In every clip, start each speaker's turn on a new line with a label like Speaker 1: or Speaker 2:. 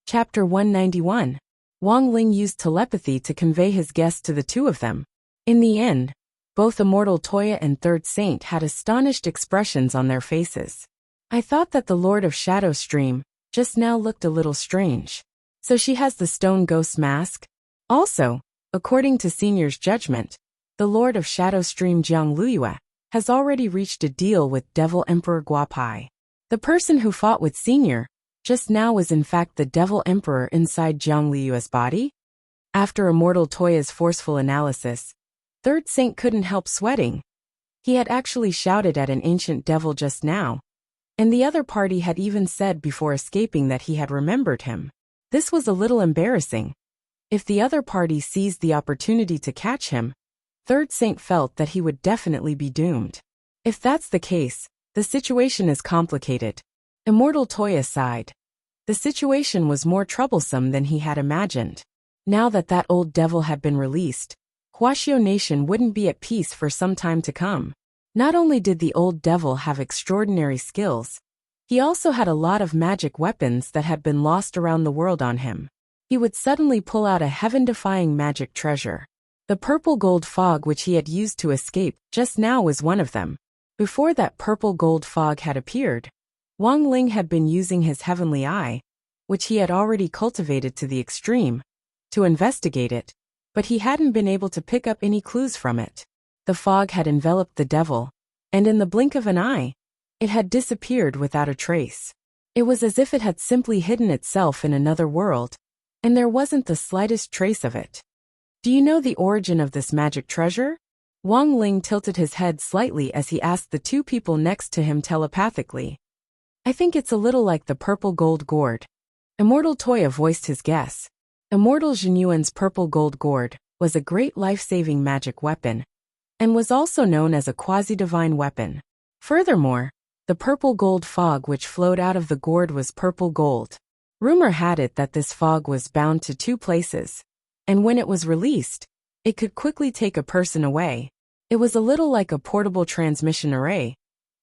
Speaker 1: Chapter 191. Wang Ling used telepathy to convey his guess to the two of them. In the end, both Immortal Toya and Third Saint had astonished expressions on their faces. I thought that the Lord of Shadow Stream just now looked a little strange. So she has the stone ghost mask? Also, according to Senior's judgment, the Lord of Shadow Stream Jiang Luyue has already reached a deal with Devil Emperor Guapai. The person who fought with Senior just now was in fact the Devil Emperor inside Jiang Luyue's body? After Immortal Toya's forceful analysis, Third Saint couldn't help sweating. He had actually shouted at an ancient devil just now, and the other party had even said before escaping that he had remembered him. This was a little embarrassing. If the other party seized the opportunity to catch him, Third Saint felt that he would definitely be doomed. If that's the case, the situation is complicated. Immortal Toya sighed. The situation was more troublesome than he had imagined. Now that that old devil had been released, Huaxiao Nation wouldn't be at peace for some time to come. Not only did the old devil have extraordinary skills, he also had a lot of magic weapons that had been lost around the world on him. He would suddenly pull out a heaven-defying magic treasure. The purple gold fog which he had used to escape just now was one of them. Before that purple gold fog had appeared, Wang Ling had been using his heavenly eye, which he had already cultivated to the extreme, to investigate it, but he hadn't been able to pick up any clues from it. The fog had enveloped the devil, and in the blink of an eye, it had disappeared without a trace. It was as if it had simply hidden itself in another world, and there wasn't the slightest trace of it. Do you know the origin of this magic treasure? Wang Ling tilted his head slightly as he asked the two people next to him telepathically. I think it's a little like the purple gold gourd. Immortal Toya voiced his guess. Immortal Zhenyuan's purple gold gourd was a great life-saving magic weapon, and was also known as a quasi-divine weapon. Furthermore, the purple gold fog which flowed out of the gourd was purple gold. Rumor had it that this fog was bound to two places, and when it was released, it could quickly take a person away. It was a little like a portable transmission array,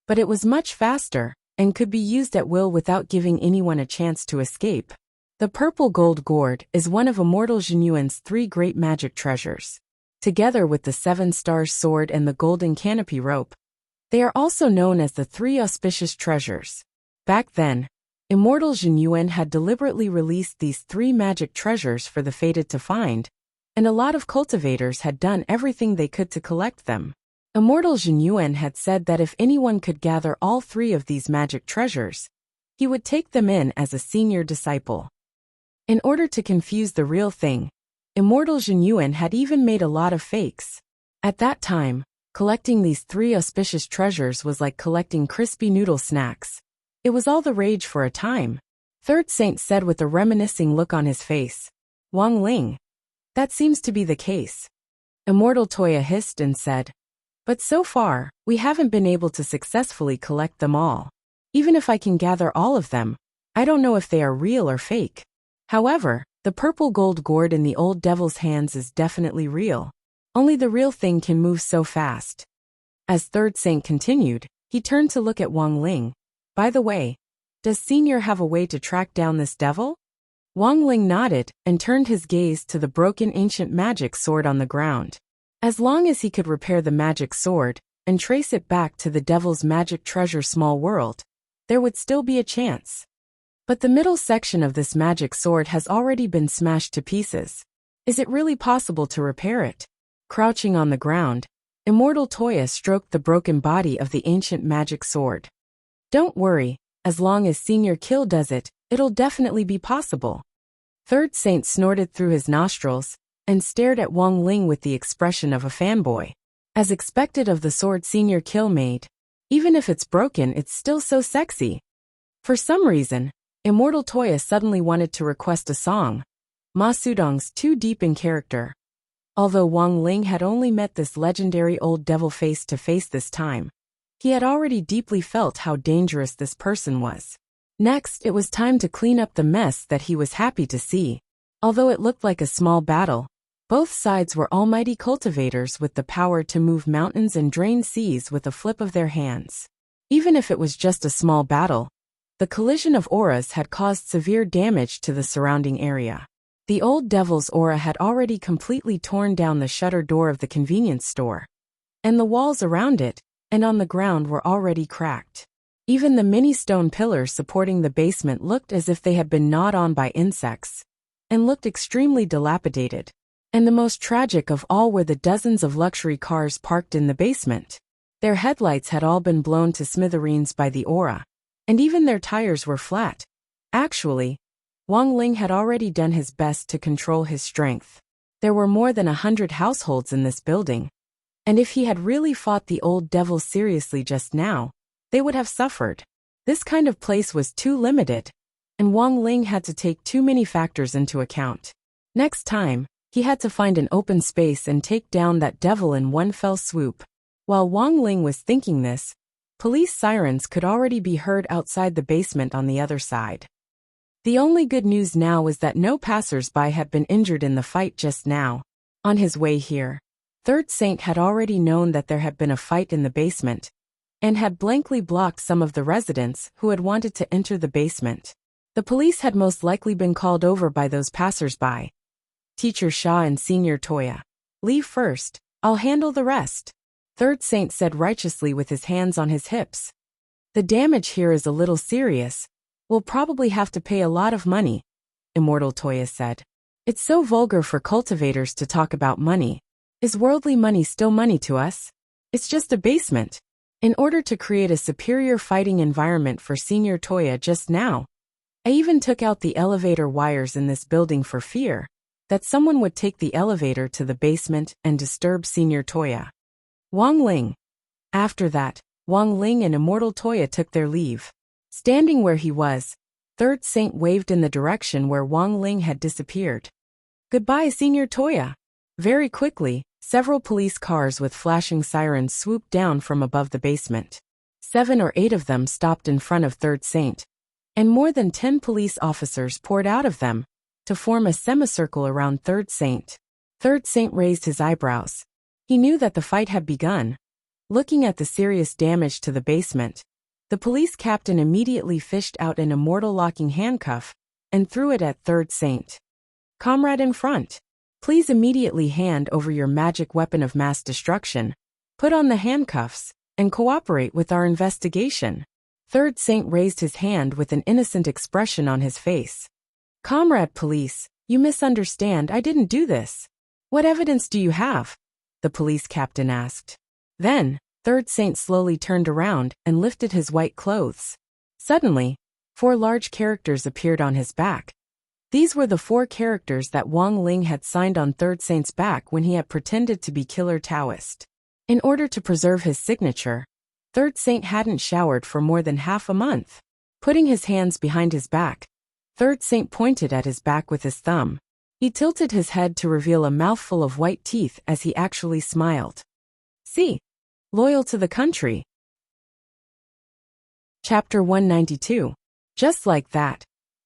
Speaker 1: but it was much faster and could be used at will without giving anyone a chance to escape. The purple gold gourd is one of Immortal Zhenyuan's 3 great magic treasures. Together with the 7-star sword and the golden canopy rope, they are also known as the 3 auspicious treasures. Back then, Immortal Zhenyuan had deliberately released these 3 magic treasures for the fated to find, and a lot of cultivators had done everything they could to collect them. Immortal Zhenyuan had said that if anyone could gather all 3 of these magic treasures, he would take them in as a senior disciple. In order to confuse the real thing, Immortal Zhenyuan had even made a lot of fakes. At that time, collecting these 3 auspicious treasures was like collecting crispy noodle snacks. It was all the rage for a time. Third Saint said with a reminiscing look on his face. Wang Ling. That seems to be the case. Immortal Toya hissed and said, but so far, we haven't been able to successfully collect them all. Even if I can gather all of them, I don't know if they are real or fake. However, the purple gold gourd in the old devil's hands is definitely real. Only the real thing can move so fast. As Third Saint continued, he turned to look at Wang Ling. By the way, does Senior have a way to track down this devil? Wang Ling nodded and turned his gaze to the broken ancient magic sword on the ground. As long as he could repair the magic sword and trace it back to the devil's magic treasure small world, there would still be a chance. But the middle section of this magic sword has already been smashed to pieces. Is it really possible to repair it? Crouching on the ground, Immortal Toya stroked the broken body of the ancient magic sword. Don't worry, as long as Senior Kill does it, it'll definitely be possible. Third Saint snorted through his nostrils and stared at Wang Ling with the expression of a fanboy. As expected of the sword Senior Kill made, even if it's broken, it's still so sexy. For some reason, Immortal Toya suddenly wanted to request a song. Ma Sudong's too deep in character. Although Wang Ling had only met this legendary old devil face to face this time, he had already deeply felt how dangerous this person was. Next, it was time to clean up the mess that he was happy to see. Although it looked like a small battle, both sides were almighty cultivators with the power to move mountains and drain seas with a flip of their hands. Even if it was just a small battle, The collision of auras had caused severe damage to the surrounding area. The old devil's aura had already completely torn down the shutter door of the convenience store, and the walls around it and on the ground were already cracked. Even the mini stone pillars supporting the basement looked as if they had been gnawed on by insects, and looked extremely dilapidated. And the most tragic of all were the dozens of luxury cars parked in the basement. Their headlights had all been blown to smithereens by the aura, and even their tires were flat. Actually, Wang Ling had already done his best to control his strength. There were more than 100 households in this building, and if he had really fought the old devil seriously just now, they would have suffered. This kind of place was too limited, and Wang Ling had to take too many factors into account. Next time, he had to find an open space and take down that devil in one fell swoop. While Wang Ling was thinking this, police sirens could already be heard outside the basement on the other side. The only good news now was that no passers-by had been injured in the fight just now. On his way here, Third Saint had already known that there had been a fight in the basement, and had blankly blocked some of the residents who had wanted to enter the basement. The police had most likely been called over by those passers-by. Teacher Shaw and Senior Toya. Leave first, I'll handle the rest, Third Saint said righteously with his hands on his hips. The damage here is a little serious. We'll probably have to pay a lot of money, Immortal Toya said. It's so vulgar for cultivators to talk about money. Is worldly money still money to us? It's just a basement. In order to create a superior fighting environment for Senior Toya just now, I even took out the elevator wires in this building for fear that someone would take the elevator to the basement and disturb Senior Toya. Wang Ling. After that, Wang Ling and Immortal Toya took their leave. Standing where he was, Third Saint waved in the direction where Wang Ling had disappeared. Goodbye, Senior Toya. Very quickly, several police cars with flashing sirens swooped down from above the basement. 7 or 8 of them stopped in front of Third Saint, and more than 10 police officers poured out of them to form a semicircle around Third Saint. Third Saint raised his eyebrows. He knew that the fight had begun. Looking at the serious damage to the basement, the police captain immediately fished out an immortal locking handcuff and threw it at Third Saint. Comrade in front, please immediately hand over your magic weapon of mass destruction, put on the handcuffs, and cooperate with our investigation. Third Saint raised his hand with an innocent expression on his face. Comrade police, you misunderstand, I didn't do this. What evidence do you have? The police captain asked. Then, Third Saint slowly turned around and lifted his white clothes. Suddenly, 4 large characters appeared on his back. These were the 4 characters that Wang Ling had signed on Third Saint's back when he had pretended to be Killer Taoist. In order to preserve his signature, Third Saint hadn't showered for more than half a month. Putting his hands behind his back, Third Saint pointed at his back with his thumb. He tilted his head to reveal a mouthful of white teeth as he actually smiled. See? Loyal to the country. Chapter 192. Just like that,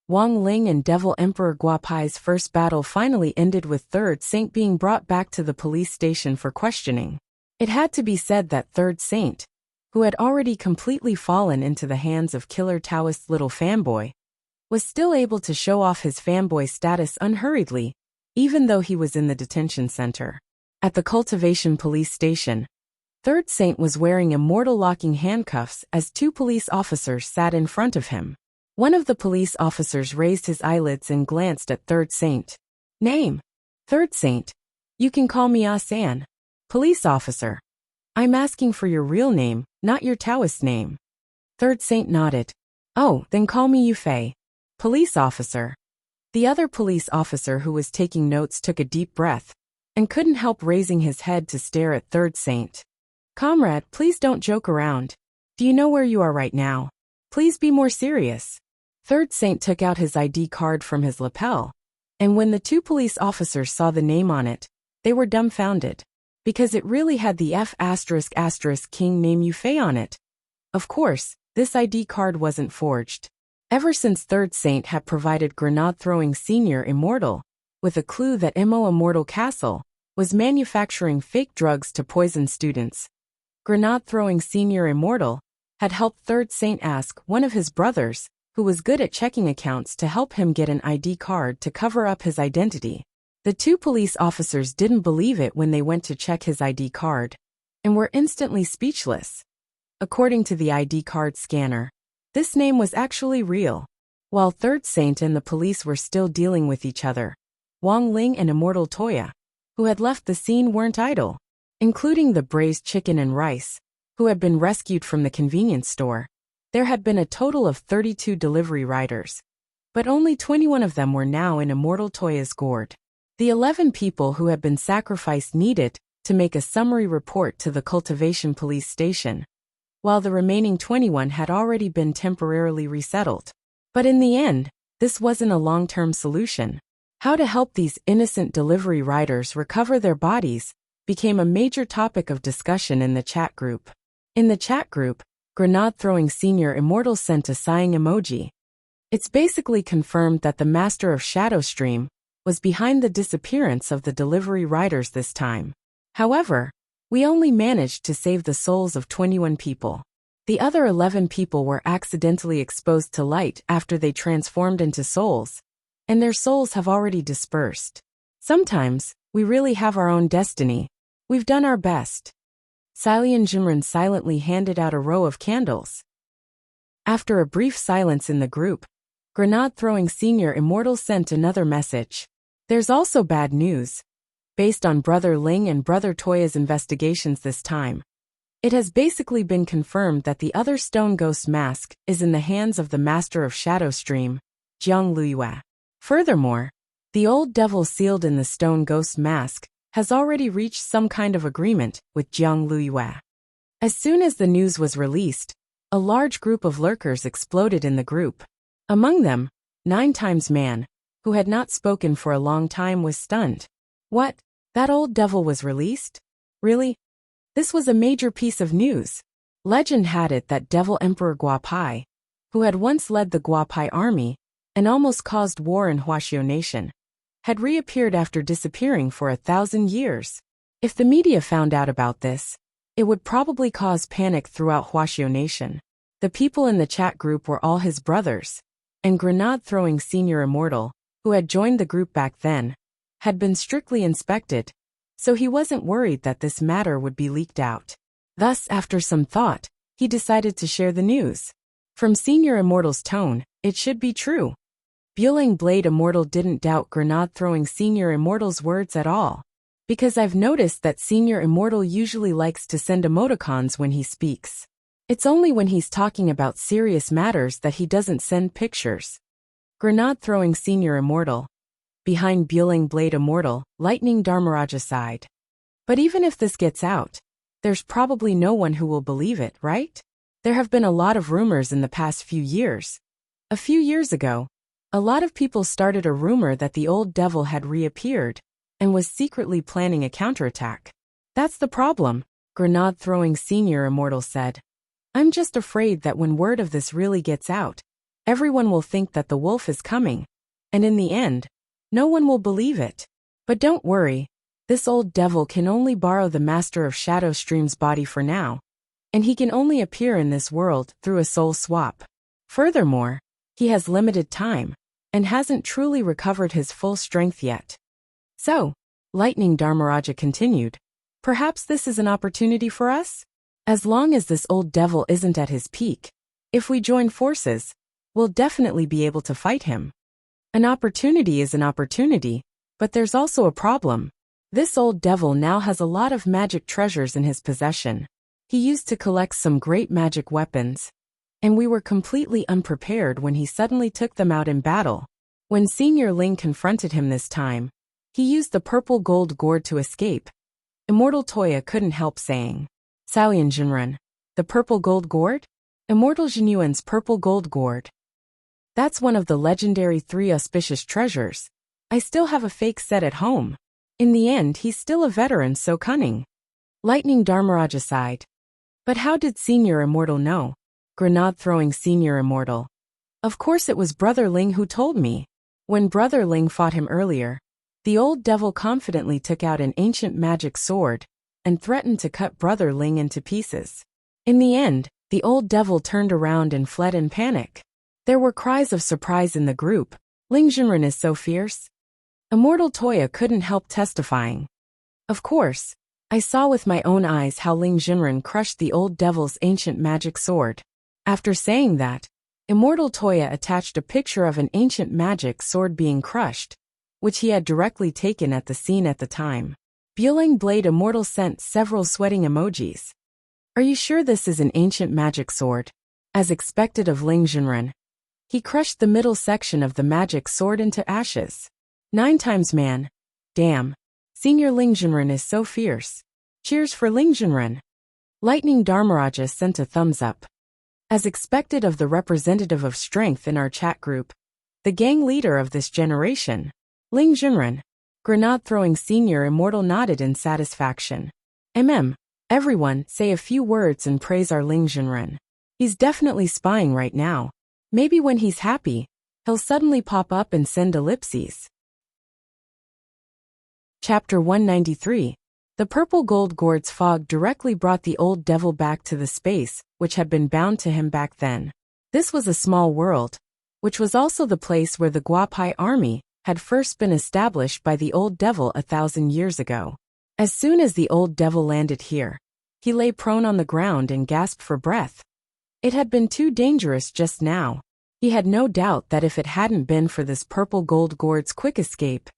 Speaker 1: Wang Ling and Devil Emperor Guapai's first battle finally ended with Third Saint being brought back to the police station for questioning. It had to be said that Third Saint, who had already completely fallen into the hands of Killer Taoist's little fanboy, was still able to show off his fanboy status unhurriedly, even though he was in the detention center. At the cultivation police station, Third Saint was wearing immortal locking handcuffs as 2 police officers sat in front of him. One of the police officers raised his eyelids and glanced at Third Saint. Name? Third Saint. You can call me Ah-san. Police officer. I'm asking for your real name, not your Taoist name. Third Saint nodded. Oh, then call me Yufei. Police officer. The other police officer who was taking notes took a deep breath and couldn't help raising his head to stare at Third Saint. Comrade, please don't joke around. Do you know where you are right now? Please be more serious. Third Saint took out his ID card from his lapel, and when the 2 police officers saw the name on it, they were dumbfounded, because it really had the F*** King name Yufei on it. Of course, this ID card wasn't forged. Ever since Third Saint had provided grenade-throwing Senior Immortal with a clue that Mo Immortal Castle was manufacturing fake drugs to poison students, grenade-throwing Senior Immortal had helped Third Saint ask one of his brothers, who was good at checking accounts, to help him get an ID card to cover up his identity. The two police officers didn't believe it when they went to check his ID card, and were instantly speechless. According to the ID card scanner, this name was actually real. While Third Saint and the police were still dealing with each other, Wang Ling and Immortal Toya, who had left the scene, weren't idle, including the braised chicken and rice, who had been rescued from the convenience store. There had been a total of 32 delivery riders, but only 21 of them were now in Immortal Toya's gourd. The 11 people who had been sacrificed needed to make a summary report to the cultivation police station, while the remaining 21 had already been temporarily resettled. But in the end, this wasn't a long-term solution. How to help these innocent delivery riders recover their bodies became a major topic of discussion in the chat group. In the chat group, Grenade-throwing Senior Immortal sent a sighing emoji. It's basically confirmed that the Master of Shadowstream was behind the disappearance of the delivery riders this time. However, we only managed to save the souls of 21 people. The other 11 people were accidentally exposed to light after they transformed into souls, and their souls have already dispersed. Sometimes, we really have our own destiny. We've done our best. Silian Jimran silently handed out a row of candles. After a brief silence in the group, Grenade-throwing Senior Immortal sent another message. There's also bad news. Based on Brother Ling and Brother Toya's investigations this time, it has basically been confirmed that the other Stone Ghost mask is in the hands of the Master of Shadowstream, Jiang Luiyue. Furthermore, the old devil sealed in the Stone Ghost mask has already reached some kind of agreement with Jiang Luiyue. As soon as the news was released, a large group of lurkers exploded in the group. Among them, 9x Man, who had not spoken for a long time, was stunned. What? That old devil was released? Really? This was a major piece of news. Legend had it that Devil Emperor Guapai, who had once led the Guapai army and almost caused war in Huaxiao Nation, had reappeared after disappearing for 1,000 years. If the media found out about this, it would probably cause panic throughout Huaxiao Nation. The people in the chat group were all his brothers, and Grenade-throwing Senior Immortal, who had joined the group back then, had been strictly inspected, so he wasn't worried that this matter would be leaked out. Thus, after some thought, he decided to share the news. From Senior Immortal's tone, it should be true. Bueling Blade Immortal didn't doubt Grenade-throwing Senior Immortal's words at all, because I've noticed that Senior Immortal usually likes to send emoticons when he speaks. It's only when he's talking about serious matters that he doesn't send pictures. Grenade-throwing Senior Immortal. Behind Bueling Blade Immortal, Lightning Dharmaraja sighed. But even if this gets out, there's probably no one who will believe it, right? There have been a lot of rumors in the past few years. A few years ago, a lot of people started a rumor that the old devil had reappeared and was secretly planning a counterattack. That's the problem, Grenade-throwing Senior Immortal said. I'm just afraid that when word of this really gets out, everyone will think that the wolf is coming, and in the end, no one will believe it. But don't worry, this old devil can only borrow the Master of Shadowstream's body for now, and he can only appear in this world through a soul swap. Furthermore, he has limited time, and hasn't truly recovered his full strength yet. So, Lightning Dharmaraja continued, perhaps this is an opportunity for us? As long as this old devil isn't at his peak, if we join forces, we'll definitely be able to fight him. An opportunity is an opportunity, but there's also a problem. This old devil now has a lot of magic treasures in his possession. He used to collect some great magic weapons, and we were completely unprepared when he suddenly took them out in battle. When Senior Ling confronted him this time, he used the purple gold gourd to escape. Immortal Toya couldn't help saying, Salian Jinren, the purple gold gourd? Immortal Jinyuan's purple gold gourd. That's one of the legendary 3 auspicious treasures. I still have a fake set at home. In the end, he's still a veteran so cunning. Lightning Dharmaraja sighed. But how did Senior Immortal know? Grenade-throwing Senior Immortal. Of course it was Brother Ling who told me. When Brother Ling fought him earlier, the old devil confidently took out an ancient magic sword and threatened to cut Brother Ling into pieces. In the end, the old devil turned around and fled in panic. There were cries of surprise in the group. Ling Junren is so fierce? Immortal Toya couldn't help testifying. Of course, I saw with my own eyes how Ling Junren crushed the old devil's ancient magic sword. After saying that, Immortal Toya attached a picture of an ancient magic sword being crushed, which he had directly taken at the scene at the time. Bueling Blade Immortal sent several sweating emojis. Are you sure this is an ancient magic sword? As expected of Ling Junren, he crushed the middle section of the magic sword into ashes. 9 times man. Damn. Senior Ling Junren is so fierce. Cheers for Ling Junren. Lightning Dharmaraja sent a thumbs up. As expected of the representative of strength in our chat group, the gang leader of this generation, Ling Junren, grenade-throwing senior immortal nodded in satisfaction. Everyone, say a few words and praise our Ling Junren. He's definitely spying right now. Maybe when he's happy, he'll suddenly pop up and send ellipses. Chapter 193. The purple gold gourd's fog directly brought the old devil back to the space which had been bound to him back then. This was a small world, which was also the place where the Guapai army had first been established by the old devil 1,000 years ago. As soon as the old devil landed here, he lay prone on the ground and gasped for breath. It had been too dangerous just now. He had no doubt that if it hadn't been for this purple gold gourd's quick escape,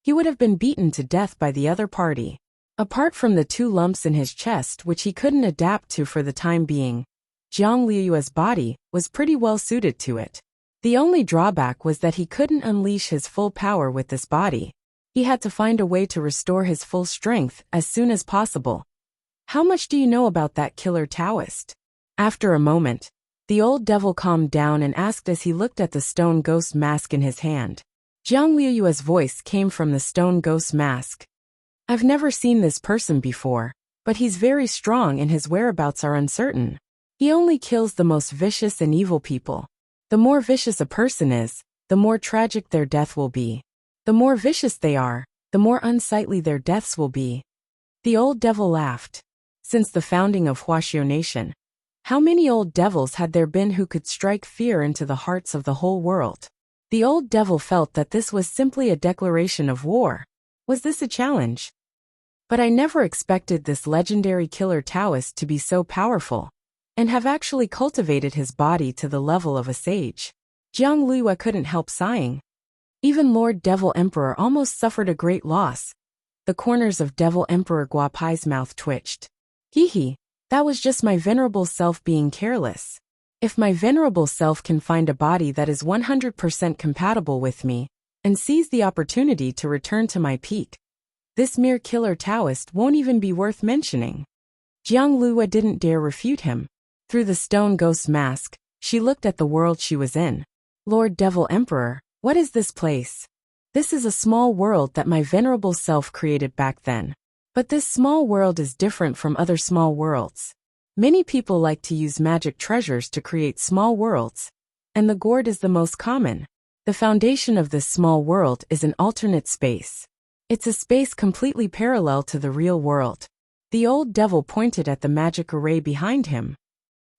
Speaker 1: he would have been beaten to death by the other party. Apart from the 2 lumps in his chest which he couldn't adapt to for the time being, Jiang Liuyue's body was pretty well suited to it. The only drawback was that he couldn't unleash his full power with this body. He had to find a way to restore his full strength as soon as possible. How much do you know about that killer Taoist? After a moment, the old devil calmed down and asked as he looked at the stone ghost mask in his hand. Jiang Liuyue's voice came from the stone ghost mask. I've never seen this person before, but he's very strong and his whereabouts are uncertain. He only kills the most vicious and evil people. The more vicious a person is, the more tragic their death will be. The more vicious they are, the more unsightly their deaths will be. The old devil laughed. Since the founding of Huaxiao Nation, how many old devils had there been who could strike fear into the hearts of the whole world? The old devil felt that this was simply a declaration of war. Was this a challenge? But I never expected this legendary killer Taoist to be so powerful, and have actually cultivated his body to the level of a sage. Jiang Liyue couldn't help sighing. Even Lord Devil Emperor almost suffered a great loss. The corners of Devil Emperor Guapai's mouth twitched. Hee, that was just my venerable self being careless. If my venerable self can find a body that is 100% compatible with me, and sees the opportunity to return to my peak, this mere killer Taoist won't even be worth mentioning. Jiang Liyue didn't dare refute him. Through the stone ghost mask, she looked at the world she was in. Lord Devil Emperor, what is this place? This is a small world that my venerable self created back then. But this small world is different from other small worlds. Many people like to use magic treasures to create small worlds, and the gourd is the most common. The foundation of this small world is an alternate space. It's a space completely parallel to the real world. The old devil pointed at the magic array behind him.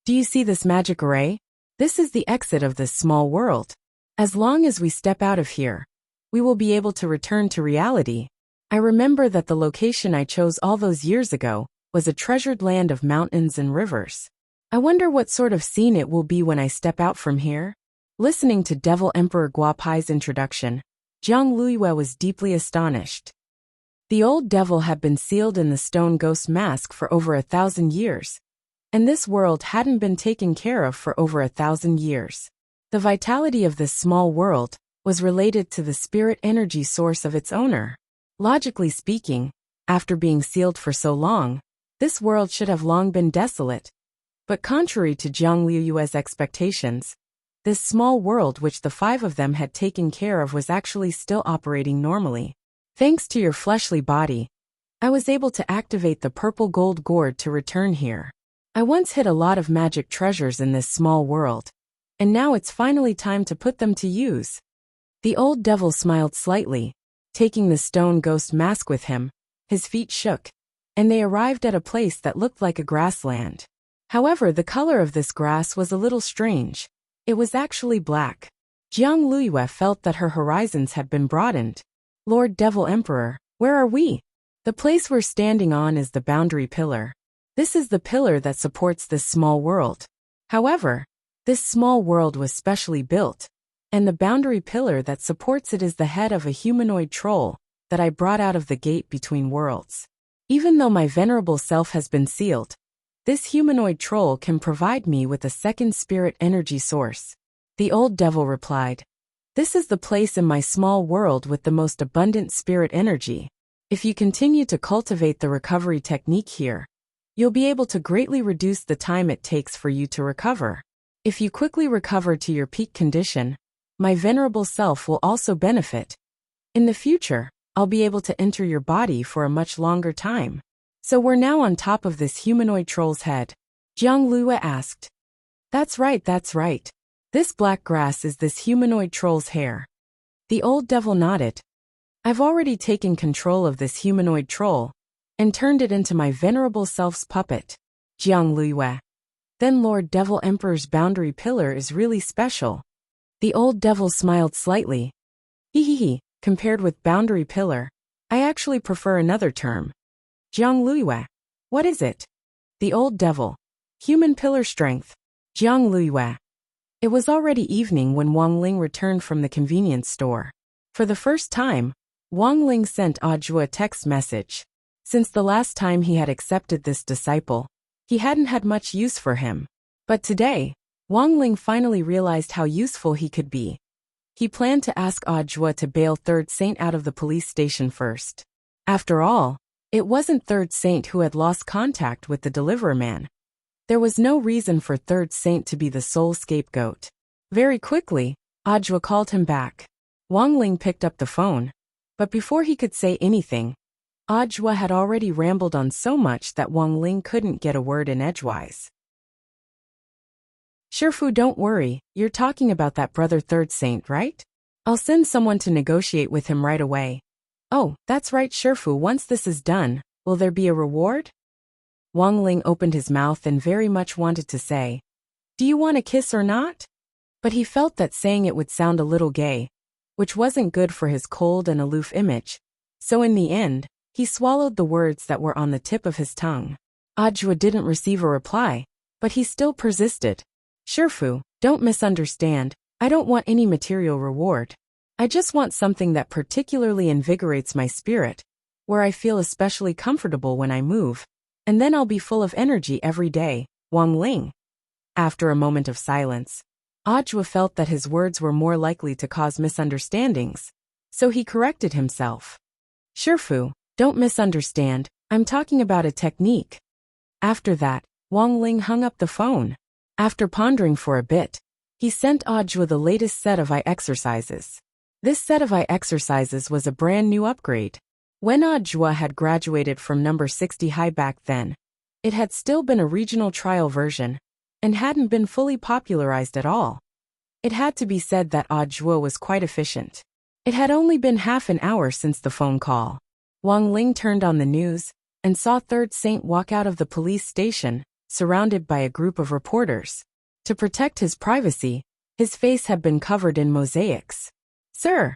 Speaker 1: Do you see this magic array? This is the exit of this small world. As long as we step out of here, we will be able to return to reality. I remember that the location I chose all those years ago was a treasured land of mountains and rivers. I wonder what sort of scene it will be when I step out from here. Listening to Devil Emperor Guapai's introduction, Jiang Liyue was deeply astonished. The old devil had been sealed in the stone ghost mask for over 1,000 years, and this world hadn't been taken care of for over 1,000 years. The vitality of this small world was related to the spirit energy source of its owner. Logically speaking, after being sealed for so long, this world should have long been desolate. But contrary to Jiang Liyue's expectations, this small world which the 5 of them had taken care of was actually still operating normally. Thanks to your fleshly body, I was able to activate the purple gold gourd to return here. I once hid a lot of magic treasures in this small world, and now it's finally time to put them to use. The old devil smiled slightly. Taking the stone ghost mask with him, his feet shook, and they arrived at a place that looked like a grassland. However, the color of this grass was a little strange. It was actually black. Jiang Luiyue felt that her horizons had been broadened. Lord Devil Emperor, where are we? The place we're standing on is the boundary pillar. This is the pillar that supports this small world. However, this small world was specially built, and the boundary pillar that supports it is the head of a humanoid troll that I brought out of the gate between worlds. Even though my venerable self has been sealed, this humanoid troll can provide me with a second spirit energy source. The old devil replied, "This is the place in my small world with the most abundant spirit energy. If you continue to cultivate the recovery technique here, you'll be able to greatly reduce the time it takes for you to recover. If you quickly recover to your peak condition, my venerable self will also benefit. In the future, I'll be able to enter your body for a much longer time." So we're now on top of this humanoid troll's head? Jiang Luiyue asked. That's right. This black grass is this humanoid troll's hair. The old devil nodded. I've already taken control of this humanoid troll and turned it into my venerable self's puppet. Jiang Luiyue. Then Lord Devil Emperor's boundary pillar is really special. The old devil smiled slightly. Hehehe, compared with boundary pillar, I actually prefer another term. Jiang Luiyue. What is it? The old devil. Human pillar strength. Jiang Luiyue. It was already evening when Wang Ling returned from the convenience store. For the first time, Wang Ling sent Audiobook a text message. Since the last time he had accepted this disciple, he hadn't had much use for him. But today, Wang Ling finally realized how useful he could be. He planned to ask Audiobook to bail Third Saint out of the police station first. After all, it wasn't Third Saint who had lost contact with the deliverer man. There was no reason for Third Saint to be the sole scapegoat. Very quickly, Audiobook called him back. Wang Ling picked up the phone, but before he could say anything, Audiobook had already rambled on so much that Wang Ling couldn't get a word in edgewise. Shifu, don't worry, you're talking about that brother Third Saint, right? I'll send someone to negotiate with him right away. Oh, that's right, Shifu, once this is done, will there be a reward? Wang Ling opened his mouth and very much wanted to say, do you want a kiss or not? But he felt that saying it would sound a little gay, which wasn't good for his cold and aloof image, so in the end, he swallowed the words that were on the tip of his tongue. Audiobook didn't receive a reply, but he still persisted. Shifu, don't misunderstand, I don't want any material reward. I just want something that particularly invigorates my spirit, where I feel especially comfortable when I move, and then I'll be full of energy every day, Wang Ling. After a moment of silence, Audiobook felt that his words were more likely to cause misunderstandings, so he corrected himself. Shifu, don't misunderstand, I'm talking about a technique. After that, Wang Ling hung up the phone. After pondering for a bit, he sent Audiobook the latest set of eye exercises. This set of eye exercises was a brand new upgrade. When Audiobook had graduated from number 60 high back then, it had still been a regional trial version, and hadn't been fully popularized at all. It had to be said that Audiobook was quite efficient. It had only been half an hour since the phone call. Wang Ling turned on the news, and saw Third Saint walk out of the police station, surrounded by a group of reporters. To protect his privacy, his face had been covered in mosaics. Sir,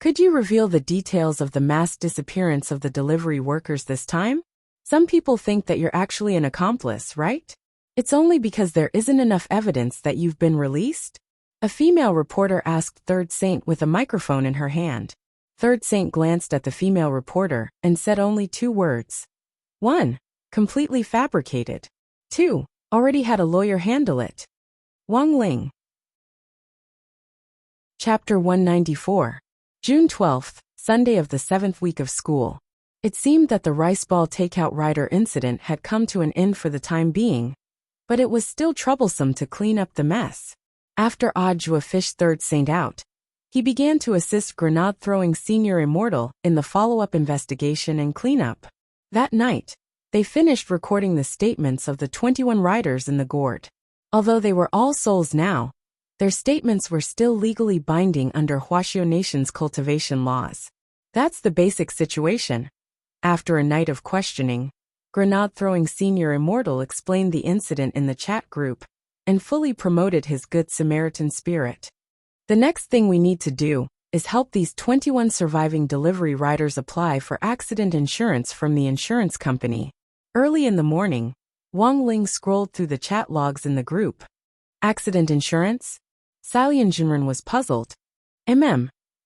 Speaker 1: could you reveal the details of the mass disappearance of the delivery workers this time? Some people think that you're actually an accomplice, right? It's only because there isn't enough evidence that you've been released? A female reporter asked Third Saint with a microphone in her hand. Third Saint glanced at the female reporter and said only 2 words. 1. Completely fabricated. 2. Already had a lawyer handle it. Wang Ling. Chapter 194. June 12th, Sunday of the 7th week of school. It seemed that the rice ball takeout rider incident had come to an end for the time being, but it was still troublesome to clean up the mess. After Audiobook fished Third Saint out, he began to assist grenade-throwing Senior Immortal in the follow-up investigation and cleanup. That night, they finished recording the statements of the 21 riders in the gourd. Although they were all souls now, their statements were still legally binding under Huaxiao Nation's cultivation laws. That's the basic situation. After a night of questioning, grenade-throwing Senior Immortal explained the incident in the chat group, and fully promoted his Good Samaritan spirit. The next thing we need to do is help these 21 surviving delivery riders apply for accident insurance from the insurance company. Early in the morning, Wang Ling scrolled through the chat logs in the group. Accident insurance? Salian Jinren was puzzled.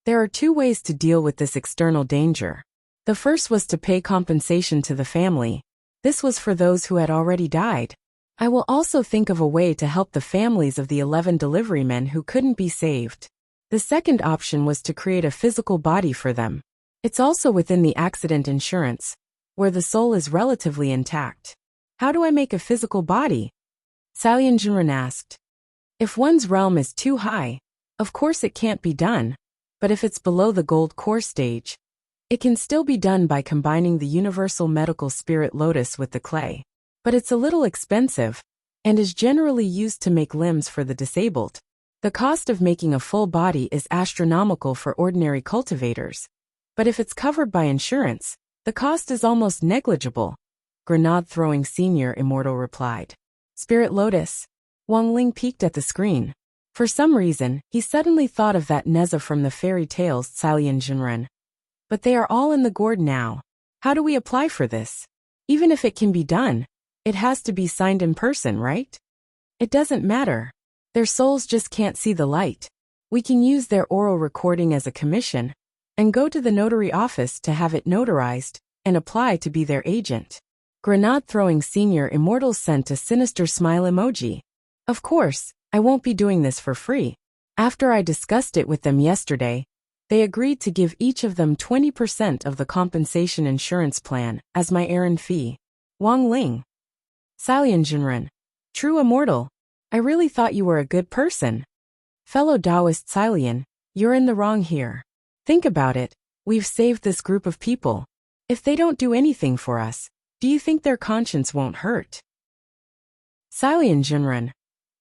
Speaker 1: There are two ways to deal with this external danger. The first was to pay compensation to the family. This was for those who had already died. I will also think of a way to help the families of the 11 delivery men who couldn't be saved. The second option was to create a physical body for them. It's also within the accident insurance, where the soul is relatively intact. How do I make a physical body? Salian Jinren asked. If one's realm is too high, of course it can't be done, but if it's below the gold core stage, it can still be done by combining the universal medical spirit lotus with the clay. But it's a little expensive, and is generally used to make limbs for the disabled. The cost of making a full body is astronomical for ordinary cultivators. But if it's covered by insurance, the cost is almost negligible, Grenade-throwing Senior Immortal replied. Spirit Lotus? Wang Ling peeked at the screen. For some reason, he suddenly thought of that Neza from the fairy tales Salian Jinren. But they are all in the gourd now. How do we apply for this? Even if it can be done, it has to be signed in person, right? It doesn't matter. Their souls just can't see the light. We can use their oral recording as a commission, and go to the notary office to have it notarized, and apply to be their agent. Grenade-throwing Senior Immortal sent a sinister smile emoji. Of course, I won't be doing this for free. After I discussed it with them yesterday, they agreed to give each of them 20% of the compensation insurance plan as my errand fee. Wang Ling. Salian Jinren. True Immortal. I really thought you were a good person. Fellow Taoist Salian, you're in the wrong here. Think about it, we've saved this group of people. If they don't do anything for us, do you think their conscience won't hurt? Salian Jinren.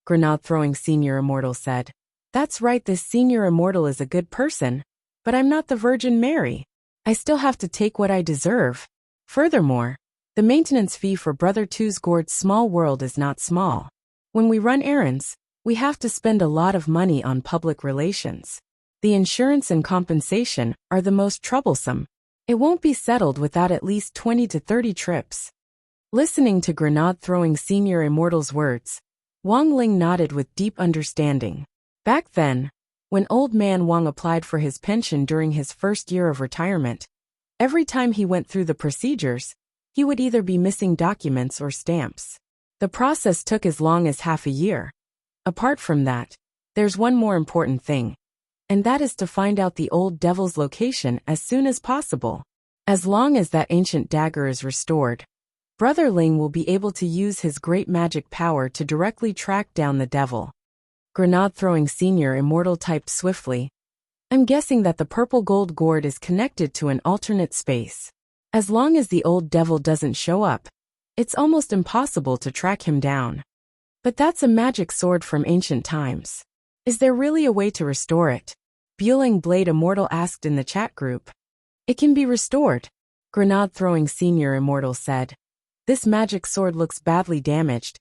Speaker 1: Grenade-throwing Senior Immortal said. That's right, this Senior Immortal is a good person, but I'm not the Virgin Mary. I still have to take what I deserve. Furthermore, the maintenance fee for Brother Two's gourd small world is not small. When we run errands, we have to spend a lot of money on public relations. The insurance and compensation are the most troublesome. It won't be settled without at least 20 to 30 trips. Listening to Grenade-throwing Senior Immortal's words, Wang Ling nodded with deep understanding. Back then, when old man Wang applied for his pension during his first year of retirement, every time he went through the procedures, he would either be missing documents or stamps. The process took as long as half a year. Apart from that, there's one more important thing, and that is to find out the old devil's location as soon as possible. As long as that ancient dagger is restored, Brother Ling will be able to use his great magic power to directly track down the devil. Grenade-throwing Senior Immortal typed swiftly. I'm guessing that the purple gold gourd is connected to an alternate space. As long as the old devil doesn't show up, it's almost impossible to track him down. But that's a magic sword from ancient times. Is there really a way to restore it? Bueling Blade Immortal asked in the chat group. It can be restored, Grenade-throwing Senior Immortal said. This magic sword looks badly damaged,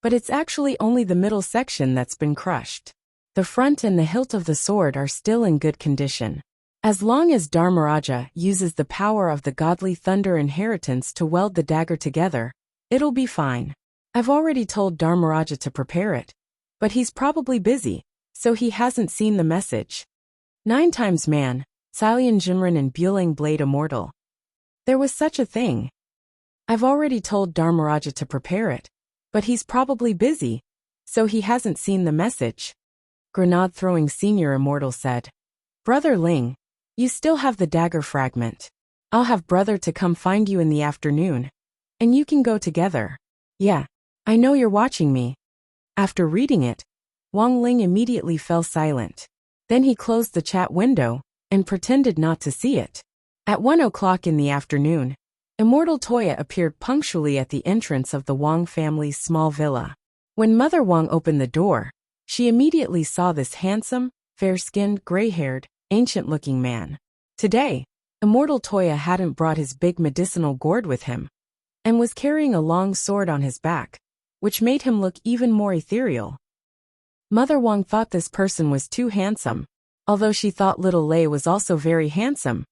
Speaker 1: but it's actually only the middle section that's been crushed. The front and the hilt of the sword are still in good condition. As long as Dharmaraja uses the power of the godly thunder inheritance to weld the dagger together, it'll be fine. I've already told Dharmaraja to prepare it, but he's probably busy, so he hasn't seen the message. 9 times man, Salian Jinren and Bueling Blade Immortal. There was such a thing. I've already told Dharmaraja to prepare it, but he's probably busy, so he hasn't seen the message. Grenade-throwing Senior Immortal said. Brother Ling, you still have the dagger fragment. I'll have brother to come find you in the afternoon, and you can go together. Yeah, I know you're watching me. After reading it, Wang Ling immediately fell silent. Then he closed the chat window and pretended not to see it. At 1 o'clock in the afternoon, Immortal Toya appeared punctually at the entrance of the Wang family's small villa. When Mother Wang opened the door, she immediately saw this handsome, fair-skinned, gray-haired, ancient-looking man. Today, Immortal Toya hadn't brought his big medicinal gourd with him, and was carrying a long sword on his back, which made him look even more ethereal. Mother Wang thought this person was too handsome. Although she thought little Lei was also very handsome,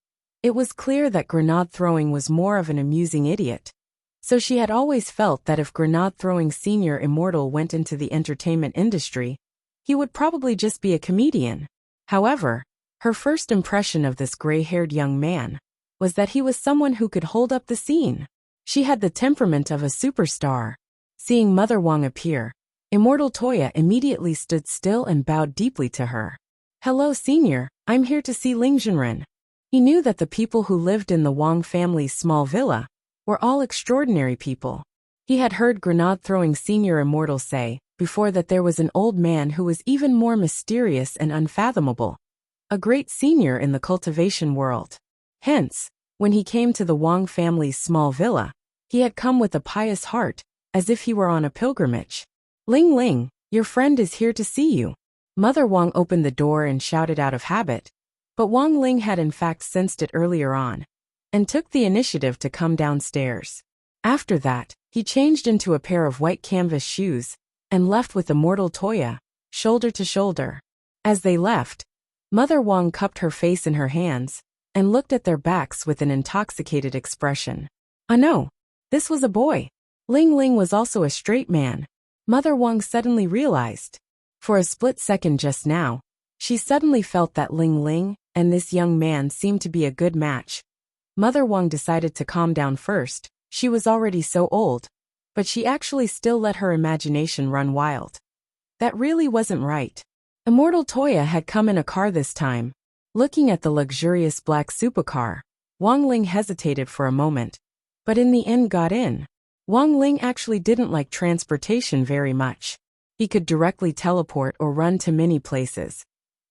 Speaker 1: it was clear that grenade throwing was more of an amusing idiot. So she had always felt that if grenade throwing senior immortal went into the entertainment industry, he would probably just be a comedian. However, her first impression of this gray-haired young man was that he was someone who could hold up the scene. She had the temperament of a superstar. Seeing Mother Wang appear, Immortal Toya immediately stood still and bowed deeply to her. "Hello, Senior, I'm here to see Ling Jinren." He knew that the people who lived in the Wang family's small villa were all extraordinary people. He had heard grenade-throwing Senior Immortal say before that there was an old man who was even more mysterious and unfathomable, a great senior in the cultivation world. Hence, when he came to the Wang family's small villa, he had come with a pious heart, as if he were on a pilgrimage. "Ling Ling, your friend is here to see you." Mother Wang opened the door and shouted out of habit, but Wang Ling had in fact sensed it earlier on, and took the initiative to come downstairs. After that, he changed into a pair of white canvas shoes, and left with Immortal Toya, shoulder to shoulder. As they left, Mother Wang cupped her face in her hands, and looked at their backs with an intoxicated expression. "Oh no, this was a boy. Ling Ling was also a straight man," Mother Wang suddenly realized. For a split second just now, she suddenly felt that Ling Ling and this young man seemed to be a good match. Mother Wang decided to calm down first. She was already so old, but she actually still let her imagination run wild. That really wasn't right. Immortal Toya had come in a car this time. Looking at the luxurious black supercar, Wang Ling hesitated for a moment, but in the end got in. Wang Ling actually didn't like transportation very much. He could directly teleport or run to many places.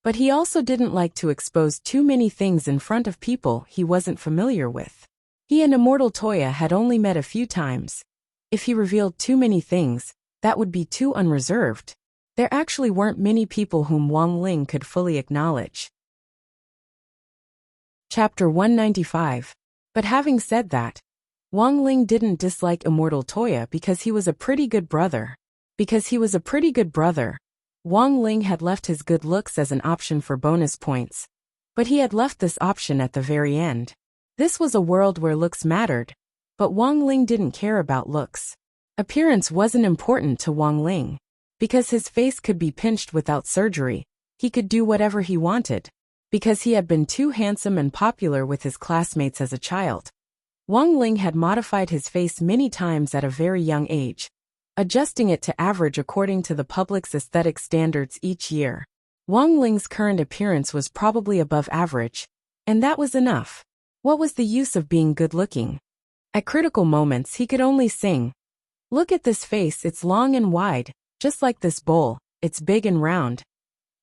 Speaker 1: But he also didn't like to expose too many things in front of people he wasn't familiar with. He and Immortal Toya had only met a few times. If he revealed too many things, that would be too unreserved. There actually weren't many people whom Wang Ling could fully acknowledge. Chapter 195. But having said that, Wang Ling didn't dislike Immortal Toya because he was a pretty good brother. Wang Ling had left his good looks as an option for bonus points. But he had left this option at the very end. This was a world where looks mattered, but Wang Ling didn't care about looks. Appearance wasn't important to Wang Ling. Because his face could be pinched without surgery, he could do whatever he wanted. Because he had been too handsome and popular with his classmates as a child, Wang Ling had modified his face many times at a very young age, adjusting it to average according to the public's aesthetic standards each year. Wang Ling's current appearance was probably above average, and that was enough. What was the use of being good-looking? At critical moments he could only sing. "Look at this face, it's long and wide, just like this bowl, it's big and round."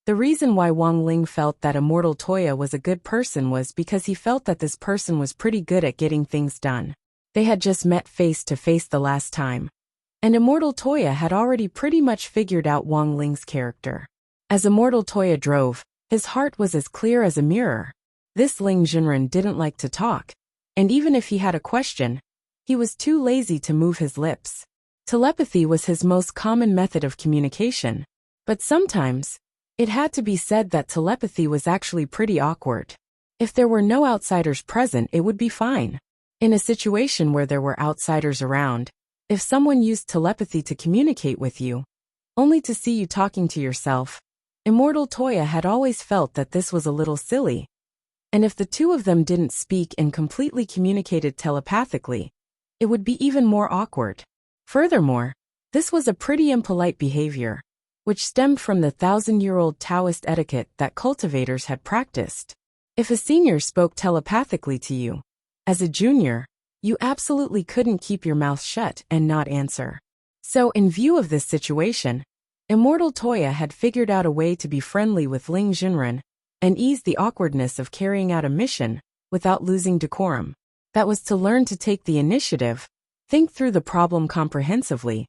Speaker 1: The reason why Wang Ling felt that Immortal Toya was a good person was because he felt that this person was pretty good at getting things done. They had just met face to face the last time, and Immortal Toya had already pretty much figured out Wang Ling's character. As Immortal Toya drove, his heart was as clear as a mirror. This Ling Jinren didn't like to talk, and even if he had a question, he was too lazy to move his lips. Telepathy was his most common method of communication, but sometimes, it had to be said that telepathy was actually pretty awkward. If there were no outsiders present, it would be fine. In a situation where there were outsiders around, if someone used telepathy to communicate with you, only to see you talking to yourself, Immortal Toya had always felt that this was a little silly. And if the two of them didn't speak and completely communicated telepathically, it would be even more awkward. Furthermore, this was a pretty impolite behavior, which stemmed from the 1,000-year-old Taoist etiquette that cultivators had practiced. If a senior spoke telepathically to you, as a junior, you absolutely couldn't keep your mouth shut and not answer. So in view of this situation, Immortal Toya had figured out a way to be friendly with Ling Jinren and ease the awkwardness of carrying out a mission without losing decorum. That was to learn to take the initiative, think through the problem comprehensively,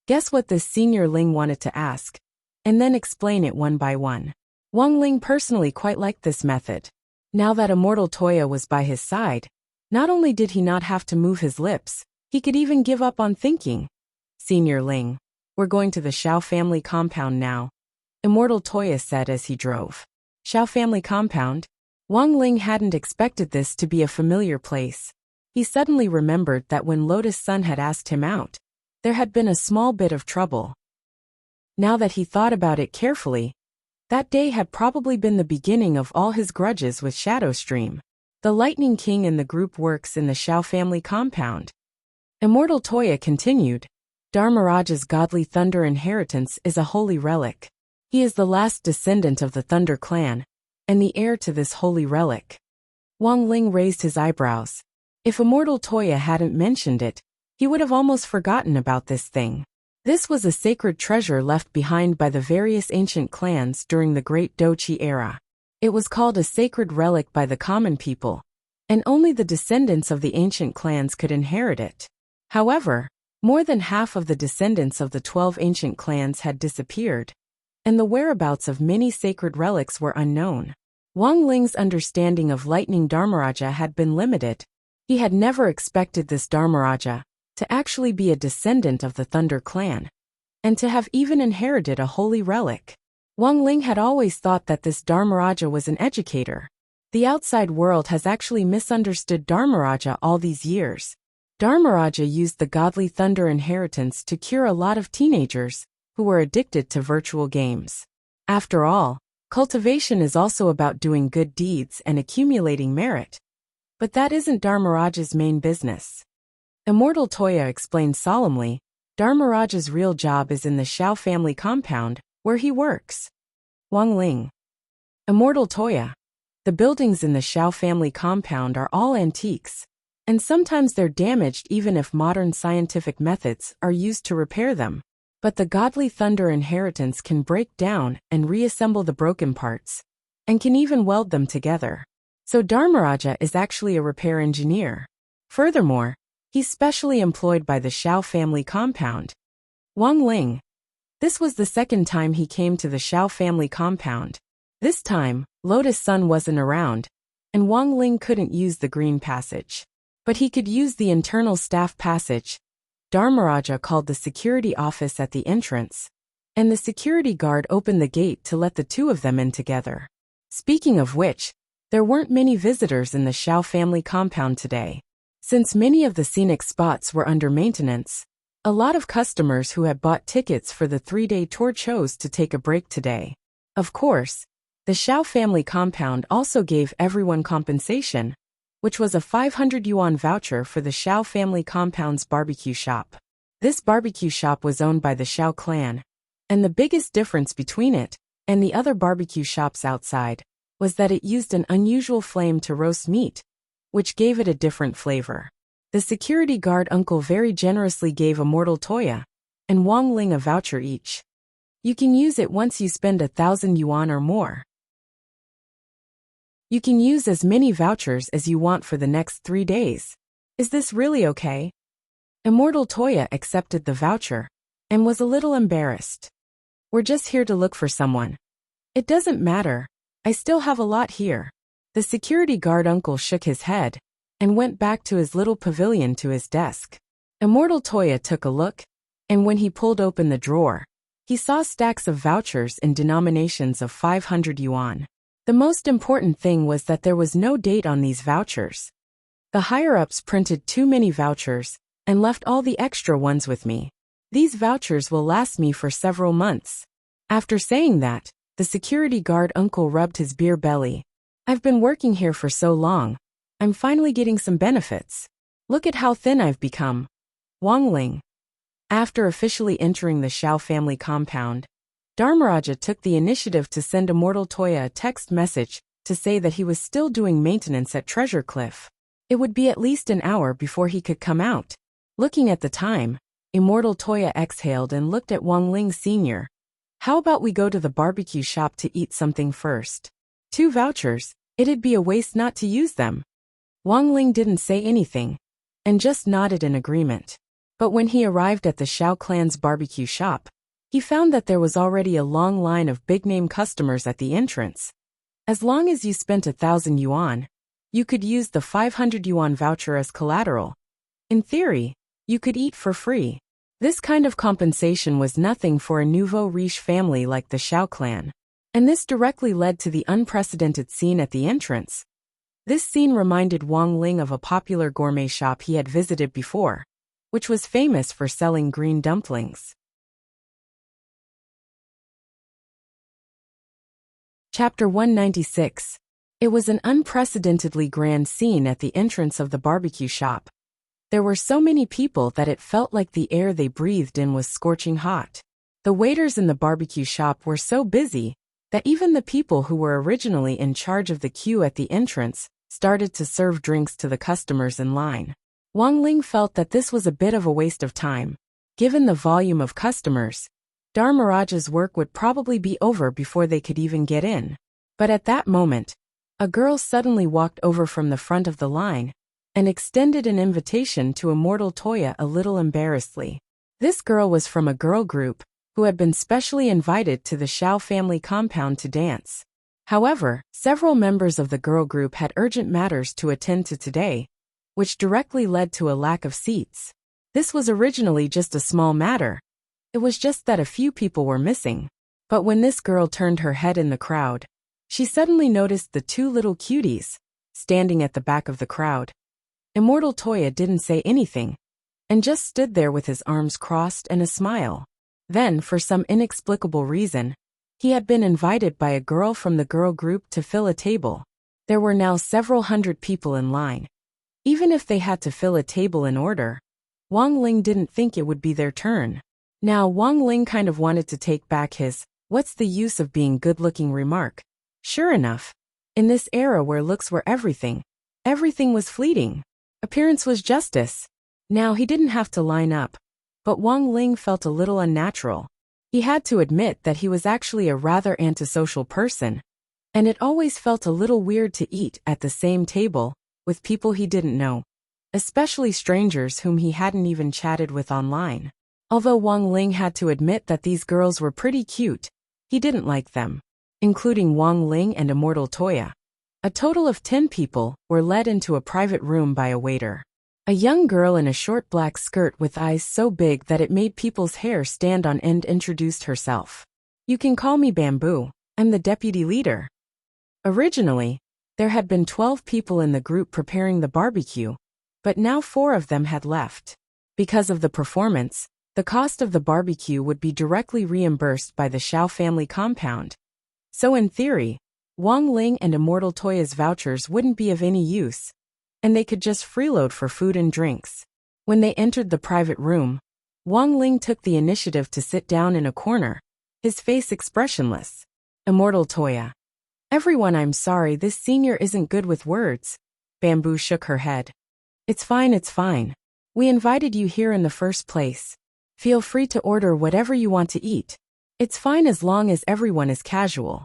Speaker 1: guess what this senior Ling wanted to ask, and then explain it one by one. Wang Ling personally quite liked this method. Now that Immortal Toya was by his side, not only did he not have to move his lips, he could even give up on thinking. "Senior Ling, we're going to the Xiao family compound now. Immortal Toya said as he drove. Xiao family compound? Wang Ling hadn't expected this to be a familiar place. He suddenly remembered that when Lotus Sun had asked him out, there had been a small bit of trouble. Now that he thought about it carefully, that day had probably been the beginning of all his grudges with Shadow Stream. The Lightning King in the group works in the Xiao family compound. Immortal Toya continued. Dharmaraja's godly thunder inheritance is a holy relic. He is the last descendant of the Thunder clan, and the heir to this holy relic. Wang Ling raised his eyebrows. If Immortal Toya hadn't mentioned it, he would have almost forgotten about this thing. This was a sacred treasure left behind by the various ancient clans during the Great Dochi era. It was called a sacred relic by the common people, and only the descendants of the ancient clans could inherit it. However, more than half of the descendants of the 12 ancient clans had disappeared, and the whereabouts of many sacred relics were unknown. Wang Ling's understanding of Lightning Dharmaraja had been limited. He had never expected this Dharmaraja to actually be a descendant of the Thunder clan, and to have even inherited a holy relic. Wang Ling had always thought that this Dharmaraja was an educator. The outside world has actually misunderstood Dharmaraja all these years. Dharmaraja used the godly thunder inheritance to cure a lot of teenagers who were addicted to virtual games. After all, cultivation is also about doing good deeds and accumulating merit. But that isn't Dharmaraja's main business. Immortal Toya explained solemnly, Dharmaraja's real job is in the Xiao family compound, where he works. Wang Ling. Immortal Toya. The buildings in the Xiao family compound are all antiques, and sometimes they're damaged even if modern scientific methods are used to repair them. But the godly thunder inheritance can break down and reassemble the broken parts, and can even weld them together. So Dharmaraja is actually a repair engineer. Furthermore, he's specially employed by the Xiao family compound. Wang Ling. This was the second time he came to the Xiao family compound. This time, Lotus Sun wasn't around, and Wang Ling couldn't use the green passage. But he could use the internal staff passage. Dharmaraja called the security office at the entrance, and the security guard opened the gate to let the two of them in together. Speaking of which, there weren't many visitors in the Xiao family compound today. Since many of the scenic spots were under maintenance, a lot of customers who had bought tickets for the 3-day tour chose to take a break today. Of course, the Xiao family compound also gave everyone compensation, which was a 500 yuan voucher for the Xiao family compound's barbecue shop. This barbecue shop was owned by the Xiao clan, and the biggest difference between it and the other barbecue shops outside was that it used an unusual flame to roast meat, which gave it a different flavor. The security guard uncle very generously gave Immortal Toya and Wang Ling a voucher each. You can use it once you spend 1,000 yuan or more. You can use as many vouchers as you want for the next 3 days. Is this really okay? Immortal Toya accepted the voucher and was a little embarrassed. We're just here to look for someone. It doesn't matter. I still have a lot here. The security guard uncle shook his head and went back to his little pavilion to his desk. Immortal Toya took a look, and when he pulled open the drawer, he saw stacks of vouchers in denominations of 500 yuan. The most important thing was that there was no date on these vouchers. The higher-ups printed too many vouchers and left all the extra ones with me. These vouchers will last me for several months. After saying that, the security guard uncle rubbed his beer belly. I've been working here for so long. I'm finally getting some benefits. Look at how thin I've become. Wang Ling. After officially entering the Xiao family compound, Dharmaraja took the initiative to send Immortal Toya a text message to say that he was still doing maintenance at Treasure Cliff. It would be at least an hour before he could come out. Looking at the time, Immortal Toya exhaled and looked at Wang Ling Sr. How about we go to the barbecue shop to eat something first? 2 vouchers, it'd be a waste not to use them. Wang Ling didn't say anything, and just nodded in agreement. But when he arrived at the Xiao clan's barbecue shop, he found that there was already a long line of big-name customers at the entrance. As long as you spent 1,000 yuan, you could use the 500 yuan voucher as collateral. In theory, you could eat for free. This kind of compensation was nothing for a nouveau riche family like the Xiao clan. And this directly led to the unprecedented scene at the entrance. This scene reminded Wang Ling of a popular gourmet shop he had visited before, which was famous for selling green dumplings. Chapter 196. It was an unprecedentedly grand scene at the entrance of the barbecue shop. There were so many people that it felt like the air they breathed in was scorching hot. The waiters in the barbecue shop were so busy that even the people who were originally in charge of the queue at the entrance started to serve drinks to the customers in line. Wang Ling felt that this was a bit of a waste of time. Given the volume of customers, Dharmaraja's work would probably be over before they could even get in. But at that moment, a girl suddenly walked over from the front of the line and extended an invitation to Immortal Toya a little embarrassedly. This girl was from a girl group who had been specially invited to the Xiao family compound to dance. However, several members of the girl group had urgent matters to attend to today, which directly led to a lack of seats. This was originally just a small matter. It was just that a few people were missing. But when this girl turned her head in the crowd, she suddenly noticed the two little cuties standing at the back of the crowd. Immortal Toya didn't say anything and just stood there with his arms crossed and a smile. Then, for some inexplicable reason, he had been invited by a girl from the girl group to fill a table. There were now several hundred people in line. Even if they had to fill a table in order, Wang Ling didn't think it would be their turn. Now Wang Ling kind of wanted to take back his, "What's the use of being good-looking" remark. Sure enough, in this era where looks were everything was fleeting. Appearance was justice. Now he didn't have to line up, but Wang Ling felt a little unnatural. He had to admit that he was actually a rather antisocial person, and it always felt a little weird to eat at the same table with people he didn't know, especially strangers whom he hadn't even chatted with online. Although Wang Ling had to admit that these girls were pretty cute, he didn't like them, including Wang Ling and Immortal Toya. A total of 10 people were led into a private room by a waiter. A young girl in a short black skirt with eyes so big that it made people's hair stand on end introduced herself. "You can call me Bamboo. I'm the deputy leader." Originally, there had been 12 people in the group preparing the barbecue, but now 4 of them had left. Because of the performance, the cost of the barbecue would be directly reimbursed by the Xiao family compound. So in theory, Wang Ling and Immortal Toya's vouchers wouldn't be of any use, and they could just freeload for food and drinks. When they entered the private room, Wang Ling took the initiative to sit down in a corner, his face expressionless. Immortal Toya. "Everyone, I'm sorry, this senior isn't good with words." Bamboo shook her head. It's fine. We invited you here in the first place. Feel free to order whatever you want to eat. It's fine as long as everyone is casual."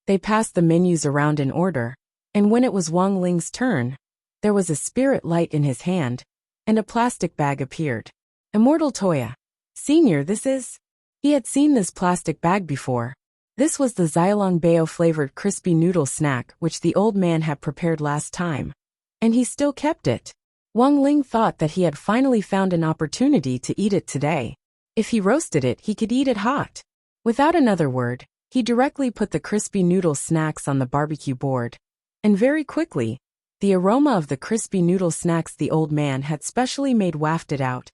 Speaker 1: They passed the menus around in order, and when it was Wang Ling's turn, there was a spirit light in his hand, and a plastic bag appeared. "Immortal Toya. Senior, this is..." He had seen this plastic bag before. This was the Xiaolong Bao-flavored crispy noodle snack which the old man had prepared last time, and he still kept it. Wang Ling thought that he had finally found an opportunity to eat it today. If he roasted it, he could eat it hot. Without another word, he directly put the crispy noodle snacks on the barbecue board. And very quickly, the aroma of the crispy noodle snacks the old man had specially made wafted out.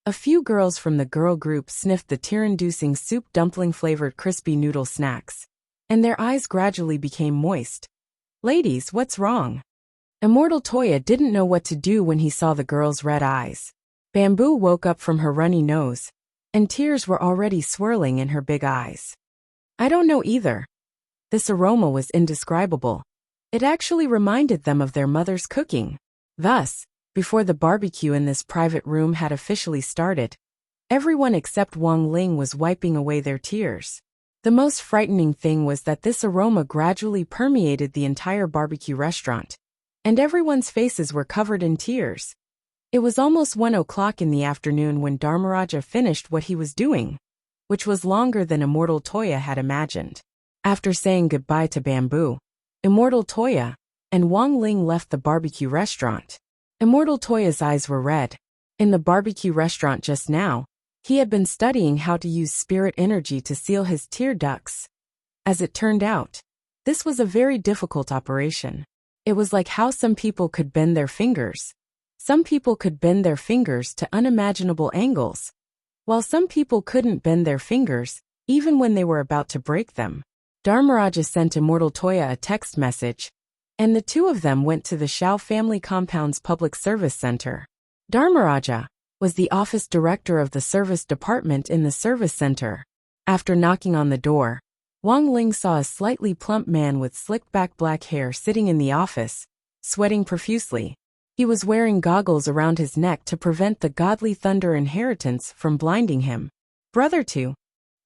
Speaker 1: A few girls from the girl group sniffed the tear-inducing soup dumpling-flavored crispy noodle snacks, and their eyes gradually became moist. "Ladies, what's wrong?" Immortal Toya didn't know what to do when he saw the girls' red eyes. Bamboo woke up from her runny nose, and tears were already swirling in her big eyes. "I don't know either." This aroma was indescribable. It actually reminded them of their mother's cooking. Thus, before the barbecue in this private room had officially started, everyone except Wang Ling was wiping away their tears. The most frightening thing was that this aroma gradually permeated the entire barbecue restaurant, and everyone's faces were covered in tears. It was almost 1 o'clock in the afternoon when Dharmaraja finished what he was doing, which was longer than Immortal Toya had imagined. After saying goodbye to Bamboo, Immortal Toya and Wang Ling left the barbecue restaurant. Immortal Toya's eyes were red, In the barbecue restaurant just now, he had been studying how to use spirit energy to seal his tear ducts. As it turned out, this was a very difficult operation. It was like how some people could bend their fingers. Some people could bend their fingers to unimaginable angles, while some people couldn't bend their fingers, even when they were about to break them. Dharmaraja sent Immortal Toya a text message, and the two of them went to the Shao family compound's public service center. Dharmaraja was the office director of the service department in the service center. After knocking on the door, Wang Ling saw a slightly plump man with slicked-back black hair sitting in the office, sweating profusely. He was wearing goggles around his neck to prevent the godly thunder inheritance from blinding him. Brother two.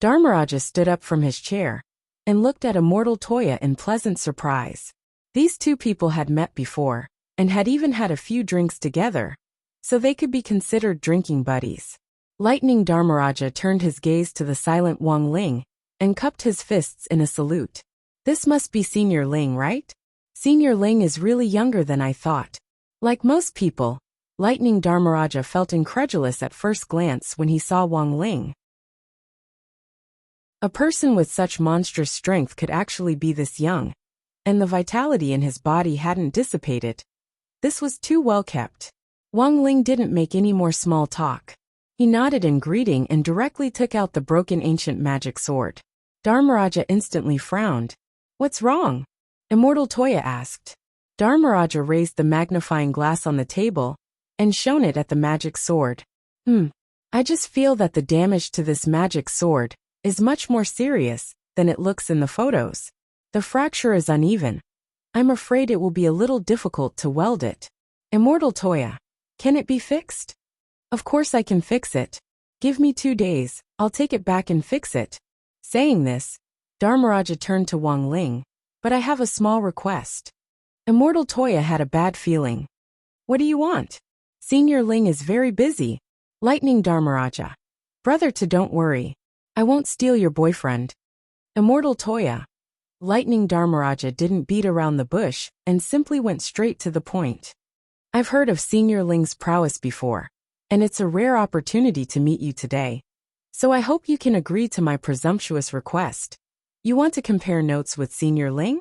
Speaker 1: Dharmaraja stood up from his chair and looked at Immortal Toya in pleasant surprise. These two people had met before, and had even had a few drinks together, so they could be considered drinking buddies. Lightning Dharmaraja turned his gaze to the silent Wang Ling and cupped his fists in a salute. This must be Senior Ling, right? Senior Ling is really younger than I thought. Like most people, Lightning Dharmaraja felt incredulous at first glance when he saw Wang Ling. A person with such monstrous strength could actually be this young, and the vitality in his body hadn't dissipated. This was too well kept. Wang Ling didn't make any more small talk. He nodded in greeting and directly took out the broken ancient magic sword. Dharmaraja instantly frowned. What's wrong? Immortal Toya asked. Dharmaraja raised the magnifying glass on the table and shone it at the magic sword. I just feel that the damage to this magic sword is much more serious than it looks in the photos. The fracture is uneven. I'm afraid it will be a little difficult to weld it. Immortal Toya, can it be fixed? Of course I can fix it. Give me 2 days, I'll take it back and fix it. Saying this, Dharmaraja turned to Wang Ling. But I have a small request. Immortal Toya had a bad feeling. What do you want? Senior Ling is very busy. Lightning Dharmaraja. Brother to don't worry. I won't steal your boyfriend. Immortal Toya. Lightning Dharmaraja didn't beat around the bush and simply went straight to the point. I've heard of Senior Ling's prowess before, and it's a rare opportunity to meet you today. So I hope you can agree to my presumptuous request. You want to compare notes with Senior Ling?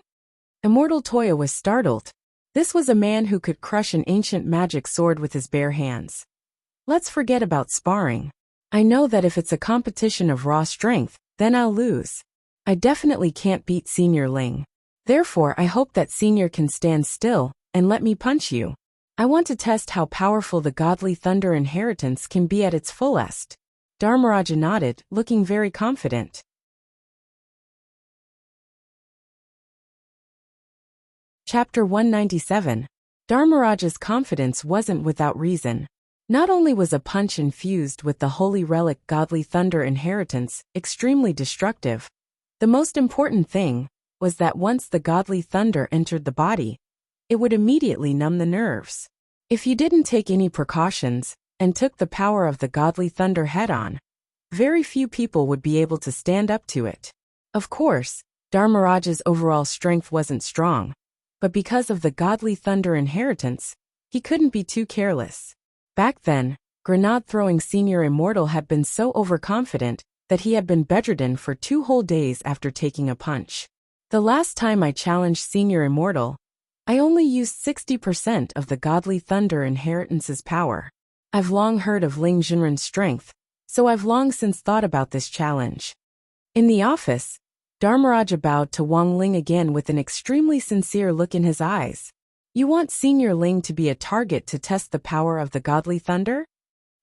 Speaker 1: Immortal Toya was startled. This was a man who could crush an ancient magic sword with his bare hands. Let's forget about sparring. I know that if it's a competition of raw strength, then I'll lose. I definitely can't beat Senior Ling. Therefore, I hope that Senior can stand still and let me punch you. I want to test how powerful the godly thunder inheritance can be at its fullest. Dharmaraja nodded, looking very confident. Chapter 197. Dharmaraja's confidence wasn't without reason. Not only was a punch infused with the holy relic godly thunder inheritance extremely destructive, the most important thing was that once the godly thunder entered the body, it would immediately numb the nerves. If you didn't take any precautions and took the power of the godly thunder head-on, very few people would be able to stand up to it. Of course, Dharmaraja's overall strength wasn't strong, but because of the godly thunder inheritance, he couldn't be too careless. Back then, grenade-throwing Senior Immortal had been so overconfident that he had been bedridden for 2 whole days after taking a punch. The last time I challenged Senior Immortal, I only used 60% of the godly thunder inheritance's power. I've long heard of Ling Jinren's strength, so I've long since thought about this challenge. In the office, Dharmaraja bowed to Wang Ling again with an extremely sincere look in his eyes. You want Senior Ling to be a target to test the power of the godly thunder?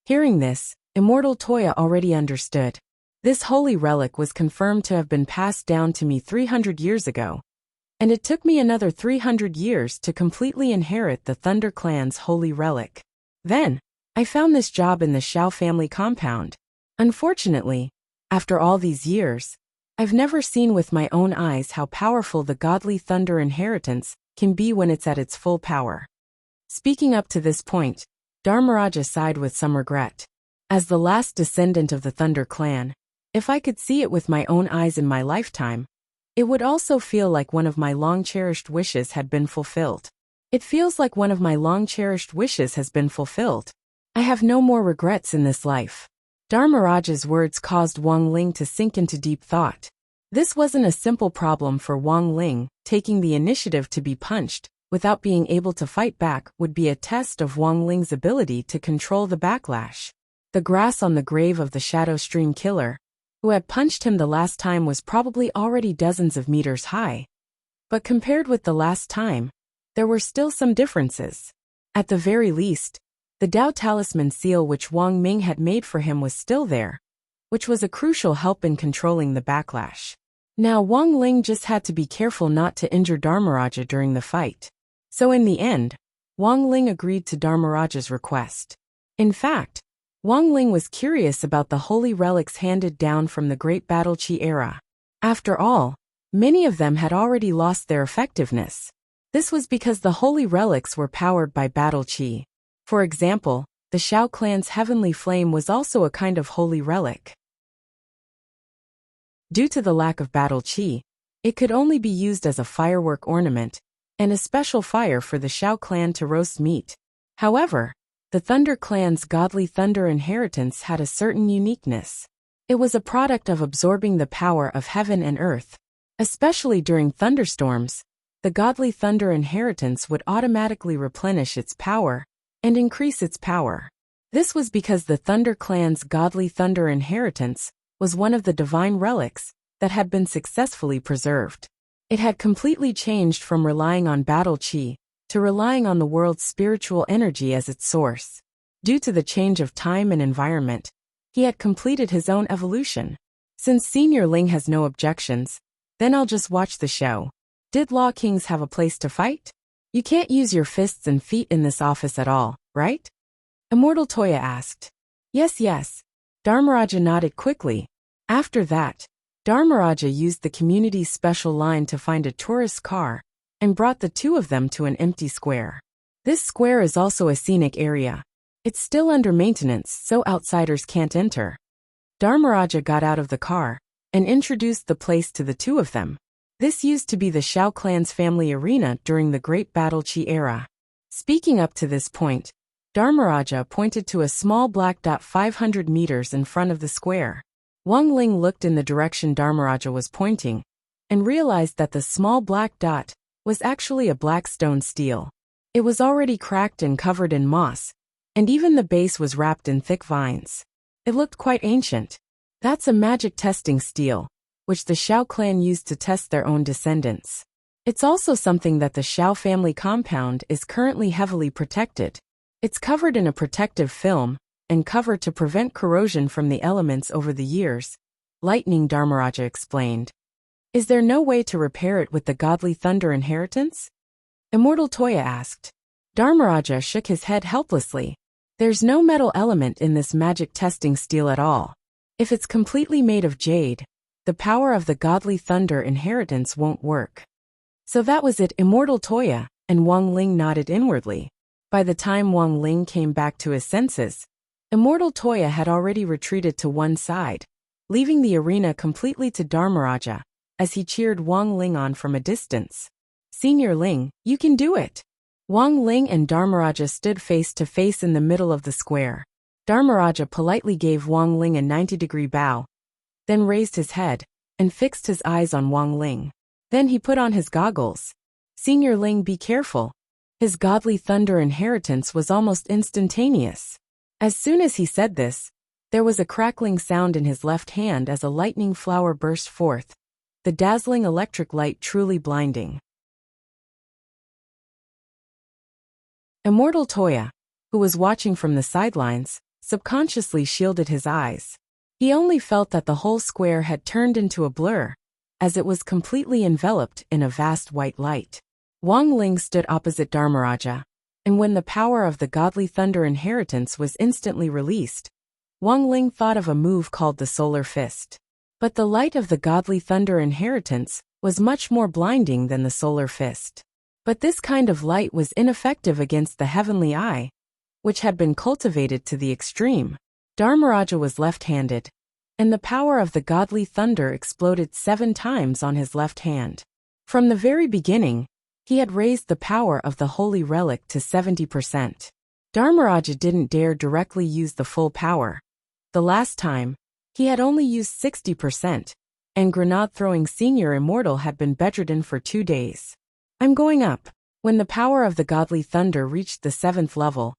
Speaker 1: Hearing this, Immortal Toya already understood. This holy relic was confirmed to have been passed down to me 300 years ago, and it took me another 300 years to completely inherit the Thunder Clan's holy relic. Then, I found this job in the Shao family compound. Unfortunately, after all these years, I've never seen with my own eyes how powerful the godly thunder inheritance can be when it's at its full power. Speaking up to this point, Dharmaraja sighed with some regret. As the last descendant of the Thunder Clan, if I could see it with my own eyes in my lifetime, it would also feel like one of my long-cherished wishes had been fulfilled. It feels like one of my long-cherished wishes has been fulfilled. I have no more regrets in this life. Dharmaraja's words caused Wang Ling to sink into deep thought. This wasn't a simple problem for Wang Ling. Taking the initiative to be punched without being able to fight back would be a test of Wang Ling's ability to control the backlash. The grass on the grave of the Shadow Stream Killer, who had punched him the last time, was probably already dozens of meters high. But compared with the last time, there were still some differences. At the very least, the Dao Talisman seal which Wang Ming had made for him was still there, which was a crucial help in controlling the backlash. Now Wang Ling just had to be careful not to injure Dharmaraja during the fight. So in the end, Wang Ling agreed to Dharmaraja's request. In fact, Wang Ling was curious about the holy relics handed down from the Great Battle Qi era. After all, many of them had already lost their effectiveness. This was because the holy relics were powered by battle qi. For example, the Shao clan's heavenly flame was also a kind of holy relic. Due to the lack of battle qi, it could only be used as a firework ornament, and a special fire for the Shao clan to roast meat. However, the Thunder clan's godly thunder inheritance had a certain uniqueness. It was a product of absorbing the power of heaven and earth. Especially during thunderstorms, the godly thunder inheritance would automatically replenish its power and increase its power. This was because the Thunder clan's godly thunder inheritance was one of the divine relics that had been successfully preserved. It had completely changed from relying on battle qi to relying on the world's spiritual energy as its source. Due to the change of time and environment, he had completed his own evolution. Since Senior Ling has no objections, then I'll just watch the show. Did Law Kings have a place to fight? You can't use your fists and feet in this office at all, right? Immortal Toya asked. Yes. Dharmaraja nodded quickly. After that, Dharmaraja used the community's special line to find a tourist car and brought the two of them to an empty square. This square is also a scenic area. It's still under maintenance, so outsiders can't enter. Dharmaraja got out of the car and introduced the place to the two of them. This used to be the Shao clan's family arena during the Great Battle Qi era. Speaking up to this point, Dharmaraja pointed to a small black dot 500 meters in front of the square. Wang Ling looked in the direction Dharmaraja was pointing and realized that the small black dot was actually a black stone stele. It was already cracked and covered in moss, and even the base was wrapped in thick vines. It looked quite ancient. That's a magic testing stele, which the Shao clan used to test their own descendants. It's also something that the Shao family compound is currently heavily protected. It's covered in a protective film and covered to prevent corrosion from the elements over the years, Lightning Dharmaraja explained. Is there no way to repair it with the godly thunder inheritance? Immortal Toya asked. Dharmaraja shook his head helplessly. There's no metal element in this magic testing stele at all. If it's completely made of jade, the power of the godly thunder inheritance won't work. So that was it. Immortal Toya and Wang Ling nodded inwardly. By the time Wang Ling came back to his senses, Immortal Toya had already retreated to one side, leaving the arena completely to Dharmaraja, as he cheered Wang Ling on from a distance. Senior Ling, you can do it! Wang Ling and Dharmaraja stood face to face in the middle of the square. Dharmaraja politely gave Wang Ling a 90-degree bow, then raised his head and fixed his eyes on Wang Ling. Then he put on his goggles. Senior Ling, be careful. His godly thunder inheritance was almost instantaneous. As soon as he said this, there was a crackling sound in his left hand as a lightning flower burst forth, the dazzling electric light truly blinding. Immortal Toya, who was watching from the sidelines, subconsciously shielded his eyes. He only felt that the whole square had turned into a blur, as it was completely enveloped in a vast white light. Wang Ling stood opposite Dharmaraja, and when the power of the godly thunder inheritance was instantly released, Wang Ling thought of a move called the Solar Fist. But the light of the godly thunder inheritance was much more blinding than the Solar Fist. But this kind of light was ineffective against the heavenly eye, which had been cultivated to the extreme. Dharmaraja was left-handed, and the power of the godly thunder exploded 7 times on his left hand. From the very beginning, he had raised the power of the holy relic to 70%. Dharmaraja didn't dare directly use the full power. The last time, he had only used 60%, and grenade-throwing senior immortal had been bedridden for 2 days. I'm going up. When the power of the godly thunder reached the 7th level,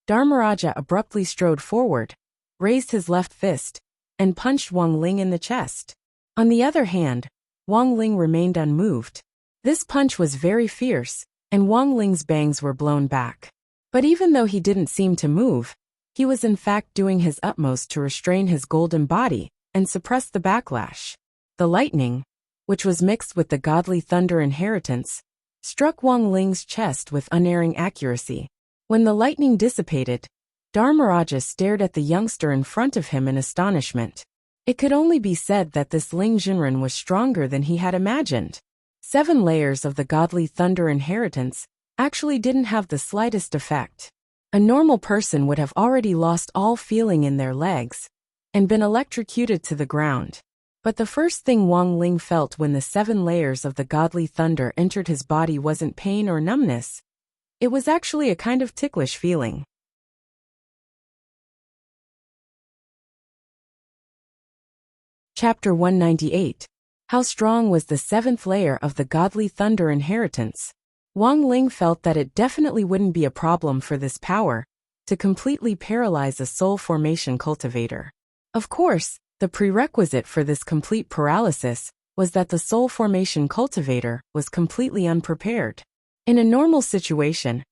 Speaker 1: Dharmaraja abruptly strode forward, raised his left fist, and punched Wang Ling in the chest. On the other hand, Wang Ling remained unmoved. This punch was very fierce, and Wang Ling's bangs were blown back. But even though he didn't seem to move, he was in fact doing his utmost to restrain his golden body and suppress the backlash. The lightning, which was mixed with the godly thunder inheritance, struck Wang Ling's chest with unerring accuracy. When the lightning dissipated, Dharmaraja stared at the youngster in front of him in astonishment. It could only be said that this Ling Jinren was stronger than he had imagined. 7 layers of the godly thunder inheritance actually didn't have the slightest effect. A normal person would have already lost all feeling in their legs and been electrocuted to the ground. But the first thing Wang Ling felt when the 7 layers of the godly thunder entered his body wasn't pain or numbness. It was actually a kind of ticklish feeling. Chapter 198. How strong was the 7th layer of the godly thunder inheritance? Wang Ling felt that it definitely wouldn't be a problem for this power to completely paralyze a soul formation cultivator. Of course, the prerequisite for this complete paralysis was that the soul formation cultivator was completely unprepared. In a normal situation,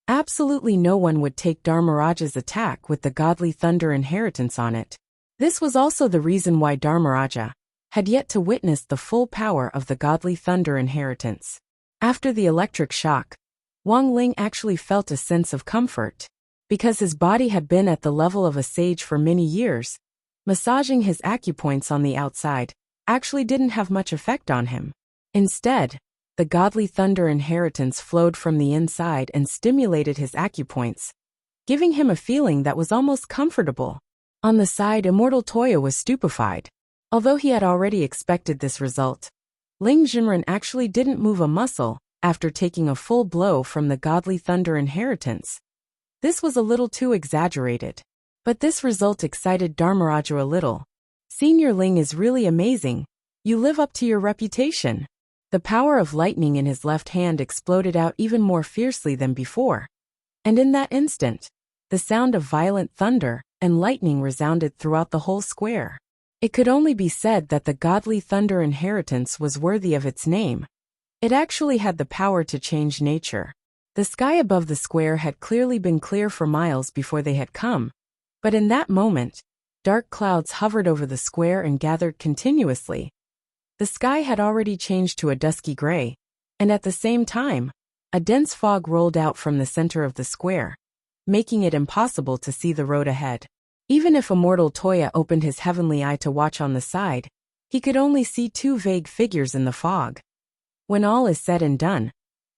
Speaker 1: absolutely no one would take Dharmaraja's attack with the godly thunder inheritance on it. This was also the reason why Dharmaraja had yet to witness the full power of the godly thunder inheritance. After the electric shock, Wang Ling actually felt a sense of comfort. Because his body had been at the level of a sage for many years, massaging his acupoints on the outside actually didn't have much effect on him. Instead, the godly thunder inheritance flowed from the inside and stimulated his acupoints, giving him a feeling that was almost comfortable. On the side, Immortal Toya was stupefied. Although he had already expected this result, Ling Jinren actually didn't move a muscle after taking a full blow from the godly thunder inheritance. This was a little too exaggerated. But this result excited Dharmaraja a little. Senior Ling is really amazing. You live up to your reputation. The power of lightning in his left hand exploded out even more fiercely than before. And in that instant, the sound of violent thunder and lightning resounded throughout the whole square. It could only be said that the godly thunder inheritance was worthy of its name. It actually had the power to change nature. The sky above the square had clearly been clear for miles before they had come, but in that moment, dark clouds hovered over the square and gathered continuously. The sky had already changed to a dusky gray, and at the same time, a dense fog rolled out from the center of the square, making it impossible to see the road ahead. Even if Immortal Toya opened his heavenly eye to watch on the side, he could only see 2 vague figures in the fog. When all is said and done,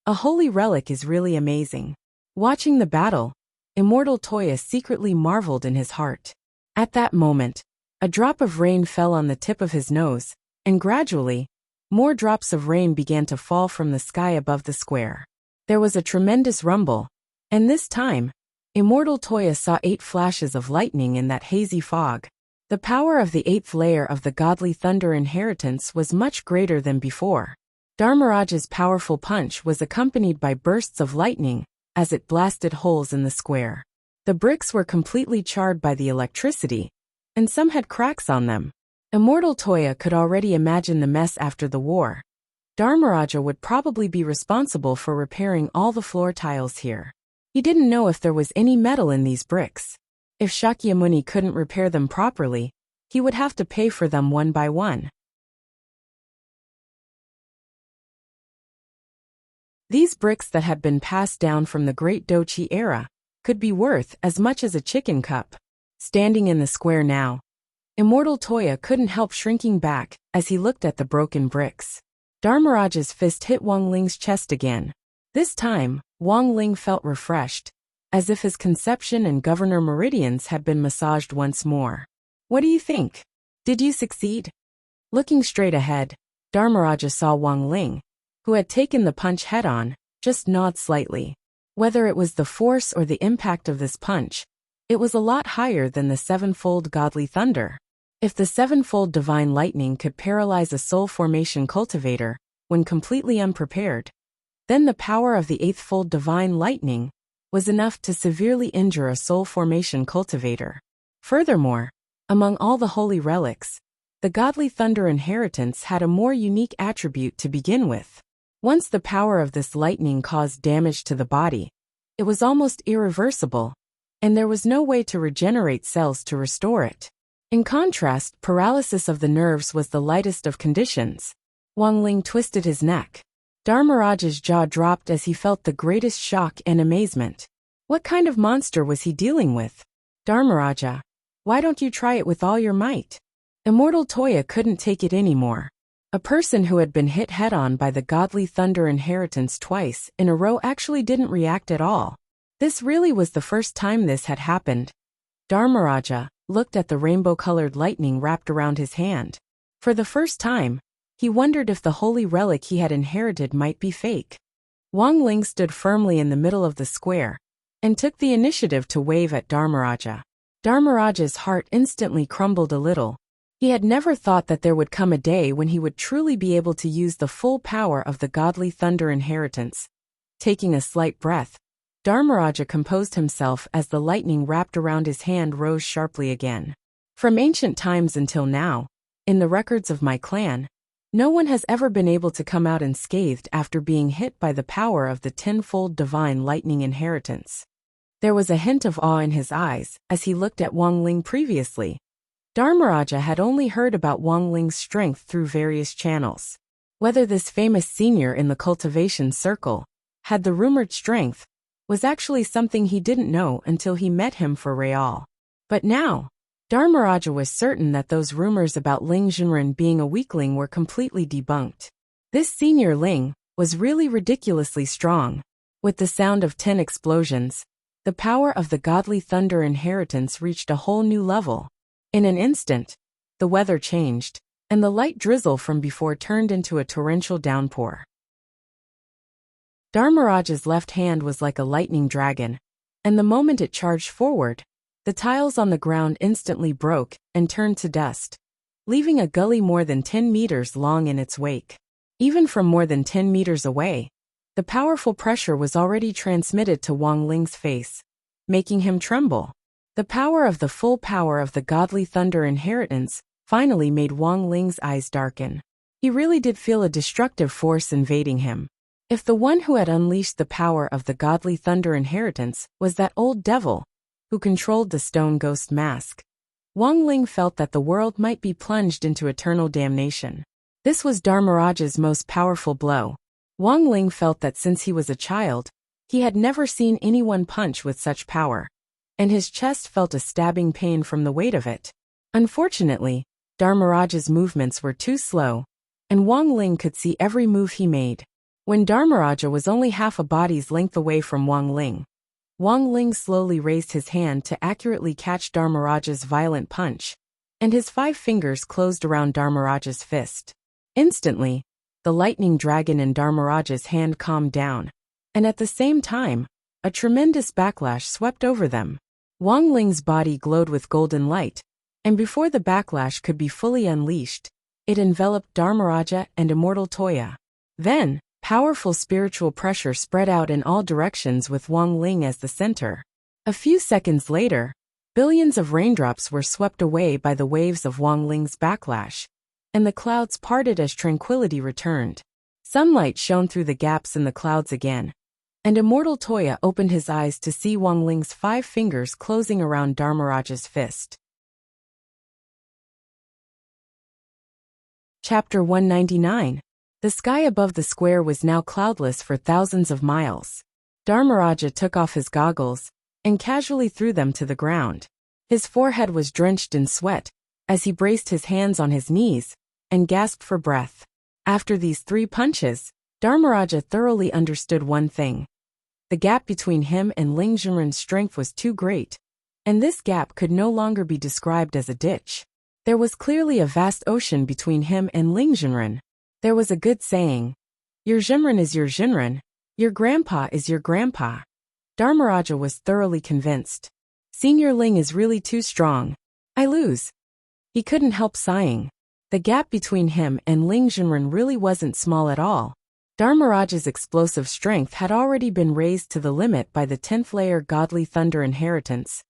Speaker 1: a holy relic is really amazing. Watching the battle, Immortal Toya secretly marveled in his heart. At that moment, a drop of rain fell on the tip of his nose, and gradually, more drops of rain began to fall from the sky above the square. There was a tremendous rumble, and this time, Immortal Toya saw 8 flashes of lightning in that hazy fog. The power of the 8th layer of the godly thunder inheritance was much greater than before. Dharmaraja's powerful punch was accompanied by bursts of lightning as it blasted holes in the square. The bricks were completely charred by the electricity, and some had cracks on them. Immortal Toya could already imagine the mess after the war. Dharmaraja would probably be responsible for repairing all the floor tiles here. He didn't know if there was any metal in these bricks. If Shakyamuni couldn't repair them properly, he would have to pay for them one by one. These bricks that had been passed down from the Great Dochi era could be worth as much as a chicken cup. Standing in the square now, Immortal Toya couldn't help shrinking back as he looked at the broken bricks. Dharmaraja's fist hit Wang Ling's chest again. This time, Wang Ling felt refreshed, as if his conception and governor meridians had been massaged once more. What do you think? Did you succeed? Looking straight ahead, Dharmaraja saw Wang Ling, who had taken the punch head-on, just nod slightly. Whether it was the force or the impact of this punch, it was a lot higher than the sevenfold godly thunder. If the sevenfold divine lightning could paralyze a soul formation cultivator when completely unprepared, then the power of the eightfold divine lightning was enough to severely injure a soul formation cultivator. Furthermore, among all the holy relics, the godly thunder inheritance had a more unique attribute to begin with. Once the power of this lightning caused damage to the body, it was almost irreversible, and there was no way to regenerate cells to restore it. In contrast, paralysis of the nerves was the lightest of conditions. Wang Ling twisted his neck. Dharmaraja's jaw dropped as he felt the greatest shock and amazement. What kind of monster was he dealing with? Dharmaraja, why don't you try it with all your might? Immortal Toya couldn't take it anymore. A person who had been hit head-on by the godly thunder inheritance twice in a row actually didn't react at all. This really was the first time this had happened. Dharmaraja looked at the rainbow-colored lightning wrapped around his hand. For the first time, he wondered if the holy relic he had inherited might be fake. Wang Ling stood firmly in the middle of the square and took the initiative to wave at Dharmaraja. Dharmaraja's heart instantly crumbled a little. He had never thought that there would come a day when he would truly be able to use the full power of the godly thunder inheritance. Taking a slight breath, Dharmaraja composed himself as the lightning wrapped around his hand rose sharply again. From ancient times until now, in the records of my clan, no one has ever been able to come out unscathed after being hit by the power of the tenfold divine lightning inheritance. There was a hint of awe in his eyes as he looked at Wang Ling previously. Dharmaraja had only heard about Wang Ling's strength through various channels. Whether this famous senior in the cultivation circle had the rumored strength was actually something he didn't know until he met him for real. But now, Dharmaraja was certain that those rumors about Ling Junren being a weakling were completely debunked. This senior Ling was really ridiculously strong. With the sound of 10 explosions, the power of the godly thunder inheritance reached a whole new level. In an instant, the weather changed, and the light drizzle from before turned into a torrential downpour. Dharmaraja's left hand was like a lightning dragon, and the moment it charged forward, the tiles on the ground instantly broke and turned to dust, leaving a gully more than 10 meters long in its wake. Even from more than 10 meters away, the powerful pressure was already transmitted to Wang Ling's face, making him tremble. The power of the full power of the godly thunder inheritance finally made Wang Ling's eyes darken. He really did feel a destructive force invading him. If the one who had unleashed the power of the godly thunder inheritance was that old devil who controlled the stone ghost mask, Wang Ling felt that the world might be plunged into eternal damnation. This was Dharmaraja's most powerful blow. Wang Ling felt that since he was a child, he had never seen anyone punch with such power, and his chest felt a stabbing pain from the weight of it. Unfortunately, Dharmaraja's movements were too slow, and Wang Ling could see every move he made. When Dharmaraja was only half a body's length away from Wang Ling slowly raised his hand to accurately catch Dharmaraja's violent punch, and his 5 fingers closed around Dharmaraja's fist. Instantly, the lightning dragon in Dharmaraja's hand calmed down, and at the same time, a tremendous backlash swept over them. Wang Ling's body glowed with golden light, and before the backlash could be fully unleashed, it enveloped Dharmaraja and Immortal Toya. Then, powerful spiritual pressure spread out in all directions with Wang Ling as the center. A few seconds later, billions of raindrops were swept away by the waves of Wang Ling's backlash, and the clouds parted as tranquility returned. Sunlight shone through the gaps in the clouds again, and Immortal Toya opened his eyes to see Wang Ling's 5 fingers closing around Dharmaraja's fist. Chapter 199. The sky above the square was now cloudless for thousands of miles. Dharmaraja took off his goggles and casually threw them to the ground. His forehead was drenched in sweat as he braced his hands on his knees and gasped for breath. After these 3 punches, Dharmaraja thoroughly understood one thing. The gap between him and Ling Junren's strength was too great, and this gap could no longer be described as a ditch. There was clearly a vast ocean between him and Ling Junren. There was a good saying, "Your Junren is your Junren, your grandpa is your grandpa." Dharmaraja was thoroughly convinced. Senior Ling is really too strong. I lose. He couldn't help sighing. The gap between him and Ling Junren really wasn't small at all. Dharmaraja's explosive strength had already been raised to the limit by the 10th layer godly thunder inheritance,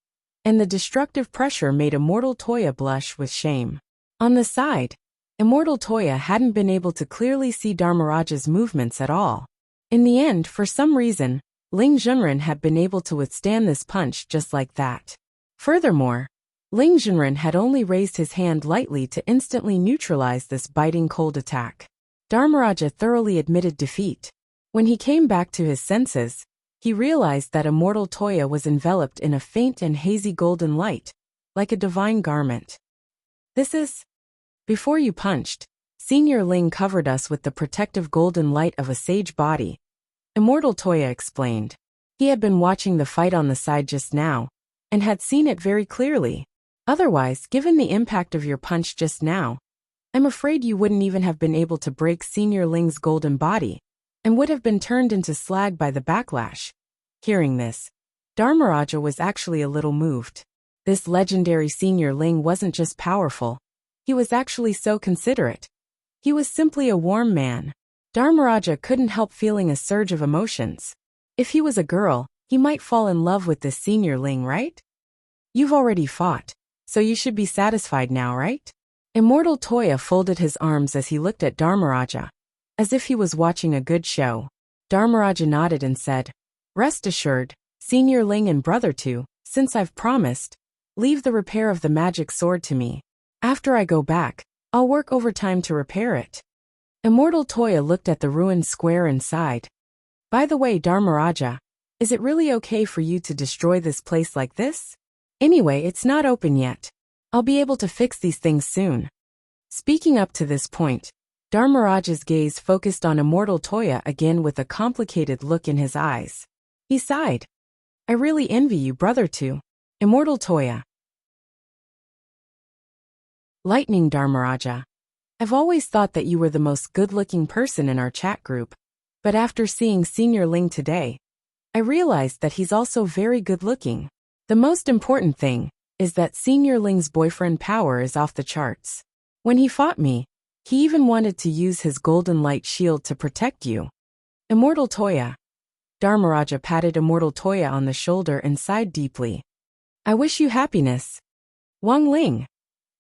Speaker 1: and the destructive pressure made Immortal Toya blush with shame. On the side, Immortal Toya hadn't been able to clearly see Dharmaraja's movements at all. In the end, for some reason, Ling Junren had been able to withstand this punch just like that. Furthermore, Ling Junren had only raised his hand lightly to instantly neutralize this biting cold attack. Dharmaraja thoroughly admitted defeat. When he came back to his senses, he realized that Immortal Toya was enveloped in a faint and hazy golden light, like a divine garment. This is... Before you punched, Senior Ling covered us with the protective golden light of a sage body, Immortal Toya explained. He had been watching the fight on the side just now, and had seen it very clearly. Otherwise, given the impact of your punch just now, I'm afraid you wouldn't even have been able to break Senior Ling's golden body, and would have been turned into slag by the backlash. Hearing this, Dharmaraja was actually a little moved. This legendary Senior Ling wasn't just powerful, he was actually so considerate. He was simply a warm man. Dharmaraja couldn't help feeling a surge of emotions. If he was a girl, he might fall in love with this Senior Ling, right? You've already fought, so you should be satisfied now, right? Immortal Toya folded his arms as he looked at Dharmaraja, as if he was watching a good show. Dharmaraja nodded and said, Rest assured, Senior Ling and Brother Tu, since I've promised, leave the repair of the magic sword to me. After I go back, I'll work overtime to repair it. Immortal Toya looked at the ruined square and sighed. By the way, Dharmaraja, is it really okay for you to destroy this place like this? Anyway, it's not open yet. I'll be able to fix these things soon. Speaking up to this point, Dharmaraja's gaze focused on Immortal Toya again with a complicated look in his eyes. He sighed. I really envy you, Brother Tu. Immortal Toya. Lightning Dharmaraja. I've always thought that you were the most good-looking person in our chat group, but after seeing Senior Ling today, I realized that he's also very good-looking. The most important thing is that Senior Ling's boyfriend power is off the charts. When he fought me, he even wanted to use his golden light shield to protect you. Immortal Toya. Dharmaraja patted Immortal Toya on the shoulder and sighed deeply. I wish you happiness. Wang Ling.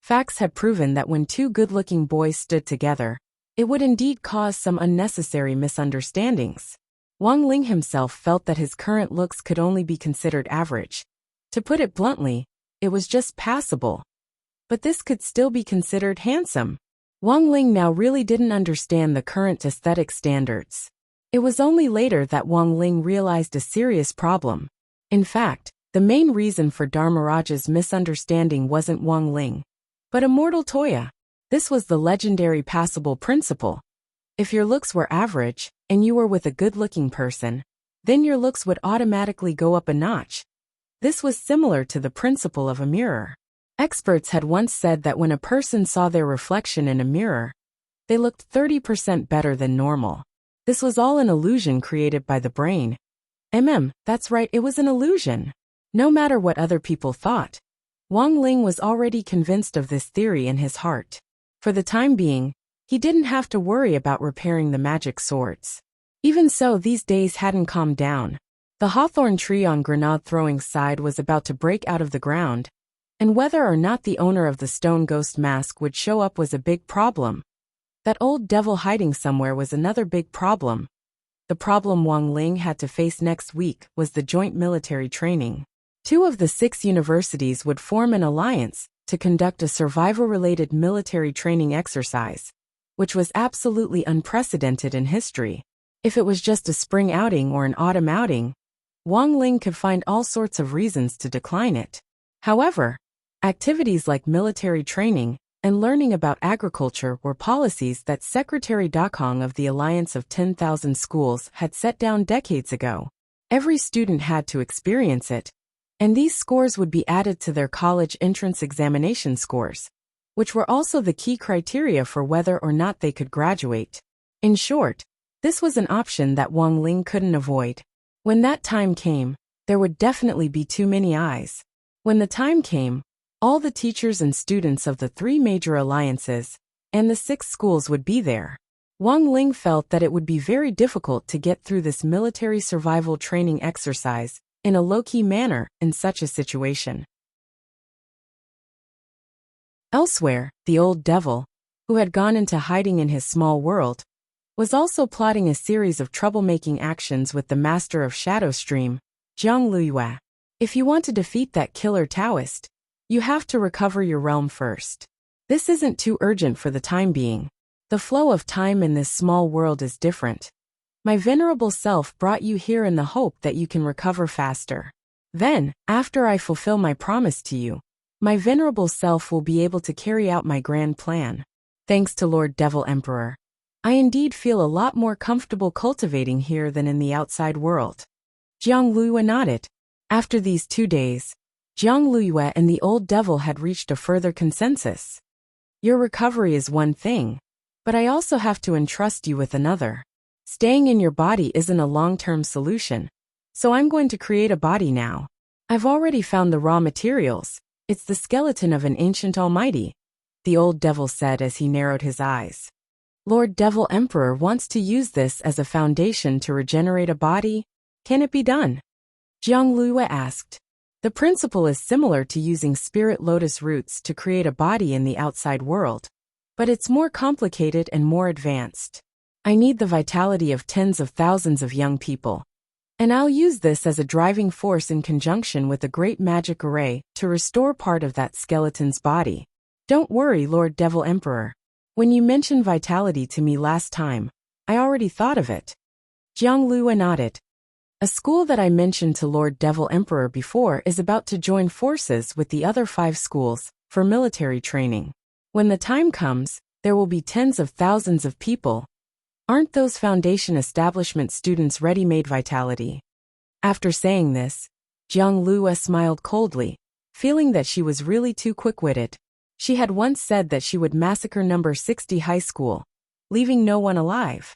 Speaker 1: Facts had proven that when two good-looking boys stood together, it would indeed cause some unnecessary misunderstandings. Wang Ling himself felt that his current looks could only be considered average. To put it bluntly, it was just passable. But this could still be considered handsome. Wang Ling now really didn't understand the current aesthetic standards. It was only later that Wang Ling realized a serious problem. In fact, the main reason for Dharmaraja's misunderstanding wasn't Wang Ling, but Immortal Toya. This was the legendary passable principle. If your looks were average, and you were with a good-looking person, then your looks would automatically go up a notch. This was similar to the principle of a mirror. Experts had once said that when a person saw their reflection in a mirror, they looked 30% better than normal. This was all an illusion created by the brain. That's right, it was an illusion. No matter what other people thought, Wang Ling was already convinced of this theory in his heart. For the time being, he didn't have to worry about repairing the magic swords. Even so, these days hadn't calmed down. The hawthorn tree on Grenade Throwing's side was about to break out of the ground, and whether or not the owner of the stone ghost mask would show up was a big problem. That old devil hiding somewhere was another big problem. The problem Wang Ling had to face next week was the joint military training. 2 of the 6 universities would form an alliance to conduct a survival-related military training exercise, which was absolutely unprecedented in history. If it was just a spring outing or an autumn outing, Wang Ling could find all sorts of reasons to decline it. However, activities like military training and learning about agriculture were policies that Secretary Dakong of the Alliance of 10,000 Schools had set down decades ago. Every student had to experience it, and these scores would be added to their college entrance examination scores, which were also the key criteria for whether or not they could graduate. In short, this was an option that Wang Ling couldn't avoid. When that time came, there would definitely be too many eyes. When the time came, all the teachers and students of the 3 major alliances and the 6 schools would be there. Wang Ling felt that it would be very difficult to get through this military survival training exercise in a low-key manner in such a situation. Elsewhere, the old devil, who had gone into hiding in his small world, was also plotting a series of troublemaking actions with the master of Shadow Stream, Jiang Luyue. If you want to defeat that killer Taoist, you have to recover your realm first. This isn't too urgent for the time being. The flow of time in this small world is different. My venerable self brought you here in the hope that you can recover faster. Then, after I fulfill my promise to you, my venerable self will be able to carry out my grand plan. Thanks to Lord Devil Emperor, I indeed feel a lot more comfortable cultivating here than in the outside world. Jiang Luyue nodded. After these 2 days, Jiang Luyue and the old devil had reached a further consensus. Your recovery is one thing, but I also have to entrust you with another. Staying in your body isn't a long-term solution, so I'm going to create a body now. I've already found the raw materials. It's the skeleton of an ancient almighty, the old devil said as he narrowed his eyes. Lord Devil Emperor wants to use this as a foundation to regenerate a body. Can it be done? Jiang Luyue asked. The principle is similar to using spirit lotus roots to create a body in the outside world, but it's more complicated and more advanced. I need the vitality of tens of thousands of young people, and I'll use this as a driving force in conjunction with a great magic array to restore part of that skeleton's body. Don't worry, Lord Devil Emperor. When you mentioned vitality to me last time, I already thought of it. Jiang Luyue nodded. A school that I mentioned to Lord Devil Emperor before is about to join forces with the other 5 schools for military training. When the time comes, there will be tens of thousands of people. Aren't those foundation establishment students ready-made vitality? After saying this, Jiang Luyue smiled coldly, feeling that she was really too quick-witted. She had once said that she would massacre number 60 high school, leaving no one alive.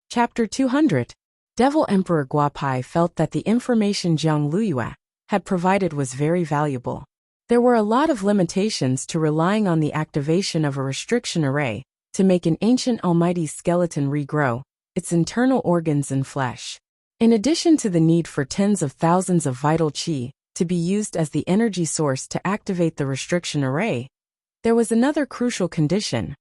Speaker 1: Chapter 200. Devil Emperor Guapai felt that the information Jiang Luyue had provided was very valuable. There were a lot of limitations to relying on the activation of a restriction array to make an ancient almighty skeleton regrow its internal organs and flesh. In addition to the need for tens of thousands of vital qi to be used as the energy source to activate the restriction array, there was another crucial condition,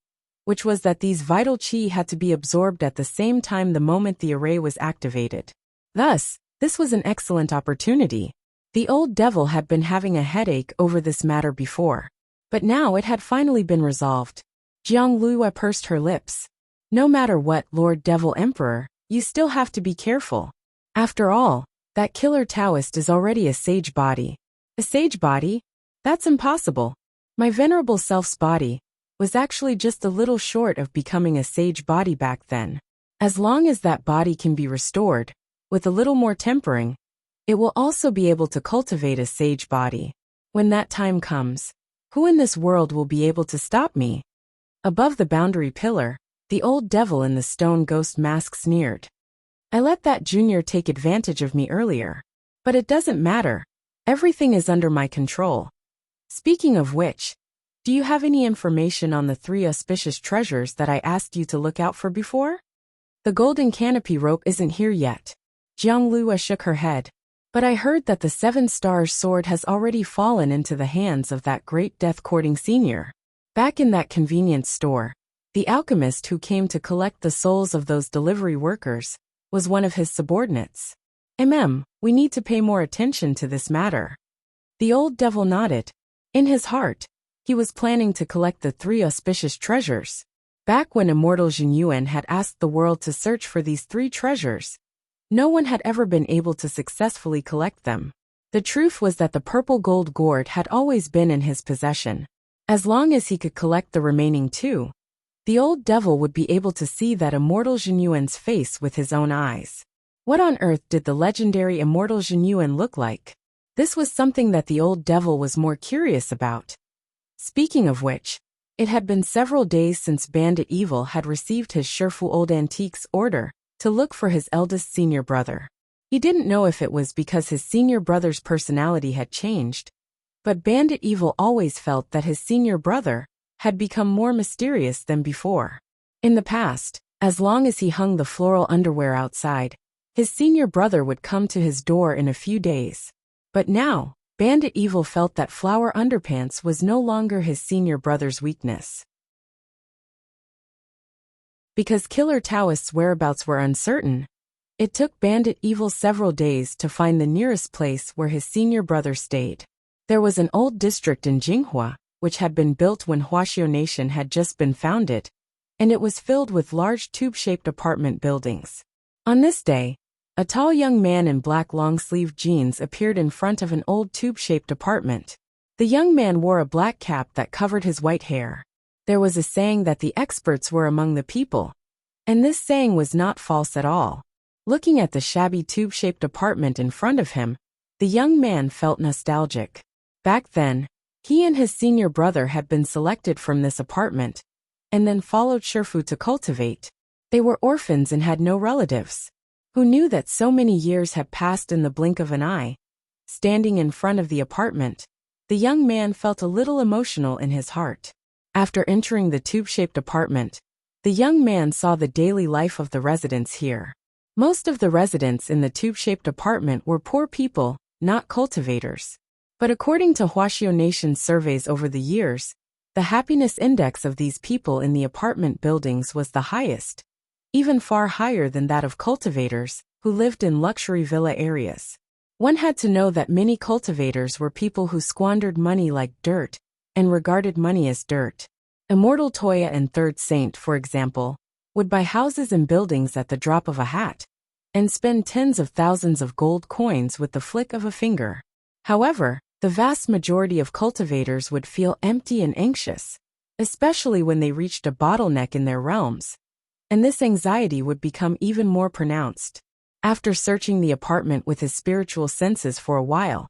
Speaker 1: which was that these vital qi had to be absorbed at the same time the moment the array was activated. Thus, this was an excellent opportunity. The old devil had been having a headache over this matter before, but now it had finally been resolved. Jiang Luyue pursed her lips. No matter what, Lord Devil Emperor, you still have to be careful. After all, that killer Taoist is already a sage body. A sage body? That's impossible. My venerable self's body was actually just a little short of becoming a sage body back then. As long as that body can be restored, with a little more tempering, it will also be able to cultivate a sage body. When that time comes, who in this world will be able to stop me? Above the boundary pillar, the old devil in the stone ghost mask sneered. I let that junior take advantage of me earlier. But it doesn't matter. Everything is under my control. Speaking of which, do you have any information on the 3 auspicious treasures that I asked you to look out for before? The golden canopy rope isn't here yet. Jiang Luyue shook her head. But I heard that the 7 stars sword has already fallen into the hands of that great death-courting senior. Back in that convenience store, the alchemist who came to collect the souls of those delivery workers was one of his subordinates. We need to pay more attention to this matter. The old devil nodded. In his heart, he was planning to collect the 3 auspicious treasures. Back when immortal Jinyuan had asked the world to search for these 3 treasures, no one had ever been able to successfully collect them. The truth was that the purple gold gourd had always been in his possession. As long as he could collect the remaining 2, the old devil would be able to see that immortal Jinyuan's face with his own eyes. What on earth did the legendary immortal Jinyuan look like? This was something that the old devil was more curious about. Speaking of which, It had been several days since Bandit Evil had received his Sherfu Old Antiques order to look for his eldest senior brother. He didn't know if it was because his senior brother's personality had changed, but Bandit Evil always felt that his senior brother had become more mysterious than before. In the past, as long as he hung the floral underwear outside, his senior brother would come to his door in a few days. But now, Bandit Evil felt that flower underpants was no longer his senior brother's weakness. Because Killer Taoist's whereabouts were uncertain, it took Bandit Evil several days to find the nearest place where his senior brother stayed. There was an old district in Jinghua, which had been built when Huaxiao Nation had just been founded, and it was filled with large tube-shaped apartment buildings. On this day, a tall young man in black long-sleeved jeans appeared in front of an old tube-shaped apartment. The young man wore a black cap that covered his white hair. There was a saying that the experts were among the people, and this saying was not false at all. Looking at the shabby tube-shaped apartment in front of him, the young man felt nostalgic. Back then, he and his senior brother had been selected from this apartment, and then followed Sherfu to cultivate. They were orphans and had no relatives. Who knew that so many years had passed in the blink of an eye? Standing in front of the apartment, the young man felt a little emotional in his heart. After entering the tube-shaped apartment, the young man saw the daily life of the residents here. Most of the residents in the tube-shaped apartment were poor people, not cultivators. But according to Huaxiao Nation's surveys over the years, the happiness index of these people in the apartment buildings was the highest, even far higher than that of cultivators who lived in luxury villa areas. One had to know that many cultivators were people who squandered money like dirt and regarded money as dirt. Immortal Toya and Third Saint, for example, would buy houses and buildings at the drop of a hat and spend tens of thousands of gold coins with the flick of a finger. However, the vast majority of cultivators would feel empty and anxious, especially when they reached a bottleneck in their realms, and this anxiety would become even more pronounced. After searching the apartment with his spiritual senses for a while,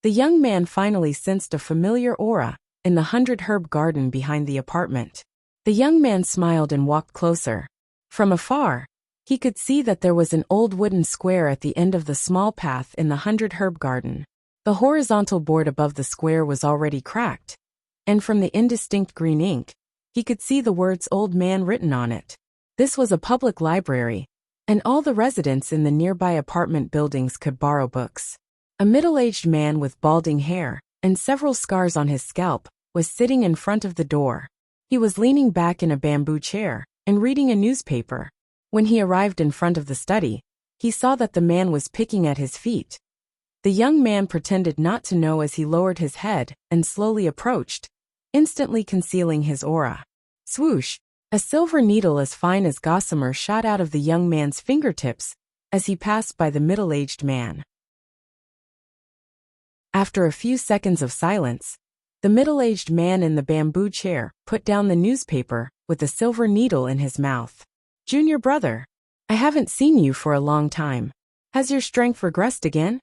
Speaker 1: the young man finally sensed a familiar aura in the 100-herb garden behind the apartment. The young man smiled and walked closer. From afar, he could see that there was an old wooden square at the end of the small path in the 100-herb garden. The horizontal board above the square was already cracked, and from the indistinct green ink, he could see the words "Old Man" written on it. This was a public library, and all the residents in the nearby apartment buildings could borrow books. A middle-aged man with balding hair and several scars on his scalp was sitting in front of the door. He was leaning back in a bamboo chair and reading a newspaper. When he arrived in front of the study, he saw that the man was picking at his feet. The young man pretended not to know as he lowered his head and slowly approached, instantly concealing his aura. Swoosh! A silver needle as fine as gossamer shot out of the young man's fingertips as he passed by the middle-aged man. After a few seconds of silence, the middle-aged man in the bamboo chair put down the newspaper with the silver needle in his mouth. "Junior brother, I haven't seen you for a long time. Has your strength regressed again?"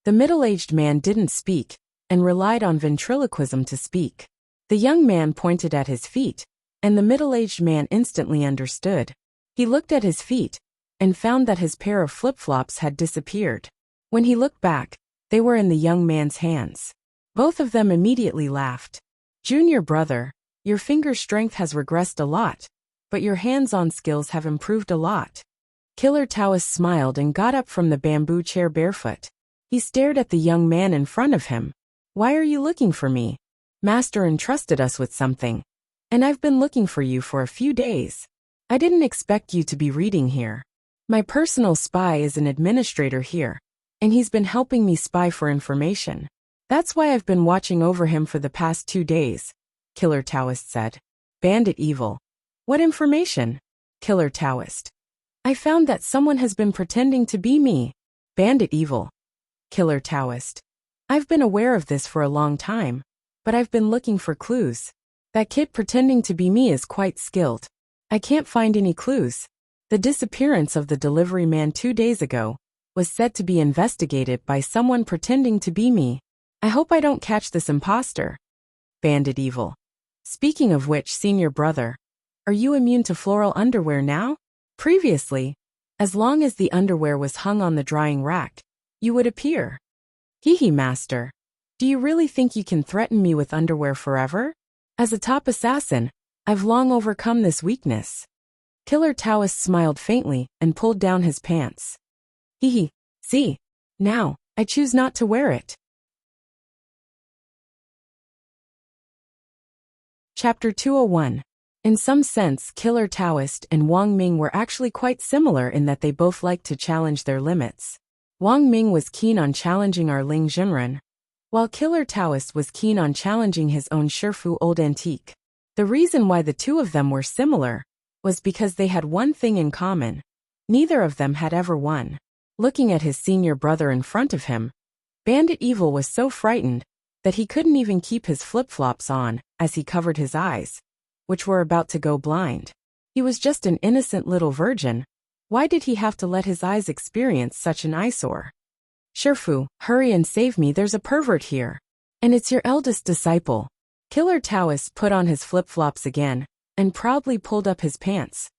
Speaker 1: The middle-aged man didn't speak and relied on ventriloquism to speak. The young man pointed at his feet, and the middle-aged man instantly understood. He looked at his feet and found that his pair of flip-flops had disappeared. When he looked back, they were in the young man's hands. Both of them immediately laughed. "Junior brother, your finger strength has regressed a lot, but your hands-on skills have improved a lot." Killer Taoist smiled and got up from the bamboo chair barefoot. He stared at the young man in front of him. "Why are you looking for me? Master entrusted us with something, and I've been looking for you for a few days. I didn't expect you to be reading here. My personal spy is an administrator here, and he's been helping me spy for information. That's why I've been watching over him for the past 2 days," Killer Taoist said. Bandit Evil. "What information?" Killer Taoist. "I found that someone has been pretending to be me." Bandit Evil. Killer Taoist. "I've been aware of this for a long time, but I've been looking for clues. That kid pretending to be me is quite skilled. I can't find any clues. The disappearance of the delivery man 2 days ago was said to be investigated by someone pretending to be me. I hope I don't catch this imposter." Bandit Evil. Speaking of which, senior brother, are you immune to floral underwear now? Previously, as long as the underwear was hung on the drying rack, you would appear. Hee master. Do you really think you can threaten me with underwear forever? As a top assassin, I've long overcome this weakness. Killer Taoist smiled faintly and pulled down his pants. See, now, I choose not to wear it. Chapter 201. In some sense, Killer Taoist and Wang Ming were actually quite similar in that they both liked to challenge their limits. Wang Ming was keen on challenging our Ling Jinren, while Killer Taoist was keen on challenging his own Shifu Old Antique. The reason why the two of them were similar was because they had one thing in common. Neither of them had ever won. Looking at his senior brother in front of him, Bandit Evil was so frightened that he couldn't even keep his flip-flops on as he covered his eyes, which were about to go blind. He was just an innocent little virgin. Why did he have to let his eyes experience such an eyesore? Shifu, hurry and save me, there's a pervert here. And it's your eldest disciple. Killer Taoist put on his flip-flops again and proudly pulled up his pants,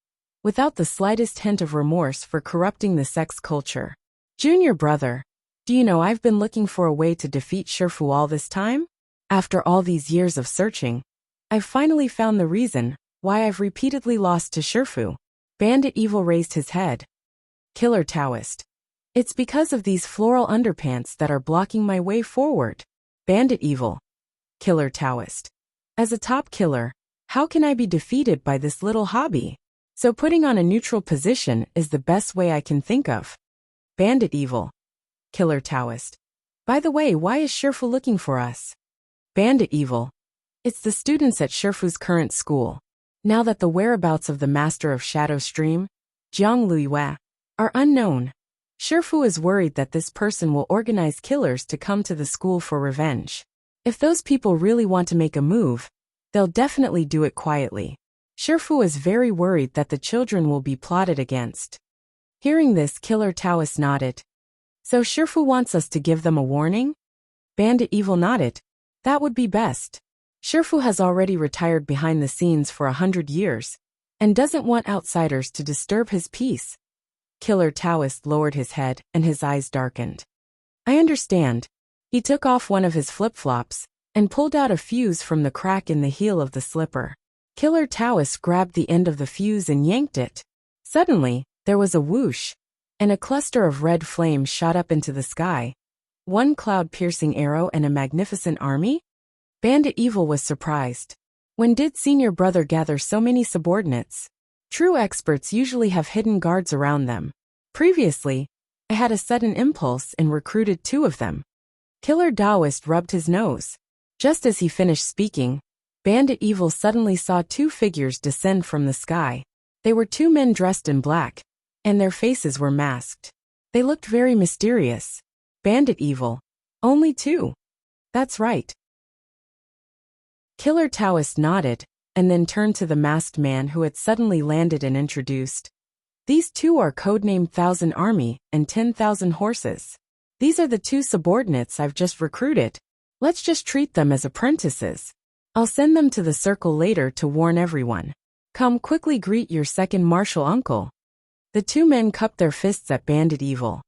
Speaker 1: without the slightest hint of remorse for corrupting the sex culture. Junior brother, do you know I've been looking for a way to defeat Shifu all this time? After all these years of searching, I've finally found the reason why I've repeatedly lost to Shifu. Bandit Evil raised his head. Killer Taoist. It's because of these floral underpants that are blocking my way forward. Bandit Evil. Killer Taoist. As a top killer, how can I be defeated by this little hobby? So putting on a neutral position is the best way I can think of. Bandit Evil. Killer Taoist. By the way, why is Shifu looking for us? Bandit Evil. It's the students at Shifu's current school. Now that the whereabouts of the Master of Shadow Stream, Jiang Luiyue, are unknown, Shifu is worried that this person will organize killers to come to the school for revenge. If those people really want to make a move, they'll definitely do it quietly. Shifu is very worried that the children will be plotted against. Hearing this, Killer Taoist nodded. So Shifu wants us to give them a warning? Bandit Evil nodded. That would be best. Shifu has already retired behind the scenes for 100 years, and doesn't want outsiders to disturb his peace. Killer Taoist lowered his head and his eyes darkened. I understand. He took off one of his flip-flops and pulled out a fuse from the crack in the heel of the slipper. Killer Taoist grabbed the end of the fuse and yanked it. Suddenly, there was a whoosh, and a cluster of red flames shot up into the sky. One cloud-piercing arrow and a magnificent army? Bandit Evil was surprised. When did senior brother gather so many subordinates? True experts usually have hidden guards around them. Previously, I had a sudden impulse and recruited 2 of them. Killer Taoist rubbed his nose. Just as he finished speaking, Bandit Evil suddenly saw 2 figures descend from the sky. They were 2 men dressed in black, and their faces were masked. They looked very mysterious. Bandit Evil. Only 2. That's right. Killer Taoist nodded, and then turned to the masked man who had suddenly landed and introduced. These 2 are codenamed 1,000 Army and 10,000 Horses. These are the 2 subordinates I've just recruited. Let's just treat them as apprentices. I'll send them to the circle later to warn everyone. Come quickly greet your second martial uncle. The 2 men cupped their fists at Bandit Evil.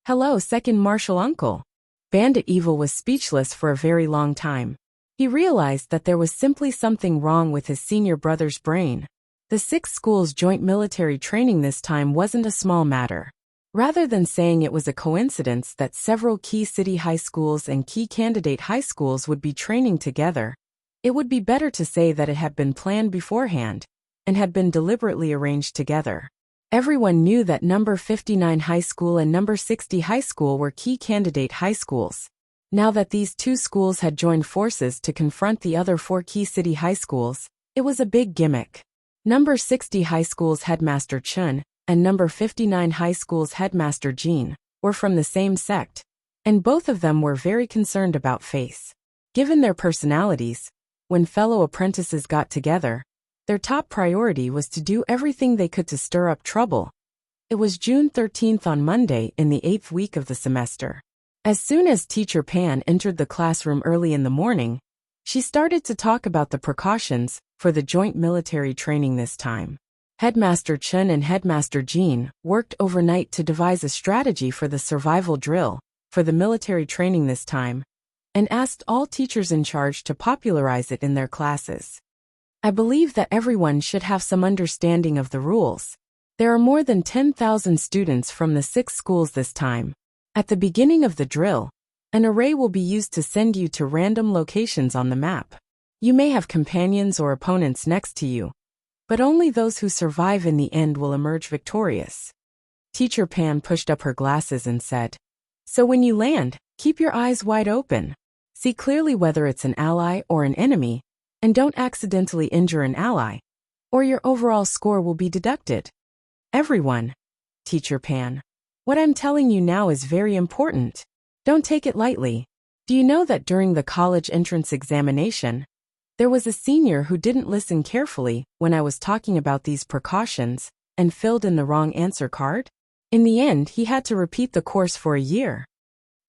Speaker 1: Hello, second martial uncle. Bandit Evil was speechless for a very long time. He realized that there was simply something wrong with his senior brother's brain. The 6 schools' joint military training this time wasn't a small matter. Rather than saying it was a coincidence that several key city high schools and key candidate high schools would be training together, it would be better to say that it had been planned beforehand and had been deliberately arranged together. Everyone knew that number 59 high school and number 60 high school were key candidate high schools. Now that these 2 schools had joined forces to confront the other 4 key city high schools, it was a big gimmick. Number 60 high school's headmaster Chun and number 59 high school's headmaster Jean were from the same sect, and both of them were very concerned about face. Given their personalities, when fellow apprentices got together, their top priority was to do everything they could to stir up trouble. It was June 13th on Monday in the 8th week of the semester. As soon as Teacher Pan entered the classroom early in the morning, She started to talk about the precautions for the joint military training this time. Headmaster Chun and Headmaster Jean worked overnight to devise a strategy for the survival drill for the military training this time, and asked all teachers in charge to popularize it in their classes. I believe that everyone should have some understanding of the rules. There are more than 10,000 students from the 6 schools this time. At the beginning of the drill, an array will be used to send you to random locations on the map. You may have companions or opponents next to you, but only those who survive in the end will emerge victorious. Teacher Pan pushed up her glasses and said, "So when you land, keep your eyes wide open. See clearly whether it's an ally or an enemy, and don't accidentally injure an ally, or your overall score will be deducted." Everyone, Teacher Pan, what I'm telling you now is very important. Don't take it lightly. Do you know that during the college entrance examination, there was a senior who didn't listen carefully when I was talking about these precautions and filled in the wrong answer card? In the end, he had to repeat the course for a year.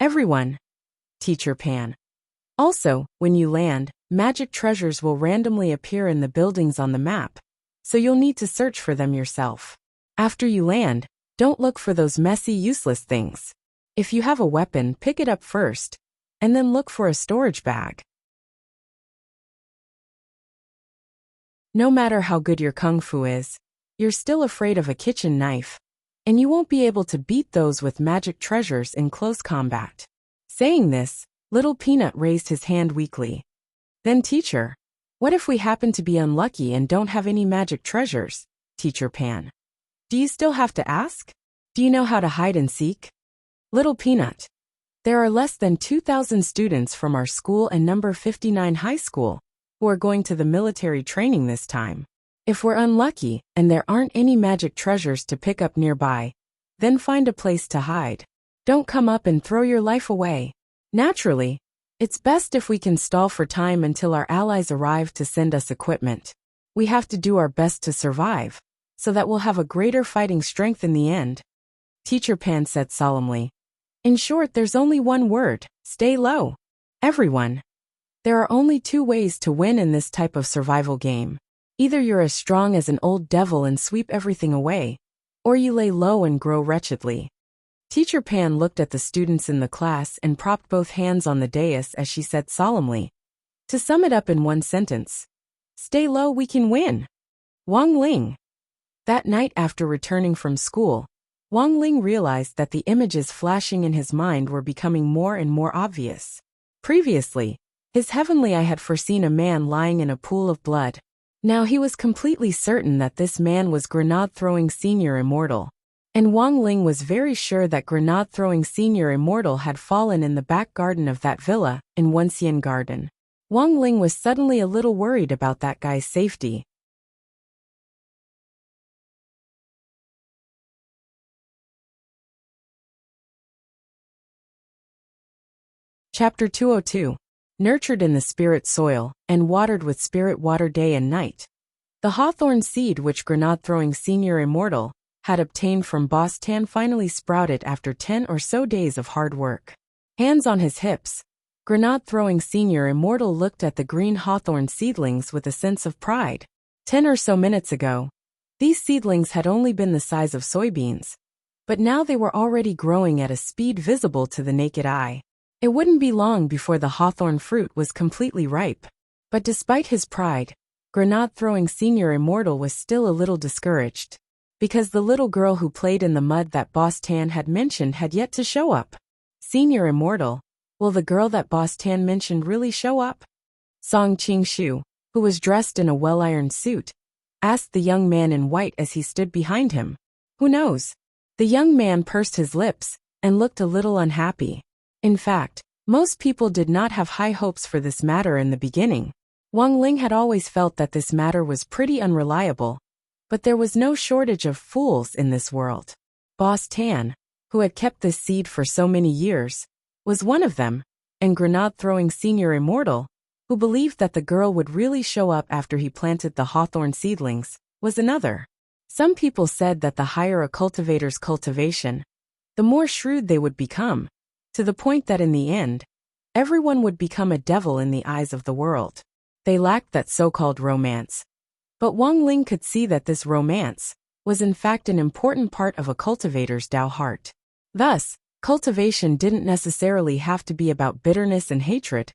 Speaker 1: Everyone, Teacher Pan. Also, when you land, magic treasures will randomly appear in the buildings on the map, so you'll need to search for them yourself. After you land, don't look for those messy, useless things. If you have a weapon, pick it up first, and then look for a storage bag. No matter how good your kung fu is, you're still afraid of a kitchen knife, and you won't be able to beat those with magic treasures in close combat. Saying this, Little Peanut raised his hand weakly. Then Teacher, what if we happen to be unlucky and don't have any magic treasures, Teacher Pan? Do you still have to ask? Do you know how to hide and seek? Little Peanut, there are less than 2,000 students from our school and number 59 high school who are going to the military training this time. If we're unlucky and there aren't any magic treasures to pick up nearby, then find a place to hide. Don't come up and throw your life away. Naturally, it's best if we can stall for time until our allies arrive to send us equipment. We have to do our best to survive, so that we'll have a greater fighting strength in the end. Teacher Pan said solemnly. In short, there's only one word: stay low. Everyone. There are only 2 ways to win in this type of survival game. Either you're as strong as an old devil and sweep everything away, or you lay low and grow wretchedly. Teacher Pan looked at the students in the class and propped both hands on the dais as she said solemnly, to sum it up in one sentence, stay low, we can win. Wang Ling. That night after returning from school, Wang Ling realized that the images flashing in his mind were becoming more and more obvious. Previously, his heavenly eye had foreseen a man lying in a pool of blood. Now he was completely certain that this man was Grenade-throwing Senior Immortal. And Wang Ling was very sure that Grenade-throwing Senior Immortal had fallen in the back garden of that villa in Wenxian Garden. Wang Ling was suddenly a little worried about that guy's safety. Chapter 202. Nurtured in the spirit soil, and watered with spirit water day and night. The hawthorn seed which Grenade-throwing Senior Immortal had obtained from Boss Tan finally sprouted after 10 or so days of hard work. Hands on his hips, Grenade-throwing Senior Immortal looked at the green hawthorn seedlings with a sense of pride. 10 or so minutes ago, these seedlings had only been the size of soybeans, but now they were already growing at a speed visible to the naked eye. It wouldn't be long before the hawthorn fruit was completely ripe. But despite his pride, Grenade-throwing Senior Immortal was still a little discouraged, because the little girl who played in the mud that Boss Tan had mentioned had yet to show up. Senior Immortal, will the girl that Boss Tan mentioned really show up? Song Qing-shu, who was dressed in a well-ironed suit, asked the young man in white as he stood behind him. Who knows? The young man pursed his lips and looked a little unhappy. In fact, most people did not have high hopes for this matter in the beginning. Wang Ling had always felt that this matter was pretty unreliable, but there was no shortage of fools in this world. Boss Tan, who had kept this seed for so many years, was one of them, and Grenade-throwing Senior Immortal, who believed that the girl would really show up after he planted the hawthorn seedlings, was another. Some people said that the higher a cultivator's cultivation, the more shrewd they would become, to the point that in the end, everyone would become a devil in the eyes of the world. They lacked that so-called romance. But Wang Ling could see that this romance was in fact an important part of a cultivator's Tao heart. Thus, cultivation didn't necessarily have to be about bitterness and hatred,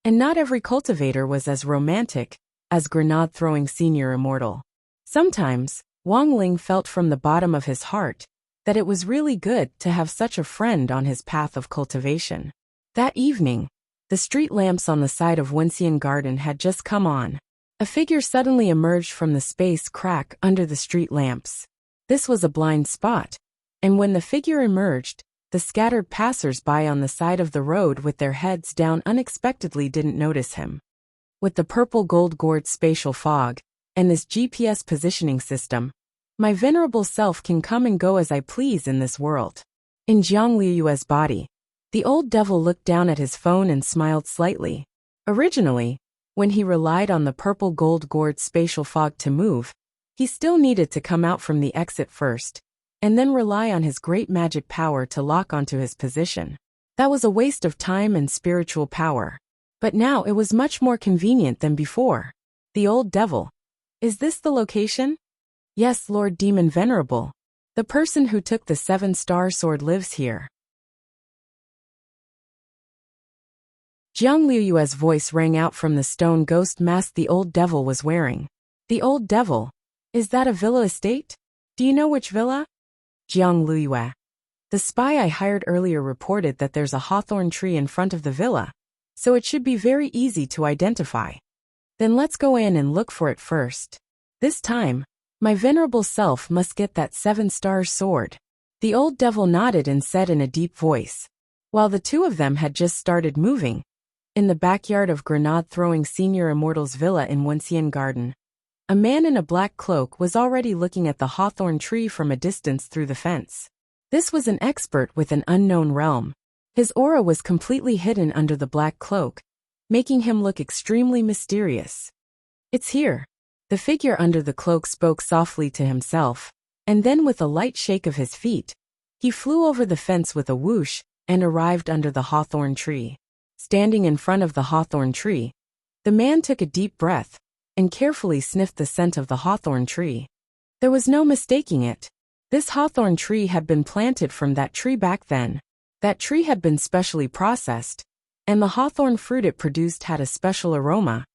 Speaker 1: and not every cultivator was as romantic as grenade-throwing senior immortal. Sometimes, Wang Ling felt from the bottom of his heart that it was really good to have such a friend on his path of cultivation. That evening, the street lamps on the side of Wenxian Garden had just come on. A figure suddenly emerged from the space crack under the street lamps. This was a blind spot, and when the figure emerged, the scattered passers-by on the side of the road with their heads down unexpectedly didn't notice him. With the purple gold-gourd spatial fog and this GPS positioning system, my venerable self can come and go as I please in this world. In Jiang Liuyue's body, the old devil looked down at his phone and smiled slightly. Originally, when he relied on the purple gold-gourd spatial fog to move, he still needed to come out from the exit first, and then rely on his great magic power to lock onto his position. That was a waste of time and spiritual power. But now it was much more convenient than before. The old devil. Is this the location? Yes, Lord Demon Venerable. The person who took the 7-star sword lives here. Jiang Liuyue's voice rang out from the stone ghost mask the old devil was wearing. The old devil? Is that a villa estate? Do you know which villa? Jiang Liuyue. The spy I hired earlier reported that there's a hawthorn tree in front of the villa, so it should be very easy to identify. Then let's go in and look for it first. This time, my venerable self must get that 7-star sword. The old devil nodded and said in a deep voice. While the two of them had just started moving, in the backyard of grenade-throwing senior immortal's villa in Wenxian Garden, a man in a black cloak was already looking at the hawthorn tree from a distance through the fence. This was an expert with an unknown realm. His aura was completely hidden under the black cloak, making him look extremely mysterious. It's here. The figure under the cloak spoke softly to himself, and then with a light shake of his feet, he flew over the fence with a whoosh and arrived under the hawthorn tree. Standing in front of the hawthorn tree, the man took a deep breath and carefully sniffed the scent of the hawthorn tree. There was no mistaking it. This hawthorn tree had been planted from that tree back then. That tree had been specially processed, and the hawthorn fruit it produced had a special aroma,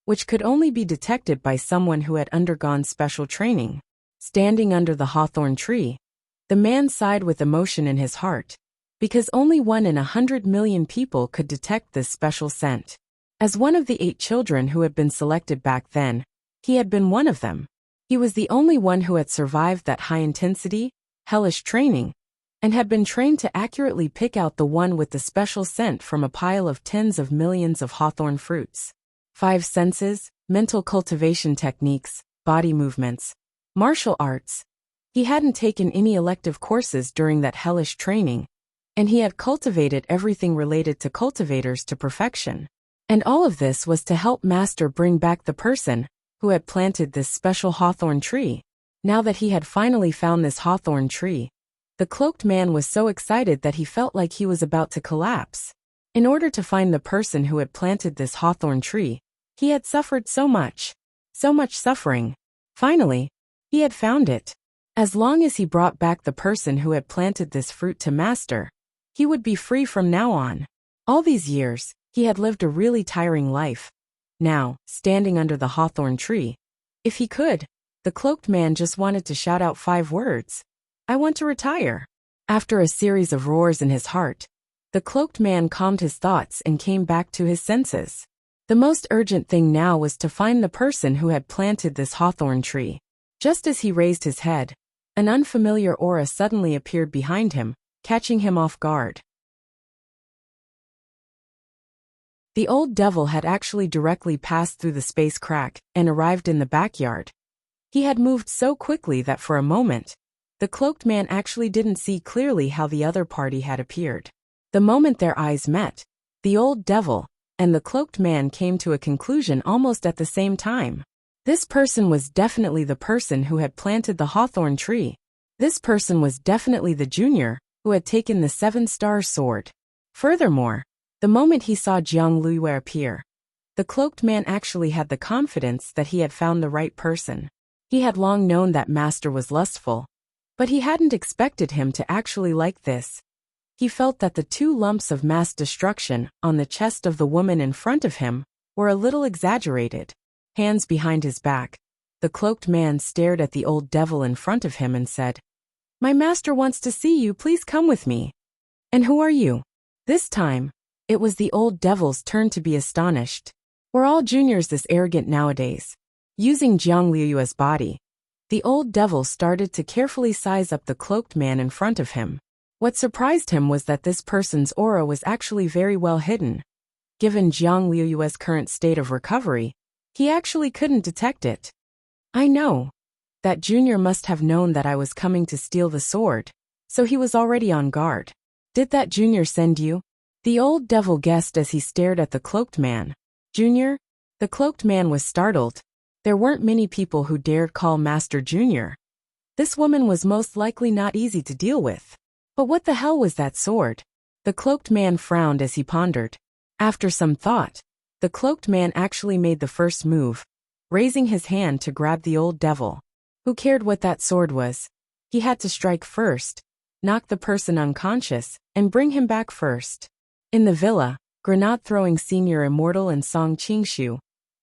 Speaker 1: which could only be detected by someone who had undergone special training. Standing under the hawthorn tree, the man sighed with emotion in his heart, because only 1 in 100 million people could detect this special scent. As one of the 8 children who had been selected back then, he had been one of them. He was the only one who had survived that high-intensity, hellish training, and had been trained to accurately pick out the one with the special scent from a pile of tens of millions of hawthorn fruits. 5 senses, mental cultivation techniques, body movements, martial arts. He hadn't taken any elective courses during that hellish training, and he had cultivated everything related to cultivators to perfection. And all of this was to help Master bring back the person who had planted this special hawthorn tree. Now that he had finally found this hawthorn tree, the cloaked man was so excited that he felt like he was about to collapse. In order to find the person who had planted this hawthorn tree, he had suffered so much suffering. Finally, he had found it. As long as he brought back the person who had planted this fruit to Master, he would be free from now on. All these years, he had lived a really tiring life. Now, standing under the hawthorn tree, if he could, the cloaked man just wanted to shout out 5 words. I want to retire. After a series of roars in his heart, the cloaked man calmed his thoughts and came back to his senses. The most urgent thing now was to find the person who had planted this hawthorn tree. Just as he raised his head, an unfamiliar aura suddenly appeared behind him, catching him off guard. The old devil had actually directly passed through the space crack and arrived in the backyard. He had moved so quickly that for a moment, the cloaked man actually didn't see clearly how the other party had appeared. The moment their eyes met, the old devil and the cloaked man came to a conclusion almost at the same time. This person was definitely the person who had planted the hawthorn tree. This person was definitely the junior who had taken the 7-star sword. Furthermore, The moment he saw Jiang Luyue appear, the cloaked man actually had the confidence that he had found the right person. He had long known that master was lustful, but he hadn't expected him to actually like this. He felt that the 2 lumps of mass destruction on the chest of the woman in front of him were a little exaggerated. Hands behind his back, the cloaked man stared at the old devil in front of him and said, "My master wants to see you, please come with me." "And who are you?" This time, it was the old devil's turn to be astonished. "We're all juniors this arrogant nowadays." Using Jiang Liyue's body, the old devil started to carefully size up the cloaked man in front of him. What surprised him was that this person's aura was actually very well hidden. Given Jiang Liyue's current state of recovery, he actually couldn't detect it. "I know. That junior must have known that I was coming to steal the sword, so he was already on guard." "Did that junior send you?" the old devil guessed as he stared at the cloaked man. "Junior?" The cloaked man was startled. There weren't many people who dared call Master Junior. This woman was most likely not easy to deal with. But what the hell was that sword? The cloaked man frowned as he pondered. After some thought, the cloaked man actually made the first move, raising his hand to grab the old devil. Who cared what that sword was? He had to strike first, knock the person unconscious, and bring him back first. In the villa, grenade-throwing senior immortal and Song Qingshu,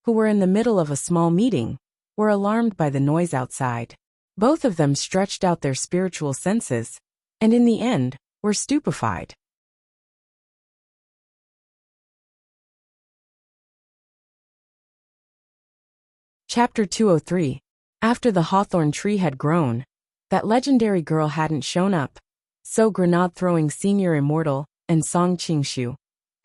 Speaker 1: who were in the middle of a small meeting, were alarmed by the noise outside. Both of them stretched out their spiritual senses, and in the end, were stupefied. Chapter 203. After the hawthorn tree had grown, that legendary girl hadn't shown up, so grenade-throwing senior immortal and Song Qingshu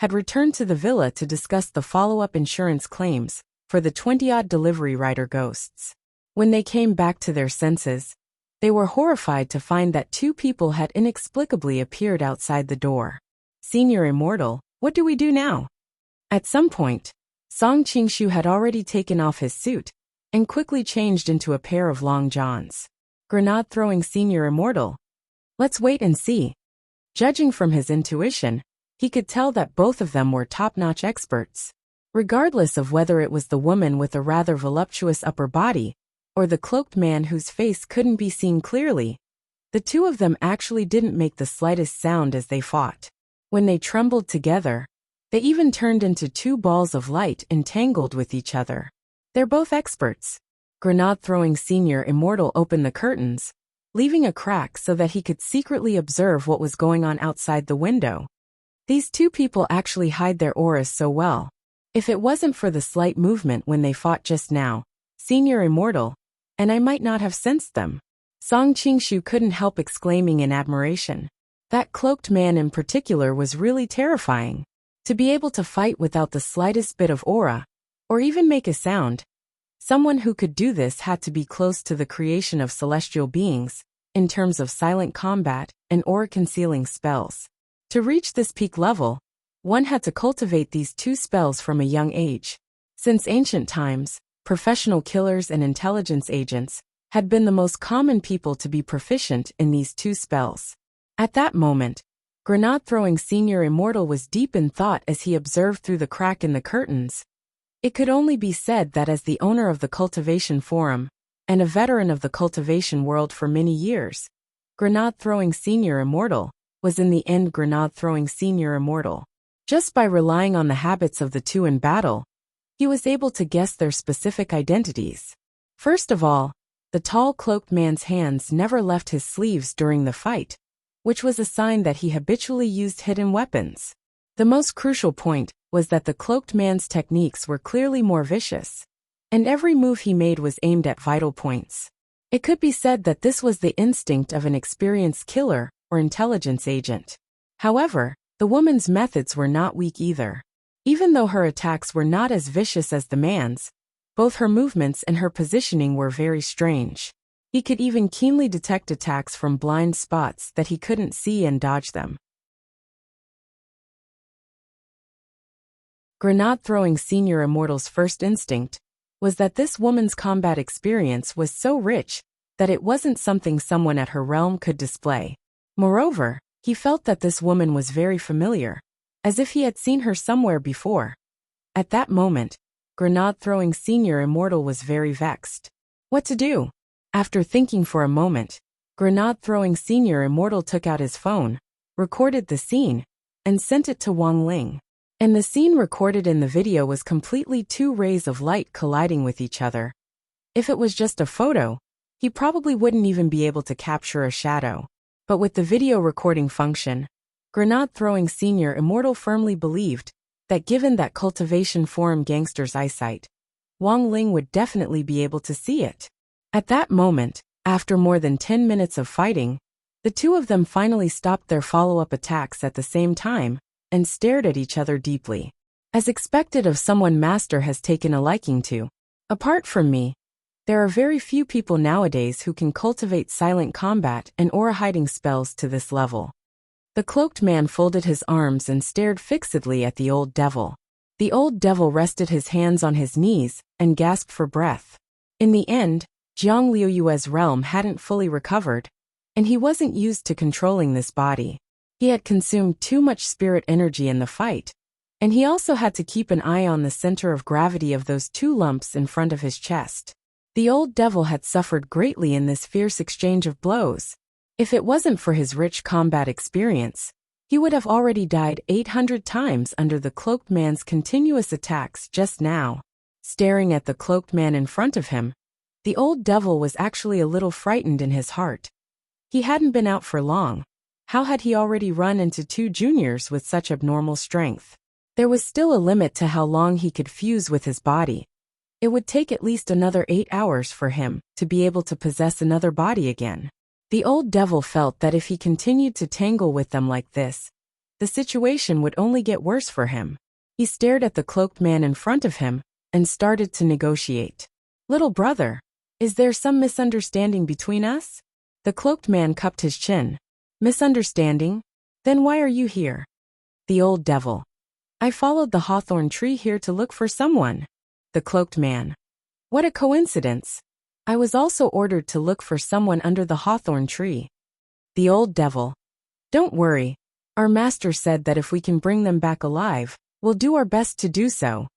Speaker 1: had returned to the villa to discuss the follow-up insurance claims for the 20-odd delivery rider ghosts. When they came back to their senses, they were horrified to find that 2 people had inexplicably appeared outside the door. "Senior immortal, what do we do now?" At some point, Song Qingshu had already taken off his suit and quickly changed into a pair of long johns. Grenade-throwing senior immortal. "Let's wait and see." Judging from his intuition, he could tell that both of them were top-notch experts. Regardless of whether it was the woman with a rather voluptuous upper body or the cloaked man whose face couldn't be seen clearly, the 2 of them actually didn't make the slightest sound as they fought. When they trembled together, they even turned into 2 balls of light entangled with each other. "They're both experts." Grenade-throwing senior immortal opened the curtains, leaving a crack so that he could secretly observe what was going on outside the window. These 2 people actually hide their auras so well. If it wasn't for the slight movement when they fought just now, senior immortal, and I might not have sensed them. Song Qingshu couldn't help exclaiming in admiration. That cloaked man in particular was really terrifying. To be able to fight without the slightest bit of aura, or even make a sound, someone who could do this had to be close to the creation of celestial beings, in terms of silent combat and aura-concealing spells. To reach this peak level, one had to cultivate these 2 spells from a young age. Since ancient times, professional killers and intelligence agents had been the most common people to be proficient in these 2 spells. At that moment, grenade-throwing senior immortal was deep in thought as he observed through the crack in the curtains. It could only be said that as the owner of the cultivation forum, and a veteran of the cultivation world for many years, grenade-throwing senior immortal was in the end grenade-throwing senior immortal. Just by relying on the habits of the 2 in battle, he was able to guess their specific identities. First of all, the tall cloaked man's hands never left his sleeves during the fight, which was a sign that he habitually used hidden weapons. The most crucial point was that the cloaked man's techniques were clearly more vicious, and every move he made was aimed at vital points. It could be said that this was the instinct of an experienced killer or intelligence agent. However, the woman's methods were not weak either. Even though her attacks were not as vicious as the man's, both her movements and her positioning were very strange. He could even keenly detect attacks from blind spots that he couldn't see and dodge them. Grenade-throwing senior immortal's first instinct was that this woman's combat experience was so rich that it wasn't something someone at her realm could display. Moreover, he felt that this woman was very familiar, as if he had seen her somewhere before. At that moment, grenade-throwing Senior Immortal was very vexed. What to do? After thinking for a moment, grenade-throwing Senior Immortal took out his phone, recorded the scene, and sent it to Wang Ling. And the scene recorded in the video was completely two rays of light colliding with each other. If it was just a photo, he probably wouldn't even be able to capture a shadow. But with the video recording function, grenade-throwing Senior Immortal firmly believed that given that cultivation forum gangster's eyesight, Wang Ling would definitely be able to see it. At that moment, after more than 10 minutes of fighting, the two of them finally stopped their follow-up attacks at the same time and stared at each other deeply. As expected of someone Master has taken a liking to. Apart from me, there are very few people nowadays who can cultivate silent combat and aura hiding spells to this level. The cloaked man folded his arms and stared fixedly at the old devil. The old devil rested his hands on his knees and gasped for breath. In the end, Jiang Liuyue's realm hadn't fully recovered, and he wasn't used to controlling this body. He had consumed too much spirit energy in the fight, and he also had to keep an eye on the center of gravity of those two lumps in front of his chest. The old devil had suffered greatly in this fierce exchange of blows. If it wasn't for his rich combat experience, he would have already died 800 times under the cloaked man's continuous attacks just now. Staring at the cloaked man in front of him, the old devil was actually a little frightened in his heart. He hadn't been out for long. How had he already run into two juniors with such abnormal strength? There was still a limit to how long he could fuse with his body. It would take at least another 8 hours for him to be able to possess another body again. The old devil felt that if he continued to tangle with them like this, the situation would only get worse for him. He stared at the cloaked man in front of him and started to negotiate. "Little brother, is there some misunderstanding between us?" The cloaked man cupped his chin. "Misunderstanding? Then why are you here?" The old devil. "I followed the hawthorn tree here to look for someone." The cloaked man. "What a coincidence. I was also ordered to look for someone under the hawthorn tree." The old devil. "Don't worry. Our master said that if we can bring them back alive, we'll do our best to do so."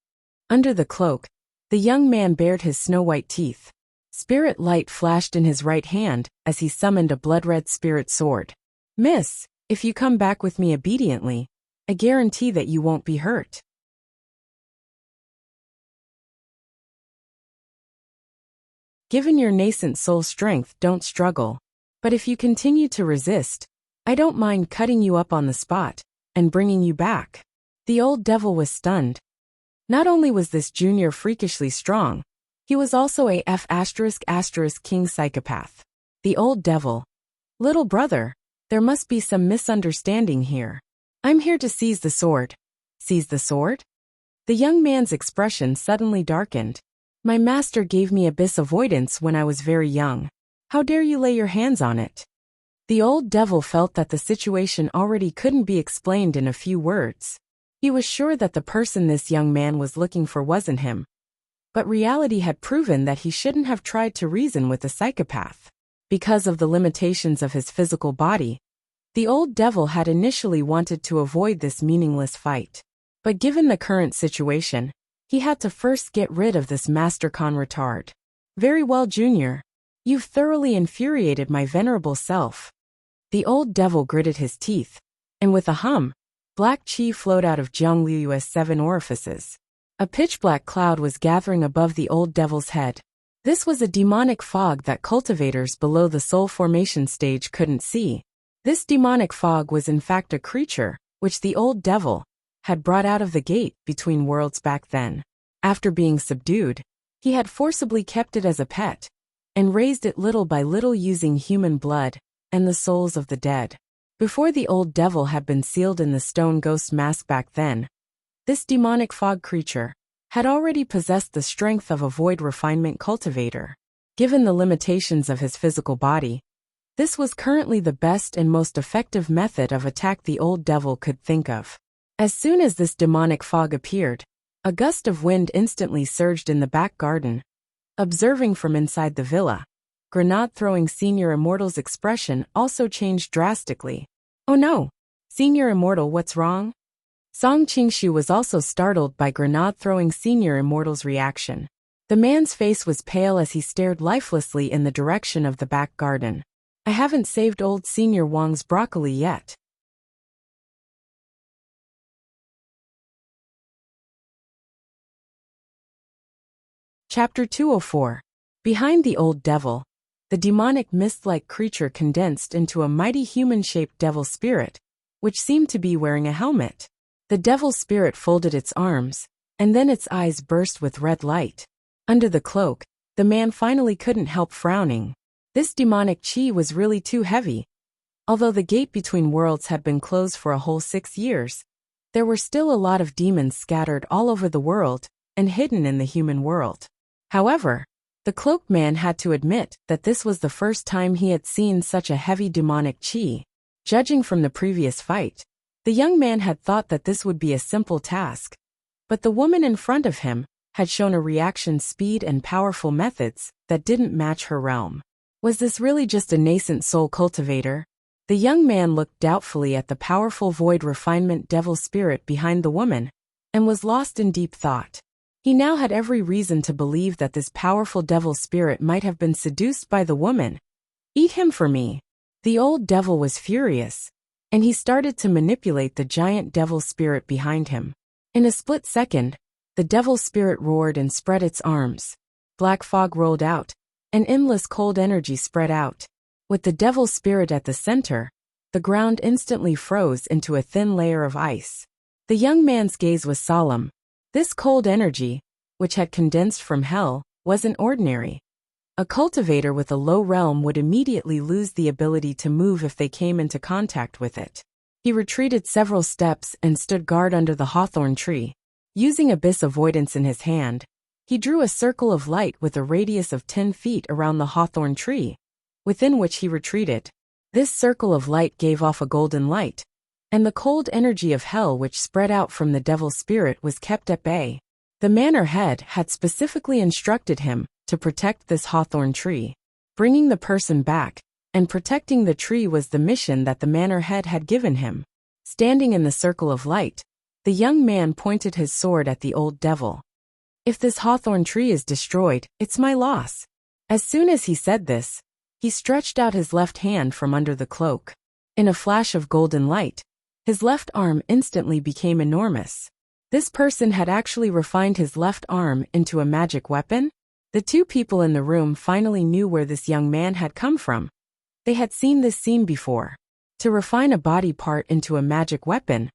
Speaker 1: Under the cloak, the young man bared his snow-white teeth. Spirit light flashed in his right hand as he summoned a blood-red spirit sword. "Miss, if you come back with me obediently, I guarantee that you won't be hurt." Given your nascent soul strength, don't struggle. But if you continue to resist, I don't mind cutting you up on the spot and bringing you back. The old devil was stunned. Not only was this junior freakishly strong, he was also a ***king psychopath. The old devil. "Little brother, there must be some misunderstanding here. I'm here to seize the sword." "Seize the sword?" The young man's expression suddenly darkened. "My master gave me abyss avoidance when I was very young. How dare you lay your hands on it?" The old devil felt that the situation already couldn't be explained in a few words. He was sure that the person this young man was looking for wasn't him. But reality had proven that he shouldn't have tried to reason with a psychopath. Because of the limitations of his physical body, the old devil had initially wanted to avoid this meaningless fight. But given the current situation, he had to first get rid of this mastercon retard. "Very well, Junior. You've thoroughly infuriated my venerable self." The old devil gritted his teeth, and with a hum, black chi flowed out of Jiang Liuyue's 7 orifices. A pitch-black cloud was gathering above the old devil's head. This was a demonic fog that cultivators below the soul formation stage couldn't see. This demonic fog was in fact a creature, which the old devil had brought out of the gate between worlds back then. After being subdued, he had forcibly kept it as a pet, and raised it little by little using human blood and the souls of the dead. Before the old devil had been sealed in the stone ghost mask back then, this demonic fog creature had already possessed the strength of a void refinement cultivator. Given the limitations of his physical body, this was currently the best and most effective method of attack the old devil could think of. As soon as this demonic fog appeared, a gust of wind instantly surged in the back garden. Observing from inside the villa, grenade-throwing Senior Immortal's expression also changed drastically. "Oh no! Senior Immortal, what's wrong?" Song Qingshu was also startled by grenade-throwing Senior Immortal's reaction. The man's face was pale as he stared lifelessly in the direction of the back garden. I haven't saved old Senior Wang's broccoli yet. Chapter 204. Behind the old devil, the demonic mist-like creature condensed into a mighty human-shaped devil spirit, which seemed to be wearing a helmet. The devil spirit folded its arms, and then its eyes burst with red light. Under the cloak, the man finally couldn't help frowning. This demonic chi was really too heavy. Although the gate between worlds had been closed for a whole 6 years, there were still a lot of demons scattered all over the world and hidden in the human world. However, the cloaked man had to admit that this was the first time he had seen such a heavy demonic chi. Judging from the previous fight, the young man had thought that this would be a simple task, but the woman in front of him had shown a reaction speed and powerful methods that didn't match her realm. Was this really just a nascent soul cultivator? The young man looked doubtfully at the powerful void refinement devil spirit behind the woman, and was lost in deep thought. He now had every reason to believe that this powerful devil spirit might have been seduced by the woman. Eat him for me. The old devil was furious, and he started to manipulate the giant devil spirit behind him. In a split second, the devil spirit roared and spread its arms. Black fog rolled out, and endless cold energy spread out. With the devil spirit at the center, the ground instantly froze into a thin layer of ice. The young man's gaze was solemn. This cold energy, which had condensed from hell, wasn't ordinary. A cultivator with a low realm would immediately lose the ability to move if they came into contact with it. He retreated several steps and stood guard under the hawthorn tree. Using abyss avoidance in his hand, he drew a circle of light with a radius of 10 feet around the hawthorn tree, within which he retreated. This circle of light gave off a golden light, and the cold energy of hell which spread out from the devil spirit was kept at bay. The manor head had specifically instructed him to protect this hawthorn tree. Bringing the person back and protecting the tree was the mission that the manor head had given him. Standing in the circle of light, the young man pointed his sword at the old devil. If this hawthorn tree is destroyed, it's my loss. As soon as he said this, he stretched out his left hand from under the cloak. In a flash of golden light, his left arm instantly became enormous. This person had actually refined his left arm into a magic weapon. The two people in the room finally knew where this young man had come from. They had seen this scene before. To refine a body part into a magic weapon,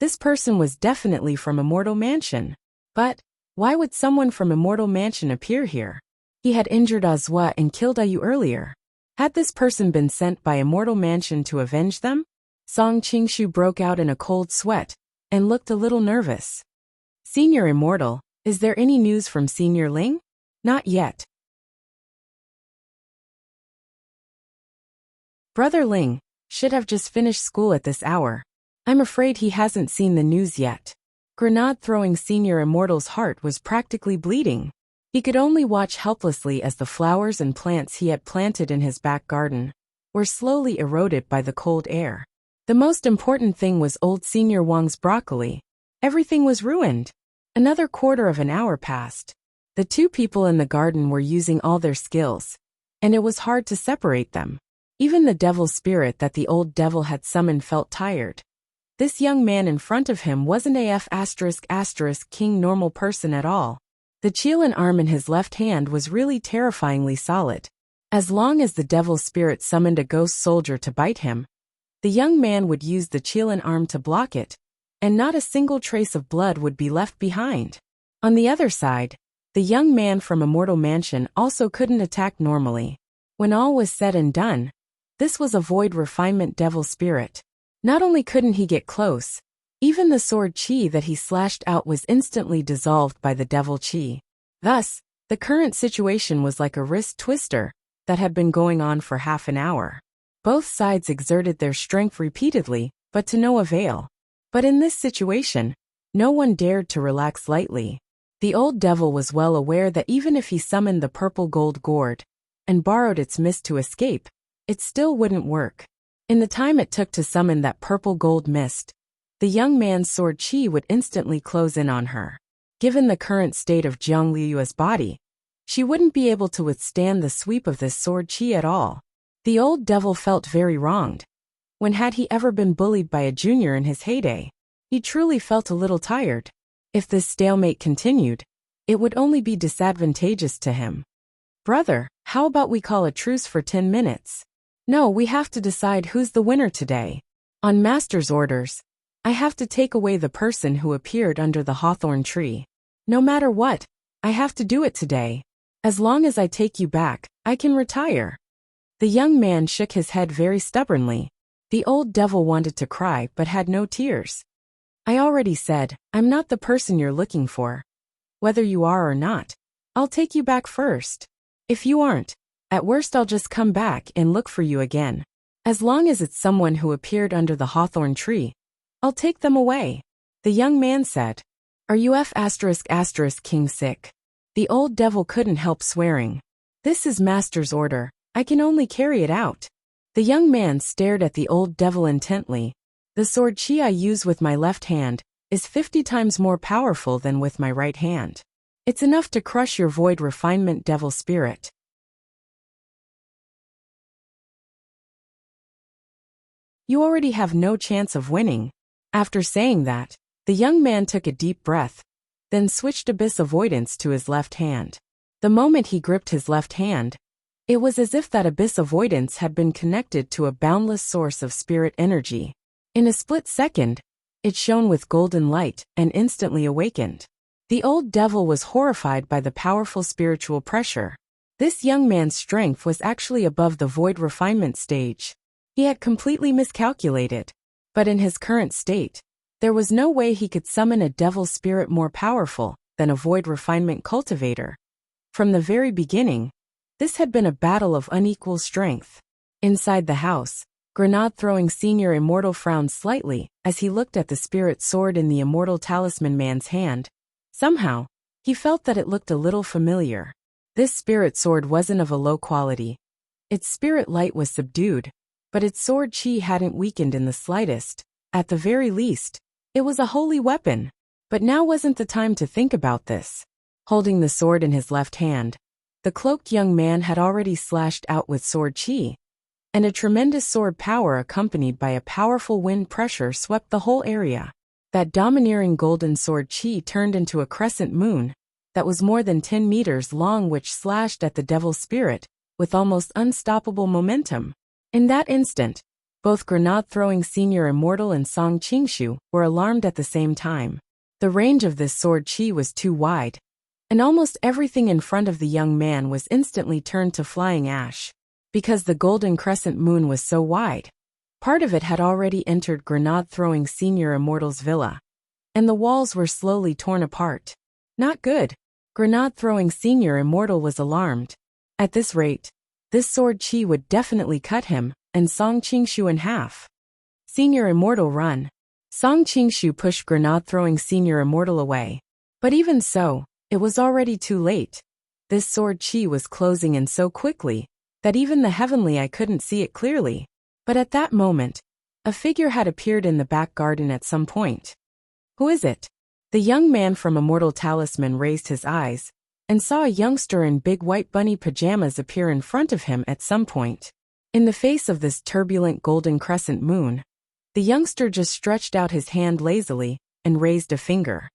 Speaker 1: this person was definitely from Immortal Mansion. But why would someone from Immortal Mansion appear here? He had injured Azwa and killed Ayu earlier. Had this person been sent by Immortal Mansion to avenge them? Song Qingshu broke out in a cold sweat and looked a little nervous. Senior Immortal, is there any news from Senior Ling? Not yet. Brother Ling should have just finished school at this hour. I'm afraid he hasn't seen the news yet. Grenade-throwing Senior Immortal's heart was practically bleeding. He could only watch helplessly as the flowers and plants he had planted in his back garden were slowly eroded by the cold air. The most important thing was old Senior Wang's broccoli. Everything was ruined. Another quarter of an hour passed. The two people in the garden were using all their skills, and it was hard to separate them. Even the devil spirit that the old devil had summoned felt tired. This young man in front of him wasn't a king normal person at all. The Qilin arm in his left hand was really terrifyingly solid. As long as the devil spirit summoned a ghost soldier to bite him, the young man would use the Qilin arm to block it, and not a single trace of blood would be left behind. On the other side, the young man from Immortal Mansion also couldn't attack normally. When all was said and done, this was a void refinement devil spirit. Not only couldn't he get close, even the sword chi that he slashed out was instantly dissolved by the devil chi. Thus, the current situation was like a wrist twister that had been going on for half an hour. Both sides exerted their strength repeatedly, but to no avail. But in this situation, no one dared to relax lightly. The old devil was well aware that even if he summoned the purple gold gourd and borrowed its mist to escape, it still wouldn't work. In the time it took to summon that purple gold mist, the young man's sword chi would instantly close in on her. Given the current state of Jiang Liyue's body, she wouldn't be able to withstand the sweep of this sword chi at all. The old devil felt very wronged. When had he ever been bullied by a junior in his heyday? He truly felt a little tired. If this stalemate continued, it would only be disadvantageous to him. Brother, how about we call a truce for 10 minutes? No, we have to decide who's the winner today. On Master's orders, I have to take away the person who appeared under the hawthorn tree. No matter what, I have to do it today. As long as I take you back, I can retire. The young man shook his head very stubbornly. The old devil wanted to cry but had no tears. I already said, I'm not the person you're looking for. Whether you are or not, I'll take you back first. If you aren't, at worst I'll just come back and look for you again. As long as it's someone who appeared under the hawthorn tree, I'll take them away. The young man said. Are you King sick? The old devil couldn't help swearing. This is Master's order, I can only carry it out. The young man stared at the old devil intently. The sword chi I use with my left hand is 50 times more powerful than with my right hand. It's enough to crush your void refinement devil spirit. You already have no chance of winning. After saying that, the young man took a deep breath, then switched abyss avoidance to his left hand. The moment he gripped his left hand, it was as if that abyss avoidance had been connected to a boundless source of spirit energy. In a split second, it shone with golden light and instantly awakened. The old devil was horrified by the powerful spiritual pressure. This young man's strength was actually above the void refinement stage. He had completely miscalculated. But in his current state, there was no way he could summon a devil spirit more powerful than a void refinement cultivator. From the very beginning, this had been a battle of unequal strength. Inside the house, grenade-throwing senior immortal frowned slightly as he looked at the spirit sword in the immortal talisman man's hand. Somehow, he felt that it looked a little familiar. This spirit sword wasn't of a low quality. Its spirit light was subdued, but its sword chi hadn't weakened in the slightest. At the very least, it was a holy weapon. But now wasn't the time to think about this. Holding the sword in his left hand, the cloaked young man had already slashed out with sword chi, and a tremendous sword power accompanied by a powerful wind pressure swept the whole area. That domineering golden sword chi turned into a crescent moon that was more than 10 meters long, which slashed at the devil spirit with almost unstoppable momentum. In that instant, both grenade-throwing senior immortal and Song Qingshu were alarmed at the same time. The range of this sword chi was too wide, and almost everything in front of the young man was instantly turned to flying ash. Because the golden crescent moon was so wide, part of it had already entered grenade-throwing senior immortal's villa, and the walls were slowly torn apart. Not good. Grenade-throwing senior immortal was alarmed. At this rate, this sword chi would definitely cut him and Song Qingshu in half. Senior immortal run. Song Qingshu pushed grenade-throwing senior immortal away. But even so, it was already too late. This sword chi was closing in so quickly that even the heavenly eye couldn't see it clearly. But at that moment, a figure had appeared in the back garden at some point. Who is it? The young man from Immortal Talisman raised his eyes and saw a youngster in big white bunny pajamas appear in front of him at some point. In the face of this turbulent golden crescent moon, the youngster just stretched out his hand lazily and raised a finger.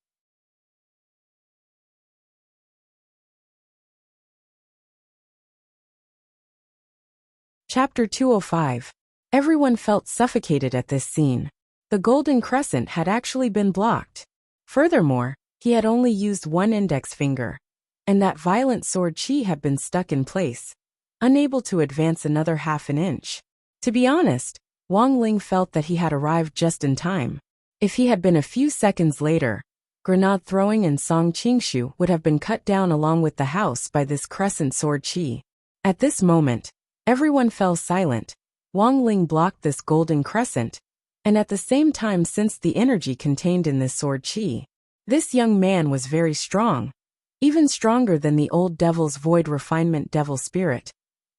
Speaker 1: Chapter 205. Everyone felt suffocated at this scene. The golden crescent had actually been blocked. Furthermore, he had only used one index finger, and that violent sword chi had been stuck in place, unable to advance another half an inch. To be honest, Wang Ling felt that he had arrived just in time. If he had been a few seconds later, grenade throwing and Song Qingshu would have been cut down along with the house by this crescent sword chi. At this moment, everyone fell silent. Wang Ling blocked this golden crescent, and at the same time sensed the energy contained in this sword chi. This young man was very strong, even stronger than the old devil's void refinement devil spirit,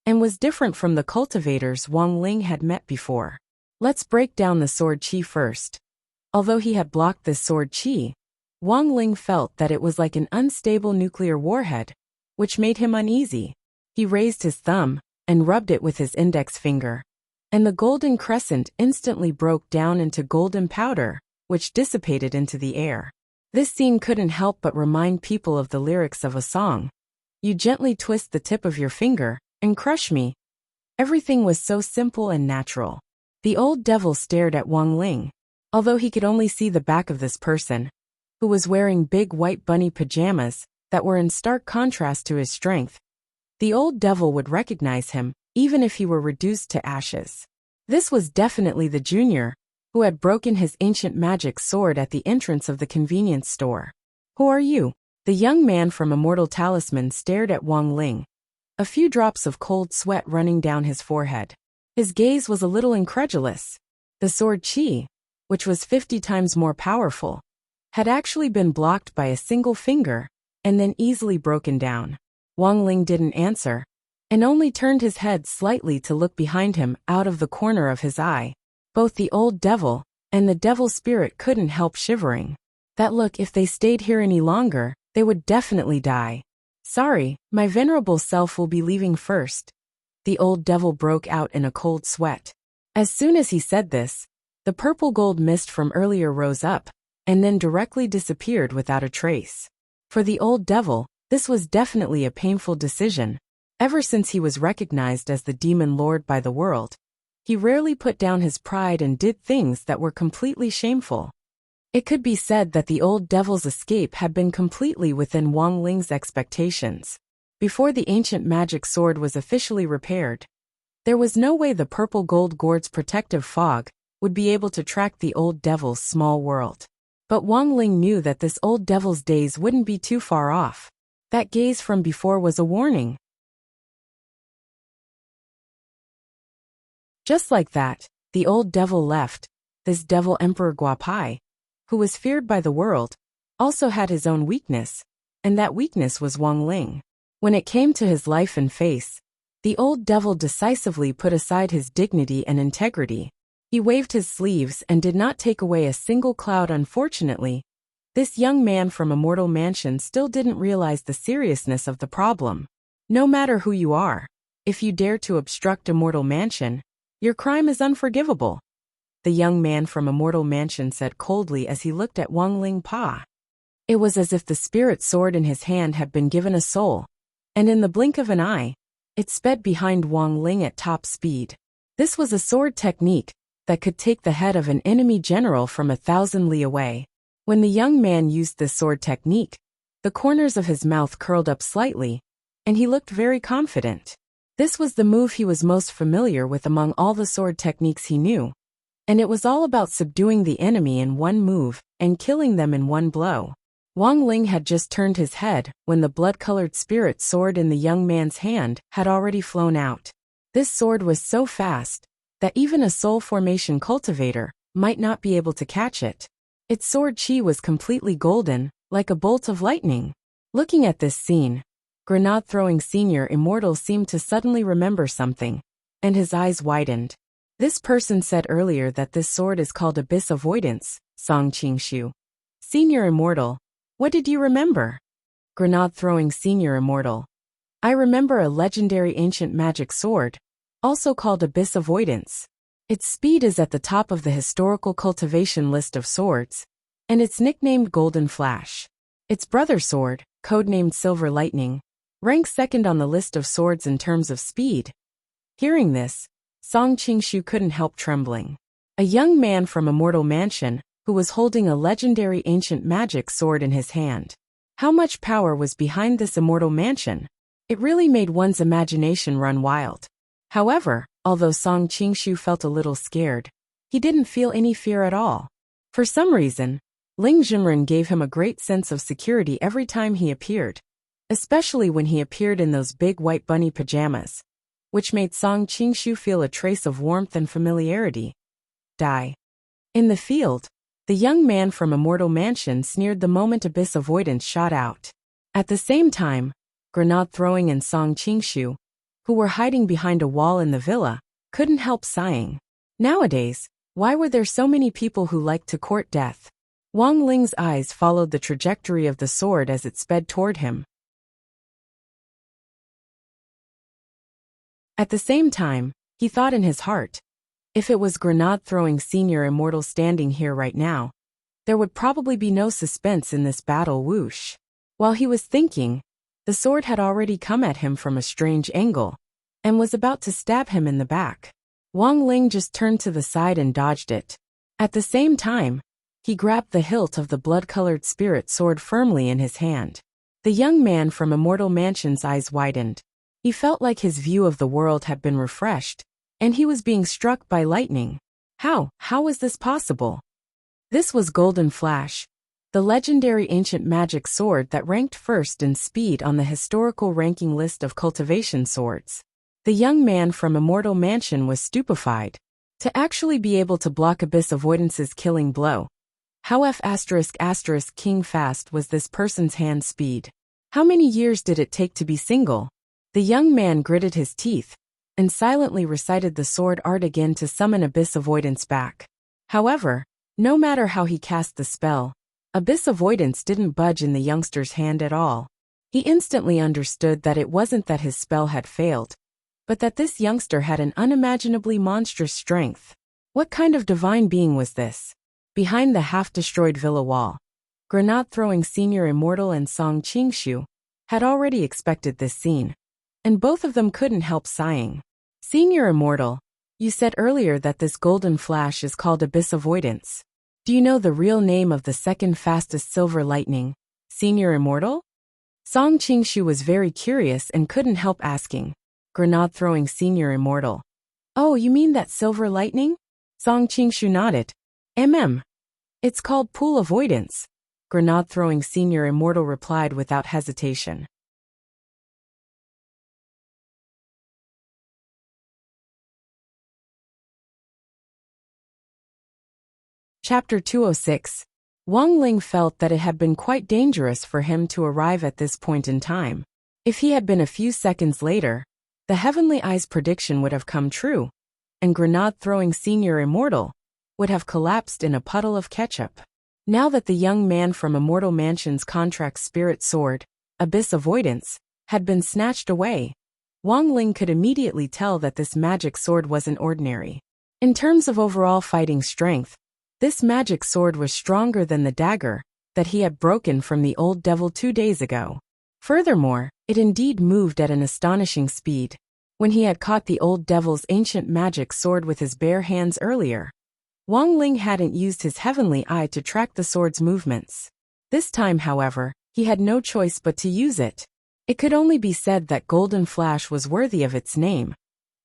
Speaker 1: and was different from the cultivators Wang Ling had met before. Let's break down the sword chi first. Although he had blocked this sword chi, Wang Ling felt that it was like an unstable nuclear warhead, which made him uneasy. He raised his thumb and rubbed it with his index finger, and the golden crescent instantly broke down into golden powder, which dissipated into the air. This scene couldn't help but remind people of the lyrics of a song. You gently twist the tip of your finger and crush me. Everything was so simple and natural. The old devil stared at Wang Ling, although he could only see the back of this person, who was wearing big white bunny pajamas that were in stark contrast to his strength. The old devil would recognize him, even if he were reduced to ashes. This was definitely the junior, who had broken his ancient magic sword at the entrance of the convenience store. Who are you? The young man from Immortal Talisman stared at Wang Ling, a few drops of cold sweat running down his forehead. His gaze was a little incredulous. The sword chi, which was 50 times more powerful, had actually been blocked by a single finger and then easily broken down. Wang Ling didn't answer, and only turned his head slightly to look behind him out of the corner of his eye. Both the old devil and the devil spirit couldn't help shivering. That look, if they stayed here any longer, they would definitely die. Sorry, my venerable self will be leaving first. The old devil broke out in a cold sweat. As soon as he said this, the purple gold mist from earlier rose up, and then directly disappeared without a trace. For the old devil, this was definitely a painful decision. Ever since he was recognized as the demon lord by the world, he rarely put down his pride and did things that were completely shameful. It could be said that the old devil's escape had been completely within Wang Ling's expectations. Before the ancient magic sword was officially repaired, there was no way the purple gold gourd's protective fog would be able to track the old devil's small world. But Wang Ling knew that this old devil's days wouldn't be too far off. That gaze from before was a warning. Just like that, the old devil left. This devil Emperor Guapai, who was feared by the world, also had his own weakness, and that weakness was Wang Ling. When it came to his life and face, the old devil decisively put aside his dignity and integrity. He waved his sleeves and did not take away a single cloud. Unfortunately, this young man from Immortal Mansion still didn't realize the seriousness of the problem. No matter who you are, if you dare to obstruct Immortal Mansion, your crime is unforgivable, the young man from Immortal Mansion said coldly as he looked at Wang Ling Pa. It was as if the spirit sword in his hand had been given a soul, and in the blink of an eye, it sped behind Wang Ling at top speed. This was a sword technique that could take the head of an enemy general from 1,000 li away. When the young man used this sword technique, the corners of his mouth curled up slightly, and he looked very confident. This was the move he was most familiar with among all the sword techniques he knew, and it was all about subduing the enemy in one move and killing them in one blow. Wang Ling had just turned his head when the blood-colored spirit sword in the young man's hand had already flown out. This sword was so fast that even a soul formation cultivator might not be able to catch it. Its sword chi was completely golden, like a bolt of lightning. Looking at this scene, grenade-throwing Senior Immortal seemed to suddenly remember something, and his eyes widened. This person said earlier that this sword is called Abyss Avoidance, Song Qingshu. Senior Immortal, what did you remember? Grenade-throwing Senior Immortal. I remember a legendary ancient magic sword, also called Abyss Avoidance. Its speed is at the top of the historical cultivation list of swords, and it's nicknamed Golden Flash. Its brother sword, codenamed Silver Lightning, ranks second on the list of swords in terms of speed. Hearing this, Song Qingshu couldn't help trembling. A young man from Immortal Mansion, who was holding a legendary ancient magic sword in his hand. How much power was behind this Immortal Mansion? It really made one's imagination run wild. However, although Song Qingshu felt a little scared, he didn't feel any fear at all. For some reason, Ling Jinren gave him a great sense of security every time he appeared, especially when he appeared in those big white bunny pajamas, which made Song Qingshu feel a trace of warmth and familiarity. Die. In the field, the young man from Immortal Mansion sneered the moment Abyss Avoidance shot out. At the same time, Grenade Throwing and Song Qingshu, who were hiding behind a wall in the villa, couldn't help sighing. Nowadays, Why were there so many people who liked to court death? Wang Ling's eyes followed the trajectory of the sword as it sped toward him. At the same time, he thought in his heart, if it was grenade-throwing senior immortal standing here right now, there would probably be no suspense in this battle. Whoosh. While he was thinking, the sword had already come at him from a strange angle, and was about to stab him in the back. Wang Ling just turned to the side and dodged it. At the same time, he grabbed the hilt of the blood-colored spirit sword firmly in his hand. The young man from Immortal Mansion's eyes widened. He felt like his view of the world had been refreshed, and he was being struck by lightning. How was this possible? This was Golden Flash, the legendary ancient magic sword that ranked first in speed on the historical ranking list of cultivation swords. The young man from Immortal Mansion was stupefied. To actually be able to block Abyss Avoidance's killing blow. How ***king fast was this person's hand speed? How many years did it take to be single? The young man gritted his teeth and silently recited the sword art again to summon Abyss Avoidance back. However, no matter how he cast the spell, Abyss Avoidance didn't budge in the youngster's hand at all. He instantly understood that it wasn't that his spell had failed, but that this youngster had an unimaginably monstrous strength. What kind of divine being was this? Behind the half-destroyed villa wall, grenade-throwing senior immortal and Song Qingshu had already expected this scene, and both of them couldn't help sighing. Senior immortal, you said earlier that this golden flash is called Abyss Avoidance. Do you know the real name of the second fastest silver lightning, senior immortal? Song Qingshu was very curious and couldn't help asking. Grenade-throwing senior immortal. Oh, you mean that silver lightning? Song Qingshu nodded. It's called pool avoidance. Grenade-throwing senior immortal replied without hesitation. Chapter 206. Wang Ling felt that it had been quite dangerous for him to arrive at this point in time. If he had been a few seconds later, the Heavenly Eye's prediction would have come true, and grenade-throwing senior immortal would have collapsed in a puddle of ketchup. Now that the young man from Immortal Mansion's contract spirit sword, Abyss Avoidance, had been snatched away, Wang Ling could immediately tell that this magic sword wasn't ordinary. In terms of overall fighting strength, this magic sword was stronger than the dagger that he had broken from the old devil 2 days ago. Furthermore, it indeed moved at an astonishing speed. When he had caught the old devil's ancient magic sword with his bare hands earlier, Wang Ling hadn't used his heavenly eye to track the sword's movements. This time, however, he had no choice but to use it. It could only be said that Golden Flash was worthy of its name.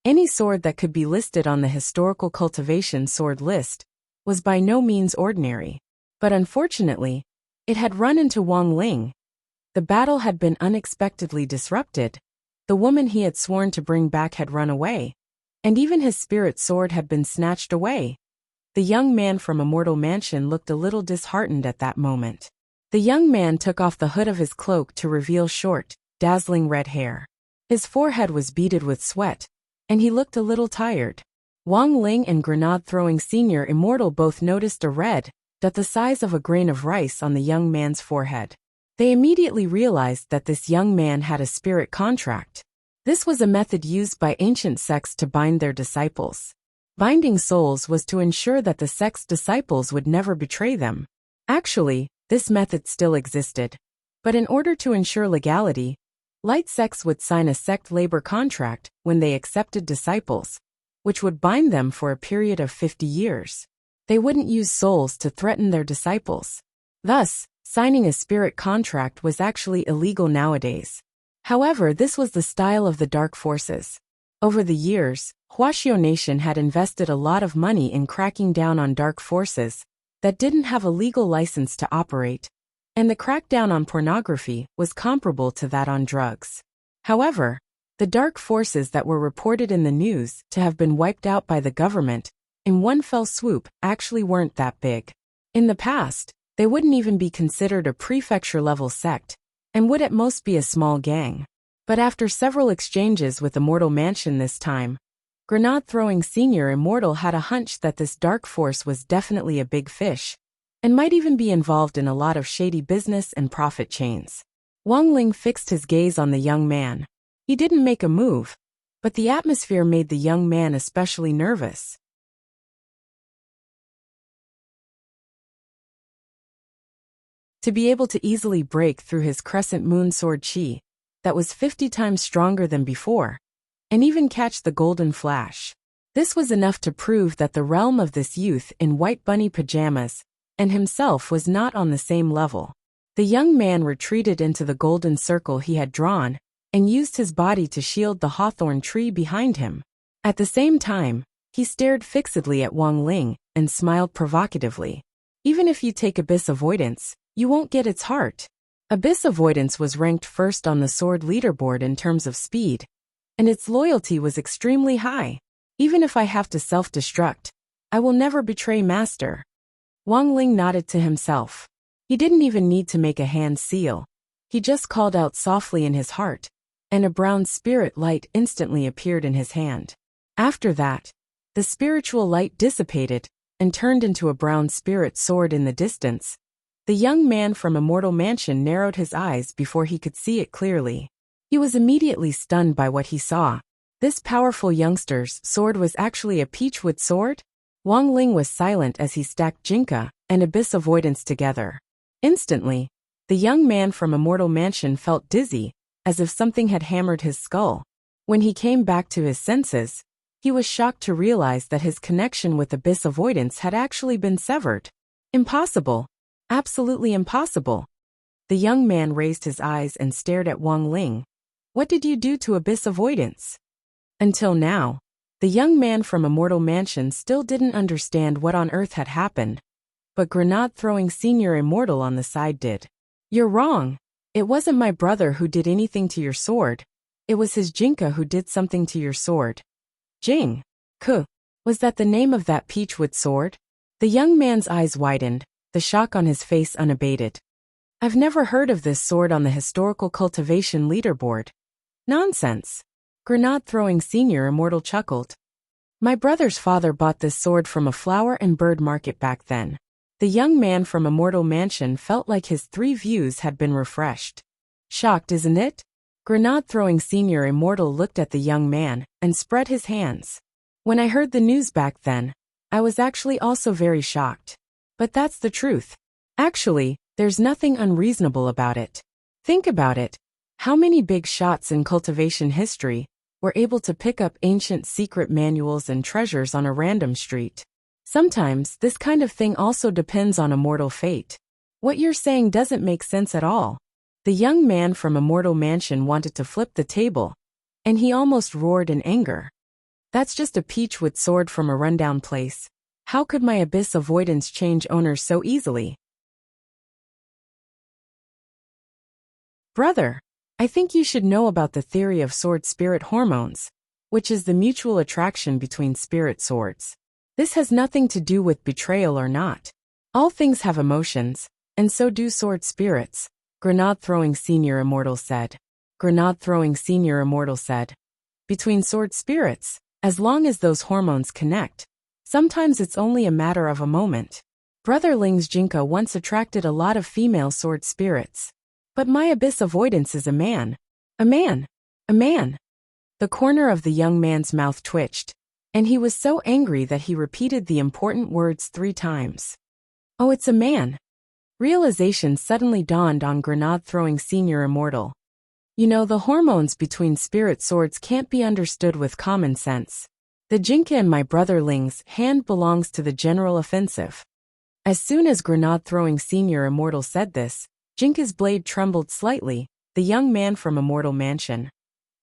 Speaker 1: Any sword that could be listed on the historical cultivation sword list was by no means ordinary. But unfortunately, it had run into Wang Ling. The battle had been unexpectedly disrupted. The woman he had sworn to bring back had run away, and even his spirit sword had been snatched away. The young man from Immortal Mansion looked a little disheartened at that moment. The young man took off the hood of his cloak to reveal short, dazzling red hair. His forehead was beaded with sweat, and he looked a little tired. Wang Ling and grenade-throwing senior immortal both noticed a red dot the size of a grain of rice on the young man's forehead. They immediately realized that this young man had a spirit contract. This was a method used by ancient sects to bind their disciples. Binding souls was to ensure that the sect's disciples would never betray them. Actually, this method still existed. But in order to ensure legality, light sects would sign a sect labor contract when they accepted disciples, which would bind them for a period of 50 years. They wouldn't use souls to threaten their disciples. Thus, signing a spirit contract was actually illegal nowadays. However, this was the style of the dark forces. Over the years, Huaxiao Nation had invested a lot of money in cracking down on dark forces that didn't have a legal license to operate, and the crackdown on pornography was comparable to that on drugs. However, the dark forces that were reported in the news to have been wiped out by the government in one fell swoop actually weren't that big. In the past, they wouldn't even be considered a prefecture-level sect, and would at most be a small gang. But after several exchanges with Immortal Mansion this time, Grenade-throwing Senior Immortal had a hunch that this dark force was definitely a big fish, and might even be involved in a lot of shady business and profit chains. Wang Ling fixed his gaze on the young man. He didn't make a move, but the atmosphere made the young man especially nervous. To be able to easily break through his crescent moon sword chi, that was 50 times stronger than before, and even catch the golden flash. This was enough to prove that the realm of this youth in white bunny pajamas and himself was not on the same level. The young man retreated into the golden circle he had drawn and used his body to shield the hawthorn tree behind him. At the same time, he stared fixedly at Wang Ling and smiled provocatively. Even if you take Abyss Avoidance, you won't get its heart. Abyss Avoidance was ranked first on the sword leaderboard in terms of speed, and its loyalty was extremely high. Even if I have to self-destruct, I will never betray Master. Wang Ling nodded to himself. He didn't even need to make a hand seal. He just called out softly in his heart, and a brown spirit light instantly appeared in his hand. After that, the spiritual light dissipated and turned into a brown spirit sword in the distance. The young man from Immortal Mansion narrowed his eyes before he could see it clearly. He was immediately stunned by what he saw. This powerful youngster's sword was actually a peachwood sword? Wang Ling was silent as he stacked Jinka and Abyss Avoidance together. Instantly, the young man from Immortal Mansion felt dizzy, as if something had hammered his skull. When he came back to his senses, he was shocked to realize that his connection with Abyss Avoidance had actually been severed. Impossible. Absolutely impossible. The young man raised his eyes and stared at Wang Ling. What did you do to Abyss Avoidance? Until now, the young man from Immortal Mansion still didn't understand what on earth had happened, but Grenade-throwing Senior Immortal on the side did. You're wrong. It wasn't my brother who did anything to your sword. It was his Jinka who did something to your sword. Jing. Kuh. Was that the name of that peachwood sword? The young man's eyes widened, the shock on his face unabated. I've never heard of this sword on the historical cultivation leaderboard. Nonsense. Grenade-throwing Senior Immortal chuckled. My brother's father bought this sword from a flower and bird market back then. The young man from Immortal Mansion felt like his 3 views had been refreshed. Shocked, isn't it? Grenade-throwing Senior Immortal looked at the young man and spread his hands. When I heard the news back then, I was actually also very shocked. But that's the truth. Actually, there's nothing unreasonable about it. Think about it. How many big shots in cultivation history were able to pick up ancient secret manuals and treasures on a random street? Sometimes this kind of thing also depends on immortal fate. What you're saying doesn't make sense at all. The young man from Immortal Mansion wanted to flip the table, and he almost roared in anger. That's just a peachwood sword from a rundown place. How could my Abyss Avoidance change owners so easily? Brother, I think you should know about the theory of sword-spirit hormones, which is the mutual attraction between spirit swords. This has nothing to do with betrayal or not. All things have emotions, and so do sword spirits, Grenade-throwing Senior Immortal said. Grenade-throwing Senior Immortal said. Between sword spirits, as long as those hormones connect, sometimes it's only a matter of a moment. Brother Ling's Jinka once attracted a lot of female sword spirits. But my Abyss Avoidance is a man. A man. A man. The corner of the young man's mouth twitched, and he was so angry that he repeated the important words 3 times. Oh, it's a man. Realization suddenly dawned on Grenade-throwing Senior Immortal. You know, the hormones between spirit swords can't be understood with common sense. The Jinka in my brother Ling's hand belongs to the general offensive. As soon as Grenade-throwing Senior Immortal said this, Jinka's blade trembled slightly, the young man from Immortal Mansion.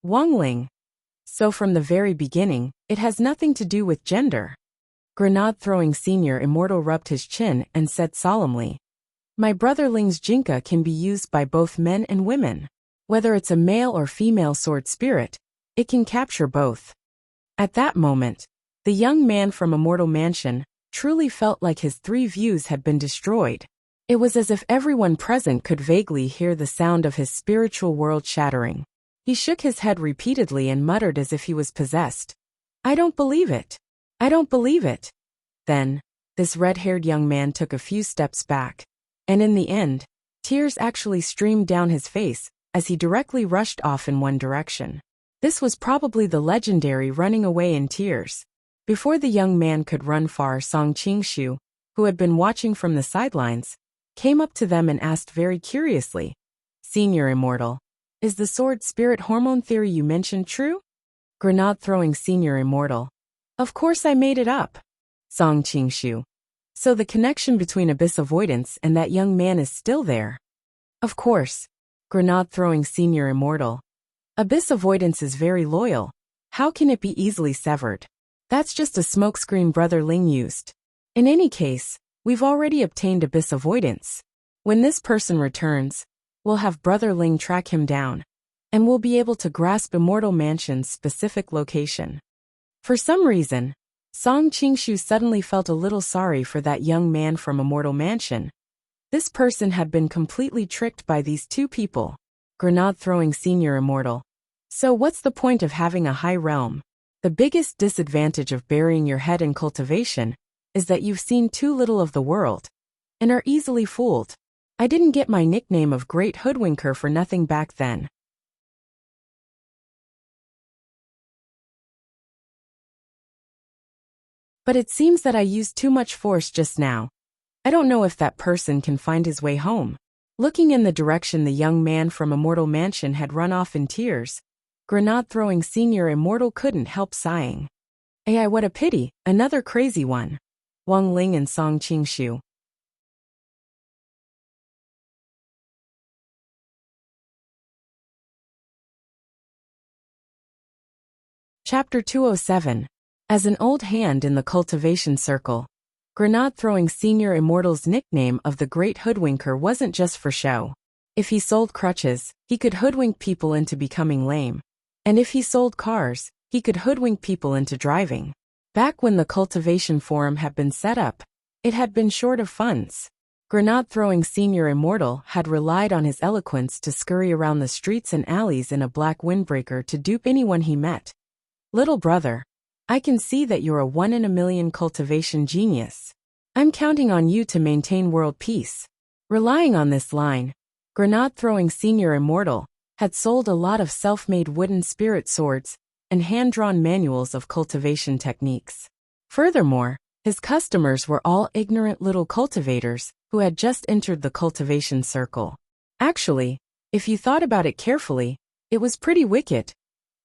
Speaker 1: Wang Ling. So from the very beginning, it has nothing to do with gender. Grenade-throwing Senior Immortal rubbed his chin and said solemnly. My brother Ling's Jinka can be used by both men and women. Whether it's a male or female sword spirit, it can capture both. At that moment, the young man from Immortal Mansion truly felt like his 3 views had been destroyed. It was as if everyone present could vaguely hear the sound of his spiritual world shattering. He shook his head repeatedly and muttered as if he was possessed. I don't believe it. I don't believe it. Then, this red-haired young man took a few steps back, and in the end, tears actually streamed down his face as he directly rushed off in one direction. This was probably the legendary running away in tears. Before the young man could run far, Song Qingshu, who had been watching from the sidelines, came up to them and asked very curiously, "Senior Immortal, is the sword spirit hormone theory you mentioned true?" Grenade-throwing Senior Immortal. Of course I made it up. Song Qingshu. So the connection between abyss avoidance and that young man is still there. Of course. Grenade-throwing Senior Immortal. Abyss avoidance is very loyal. How can it be easily severed? That's just a smokescreen Brother Ling used. In any case, we've already obtained abyss avoidance. When this person returns, we'll have Brother Ling track him down, and we'll be able to grasp Immortal Mansion's specific location. For some reason, Song Qingshu suddenly felt a little sorry for that young man from Immortal Mansion. This person had been completely tricked by these two people. Grenade-throwing Senior Immortal. So what's the point of having a high realm? The biggest disadvantage of burying your head in cultivation is that you've seen too little of the world and are easily fooled. I didn't get my nickname of Great Hoodwinker for nothing back then. But it seems that I used too much force just now. I don't know if that person can find his way home. Looking in the direction the young man from Immortal Mansion had run off in tears, Grenade-throwing Senior Immortal couldn't help sighing. Ai, what a pity, another crazy one. Wang Ling and Song Qingshu. Chapter 207. As an old hand in the cultivation circle, Grenade-throwing Senior Immortal's nickname of the Great Hoodwinker wasn't just for show. If he sold crutches, he could hoodwink people into becoming lame. And if he sold cars, he could hoodwink people into driving. Back when the cultivation forum had been set up, it had been short of funds. Grenade-throwing Senior Immortal had relied on his eloquence to scurry around the streets and alleys in a black windbreaker to dupe anyone he met. Little brother, I can see that you're a one-in-a-million cultivation genius. I'm counting on you to maintain world peace. Relying on this line, Grenade-throwing Senior Immortal had sold a lot of self-made wooden spirit swords and hand-drawn manuals of cultivation techniques. Furthermore, his customers were all ignorant little cultivators who had just entered the cultivation circle. Actually, if you thought about it carefully, it was pretty wicked.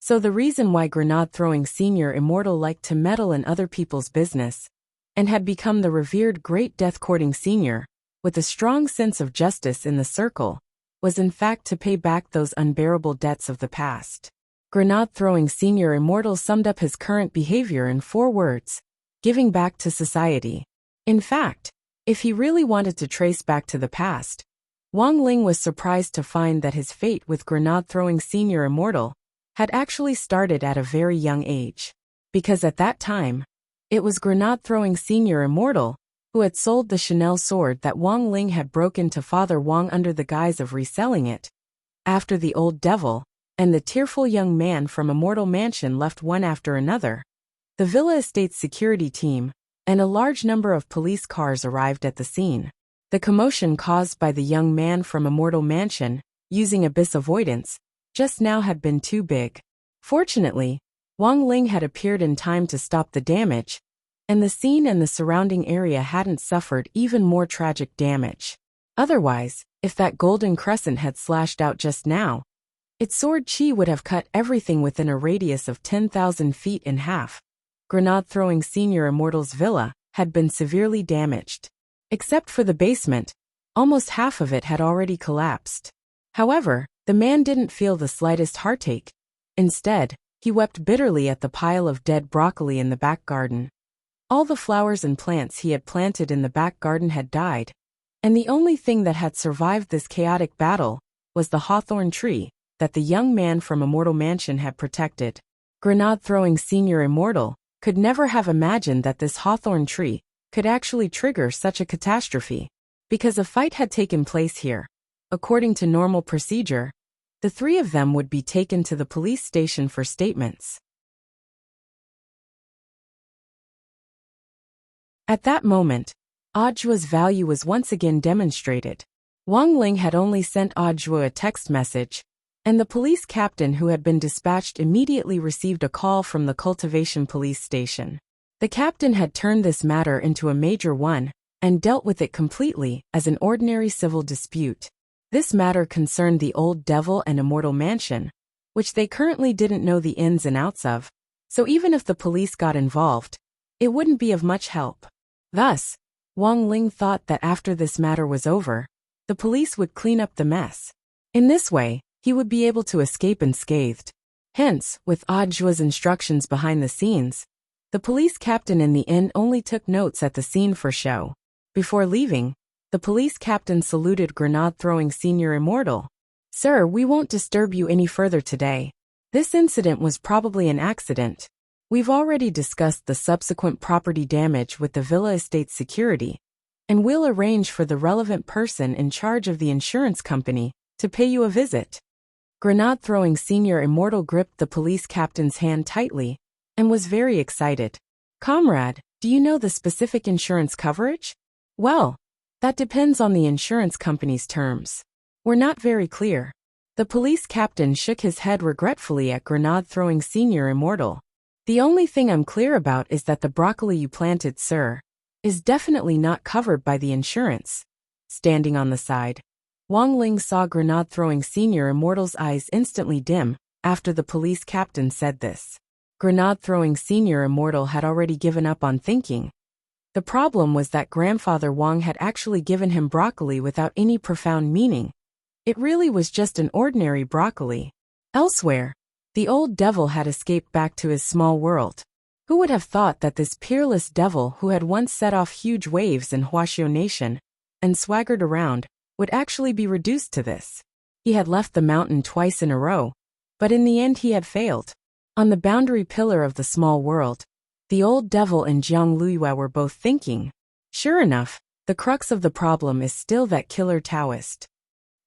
Speaker 1: So the reason why Grenade-throwing Senior Immortal liked to meddle in other people's business and had become the revered Great Death-courting Senior, with a strong sense of justice in the circle, was in fact to pay back those unbearable debts of the past. Grenade-throwing Senior Immortal summed up his current behavior in 4 words: giving back to society. In fact, if he really wanted to trace back to the past, Wang Ling was surprised to find that his fate with Grenade-throwing Senior Immortal had actually started at a very young age. Because at that time, it was Grenade-throwing Senior Immortal who had sold the Chanel sword that Wang Ling had broken to Father Wang under the guise of reselling it. After the old devil and the tearful young man from Immortal Mansion left one after another, the Villa Estate's security team and a large number of police cars arrived at the scene. The commotion caused by the young man from Immortal Mansion, using abyss avoidance, just now had been too big. Fortunately, Wang Ling had appeared in time to stop the damage, and the scene and the surrounding area hadn't suffered even more tragic damage. Otherwise, if that golden crescent had slashed out just now, its sword chi would have cut everything within a radius of 10,000 feet in half. Grenade-throwing Senior Immortal's villa had been severely damaged. Except for the basement, almost half of it had already collapsed. However, the man didn't feel the slightest heartache. Instead, he wept bitterly at the pile of dead broccoli in the back garden. All the flowers and plants he had planted in the back garden had died, and the only thing that had survived this chaotic battle was the hawthorn tree that the young man from Immortal Mansion had protected. Grenade-throwing Senior Immortal could never have imagined that this hawthorn tree could actually trigger such a catastrophe, because a fight had taken place here. According to normal procedure, the 3 of them would be taken to the police station for statements. At that moment, Audio's value was once again demonstrated. Wang Ling had only sent Audio a text message, and the police captain who had been dispatched immediately received a call from the cultivation police station. The captain had turned this matter into a major one, and dealt with it completely as an ordinary civil dispute. This matter concerned the Old Devil and Immortal Mansion, which they currently didn't know the ins and outs of, so even if the police got involved, it wouldn't be of much help. Thus, Wang Ling thought that after this matter was over, the police would clean up the mess. In this way, he would be able to escape unscathed. Hence, with Audio's instructions behind the scenes, the police captain in the inn only took notes at the scene for show. Before leaving, the police captain saluted grenade-throwing Senior Immortal. "Sir, we won't disturb you any further today. This incident was probably an accident. We've already discussed the subsequent property damage with the Villa Estate security, and we'll arrange for the relevant person in charge of the insurance company to pay you a visit." Grenade-throwing Senior Immortal gripped the police captain's hand tightly and was very excited. "Comrade, do you know the specific insurance coverage?" "Well, that depends on the insurance company's terms. We're not very clear." The police captain shook his head regretfully at grenade-throwing Senior Immortal. "The only thing I'm clear about is that the broccoli you planted, sir, is definitely not covered by the insurance." Standing on the side, Wang Ling saw grenade-throwing Senior Immortal's eyes instantly dim after the police captain said this. Grenade-throwing Senior Immortal had already given up on thinking. The problem was that Grandfather Wang had actually given him broccoli without any profound meaning. It really was just an ordinary broccoli. Elsewhere, the Old Devil had escaped back to his small world. Who would have thought that this peerless devil who had once set off huge waves in Huaxiao Nation and swaggered around would actually be reduced to this? He had left the mountain twice in a row, but in the end he had failed. On the boundary pillar of the small world, the Old Devil and Jiang Luiyue were both thinking. Sure enough, the crux of the problem is still that killer Taoist.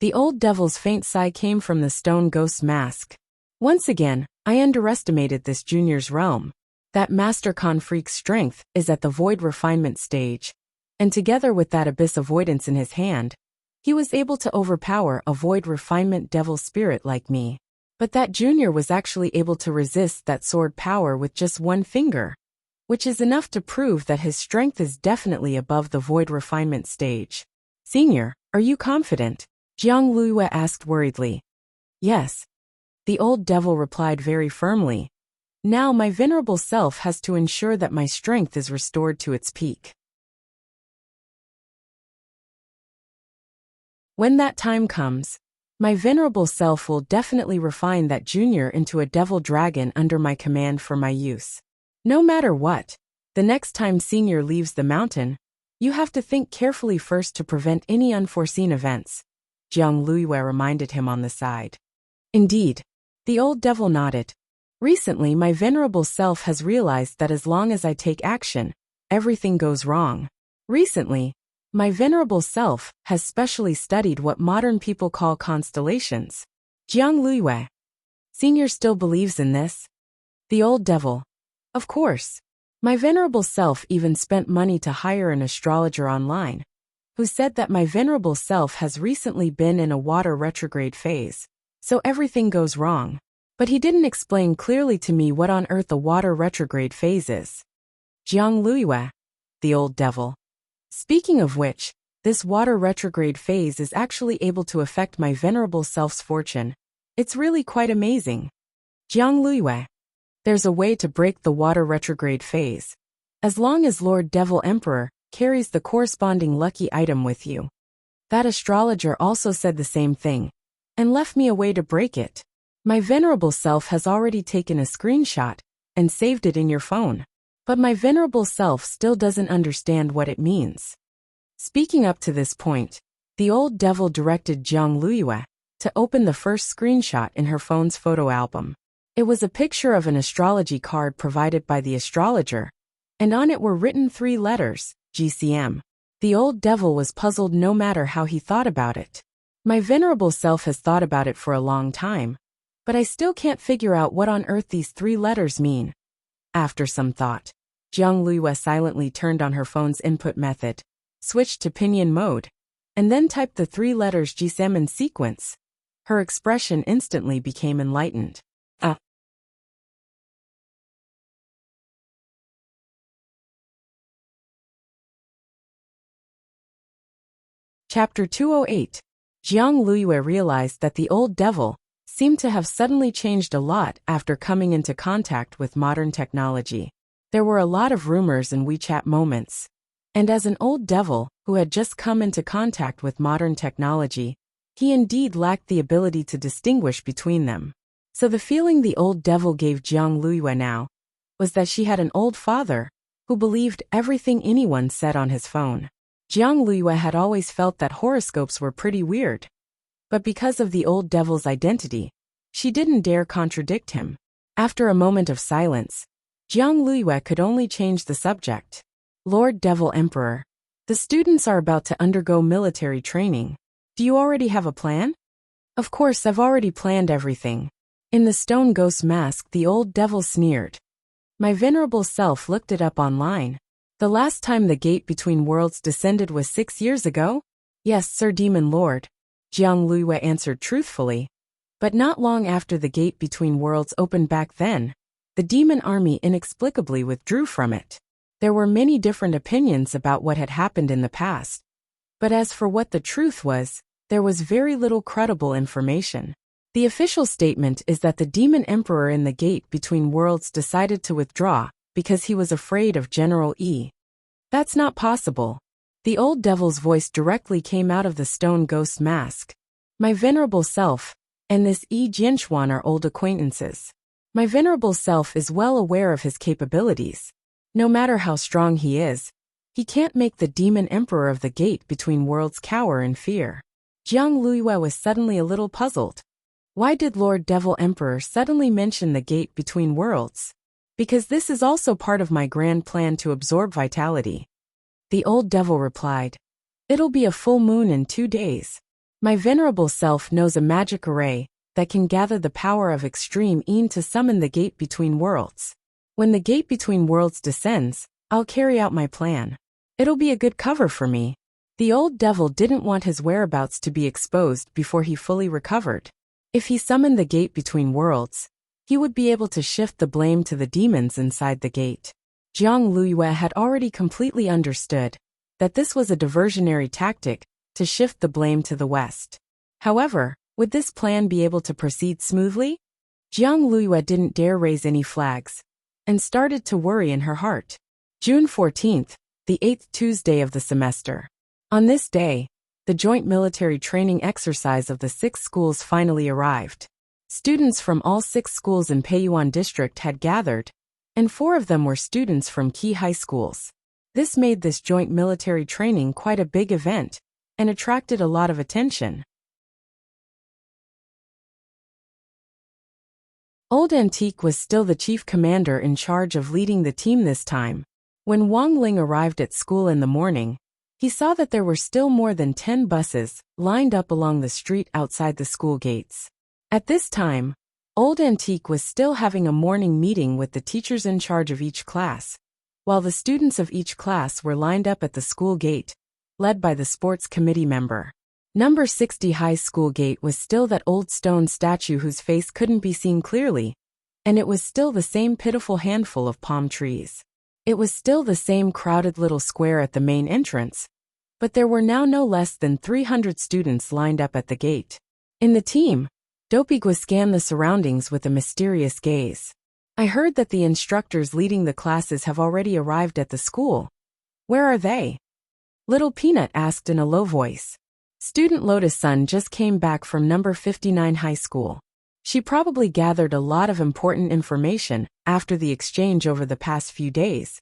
Speaker 1: The Old Devil's faint sigh came from the stone ghost's mask. "Once again, I underestimated this junior's realm. That Master Khan freak's strength is at the void refinement stage, and together with that abyss avoidance in his hand, he was able to overpower a void refinement devil spirit like me. But that junior was actually able to resist that sword power with just one finger, which is enough to prove that his strength is definitely above the void refinement stage." "Senior, are you confident?" Jiang Luiyue asked worriedly. "Yes." The Old Devil replied very firmly. "Now my venerable self has to ensure that my strength is restored to its peak. When that time comes, my venerable self will definitely refine that junior into a devil dragon under my command for my use. No matter what, the next time Senior leaves the mountain, you have to think carefully first to prevent any unforeseen events," Jiang Luiyue reminded him on the side. "Indeed." The Old Devil nodded. "Recently my venerable self has realized that as long as I take action, everything goes wrong. Recently, my venerable self has specially studied what modern people call constellations." Jiang Luiyue. "Senior still believes in this?" The Old Devil. "Of course. My venerable self even spent money to hire an astrologer online, who said that my venerable self has recently been in a water retrograde phase, so everything goes wrong. But he didn't explain clearly to me what on earth a water retrograde phase is." Jiang Luiyue. The Old Devil. "Speaking of which, this water retrograde phase is actually able to affect my venerable self's fortune. It's really quite amazing." Jiang Luiyue. "There's a way to break the water retrograde phase. As long as Lord Devil Emperor carries the corresponding lucky item with you." That astrologer also said the same thing, and left me a way to break it. My venerable self has already taken a screenshot and saved it in your phone. But my venerable self still doesn't understand what it means." Speaking up to this point, the Old Devil directed Jiang Luiyue to open the first screenshot in her phone's photo album. It was a picture of an astrology card provided by the astrologer, and on it were written 3 letters, GCM. The Old Devil was puzzled no matter how he thought about it. "My venerable self has thought about it for a long time, but I still can't figure out what on earth these 3 letters mean." After some thought, Jiang Luiyue silently turned on her phone's input method, switched to pinyin mode, and then typed the 3 letters GSM in sequence. Her expression instantly became enlightened. Chapter 208. Jiang Luiyue realized that the old devil seemed to have suddenly changed a lot after coming into contact with modern technology. There were a lot of rumors and WeChat moments. And as an old devil who had just come into contact with modern technology, he indeed lacked the ability to distinguish between them. So the feeling the old devil gave Jiang Luiyue now was that she had an old father who believed everything anyone said on his phone. Jiang Luiyue had always felt that horoscopes were pretty weird. But because of the old devil's identity, she didn't dare contradict him. After a moment of silence, Jiang Luiyue could only change the subject. Lord Devil Emperor, the students are about to undergo military training. Do you already have a plan? Of course, I've already planned everything. In the stone ghost mask, the old devil sneered. My venerable self looked it up online. The last time the gate between worlds descended was 6 years ago? Yes, Sir Demon Lord, Jiang Luiyue answered truthfully. But not long after the gate between worlds opened back then, the demon army inexplicably withdrew from it. There were many different opinions about what had happened in the past. But as for what the truth was, there was very little credible information. The official statement is that the demon emperor in the gate between worlds decided to withdraw because he was afraid of General E. That's not possible. The old devil's voice directly came out of the stone ghost mask. My venerable self and this E. Jianxuan are old acquaintances. My venerable self is well aware of his capabilities. No matter how strong he is, he can't make the demon emperor of the gate between worlds cower in fear. Jiang Luiyue was suddenly a little puzzled. Why did Lord Devil Emperor suddenly mention the gate between worlds? Because this is also part of my grand plan to absorb vitality. The old devil replied. It'll be a full moon in 2 days. My venerable self knows a magic array that can gather the power of extreme Yin to summon the gate between worlds. When the gate between worlds descends, I'll carry out my plan. It'll be a good cover for me. The old devil didn't want his whereabouts to be exposed before he fully recovered. If he summoned the gate between worlds, he would be able to shift the blame to the demons inside the gate. Jiang Luiyue had already completely understood that this was a diversionary tactic to shift the blame to the West. However, would this plan be able to proceed smoothly? Jiang Luiyue didn't dare raise any flags and started to worry in her heart. June 14th, the 8th Tuesday of the semester. On this day, the joint military training exercise of the 6 schools finally arrived. Students from all 6 schools in Peiyuan district had gathered, and 4 of them were students from key high schools. This made this joint military training quite a big event and attracted a lot of attention. Old Antique was still the chief commander in charge of leading the team this time. When Wang Ling arrived at school in the morning, he saw that there were still more than 10 buses lined up along the street outside the school gates. At this time, Old Antique was still having a morning meeting with the teachers in charge of each class, while the students of each class were lined up at the school gate, led by the sports committee member. Number 60 high school gate was still that old stone statue whose face couldn't be seen clearly, and it was still the same pitiful handful of palm trees. It was still the same crowded little square at the main entrance, but there were now no less than 300 students lined up at the gate. In the team, Dopigwa scanned the surroundings with a mysterious gaze. I heard that the instructors leading the classes have already arrived at the school. Where are they? Little Peanut asked in a low voice. Student Lotus Sun just came back from number 59 high school. She probably gathered a lot of important information after the exchange over the past few days,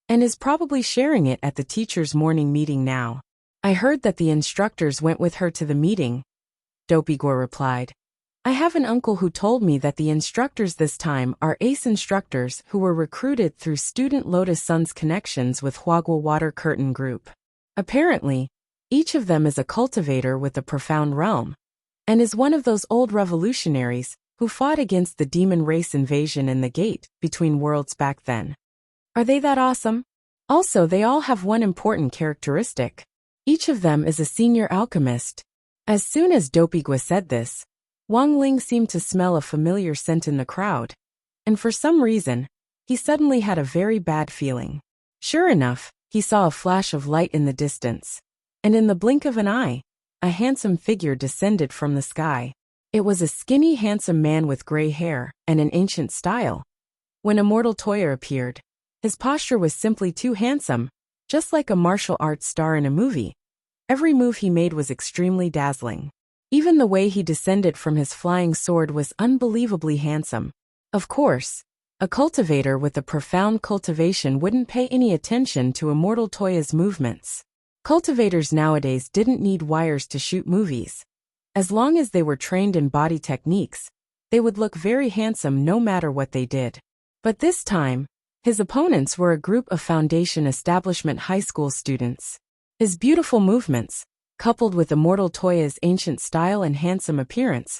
Speaker 1: and is probably sharing it at the teachers' morning meeting now. I heard that the instructors went with her to the meeting, Dopigwa replied. I have an uncle who told me that the instructors this time are ace instructors who were recruited through Student Lotus Sun's connections with Huagua Water Curtain Group. Apparently, each of them is a cultivator with a profound realm, and is one of those old revolutionaries who fought against the demon race invasion in the gate between worlds back then. Are they that awesome? Also, they all have one important characteristic. Each of them is a senior alchemist. As soon as Dopigwa said this, Wang Ling seemed to smell a familiar scent in the crowd, and for some reason, he suddenly had a very bad feeling. Sure enough, he saw a flash of light in the distance, and in the blink of an eye, a handsome figure descended from the sky. It was a skinny, handsome man with gray hair and an ancient style. When Immortal Toya appeared, his posture was simply too handsome, just like a martial arts star in a movie. Every move he made was extremely dazzling. Even the way he descended from his flying sword was unbelievably handsome. Of course, a cultivator with a profound cultivation wouldn't pay any attention to Immortal Toya's movements. Cultivators nowadays didn't need wires to shoot movies. As long as they were trained in body techniques, they would look very handsome no matter what they did. But this time, his opponents were a group of Foundation Establishment high school students. His beautiful movements, coupled with Immortal Toya's ancient style and handsome appearance,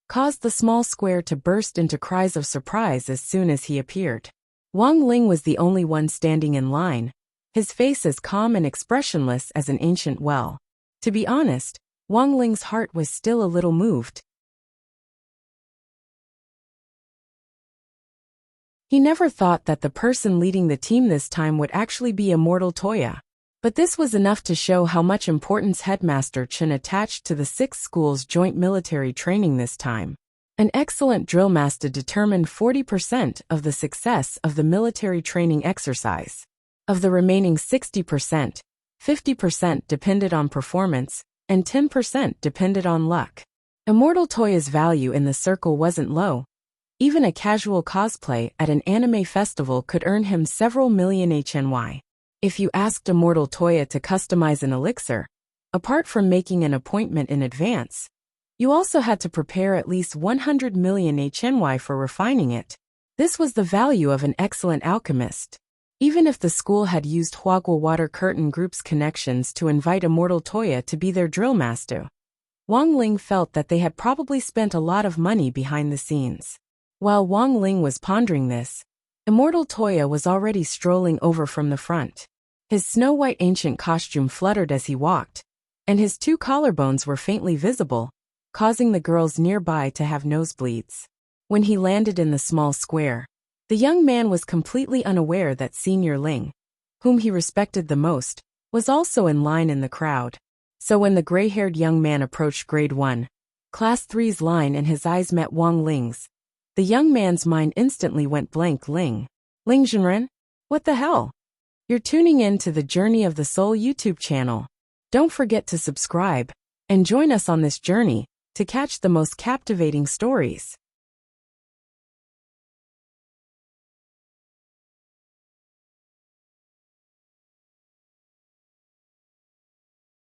Speaker 1: caused the small square to burst into cries of surprise as soon as he appeared. Wang Ling was the only one standing in line, his face as calm and expressionless as an ancient well. To be honest, Wang Ling's heart was still a little moved. He never thought that the person leading the team this time would actually be Immortal Toya. But this was enough to show how much importance Headmaster Chen attached to the 6 schools' joint military training this time. An excellent drill master determined 40% of the success of the military training exercise. Of the remaining 60%, 50% depended on performance, and 10% depended on luck. Immortal Toya's value in the circle wasn't low. Even a casual cosplay at an anime festival could earn him several million HNY. If you asked Immortal Toya to customize an elixir, apart from making an appointment in advance, you also had to prepare at least 100 million HNY for refining it. This was the value of an excellent alchemist. Even if the school had used Huagua Water Curtain Group's connections to invite Immortal Toya to be their drill master, Wang Ling felt that they had probably spent a lot of money behind the scenes. While Wang Ling was pondering this, Immortal Toya was already strolling over from the front. His snow-white ancient costume fluttered as he walked, and his 2 collarbones were faintly visible, causing the girls nearby to have nosebleeds. When he landed in the small square, the young man was completely unaware that Senior Ling, whom he respected the most, was also in line in the crowd. So when the gray-haired young man approached Grade 1, Class 3's line and his eyes met Wang Ling's, the young man's mind instantly went blank. Ling Zhenren? What the hell? You're tuning in to the Journey of the Soul YouTube channel. Don't forget to subscribe and join us on this journey to catch the most captivating stories.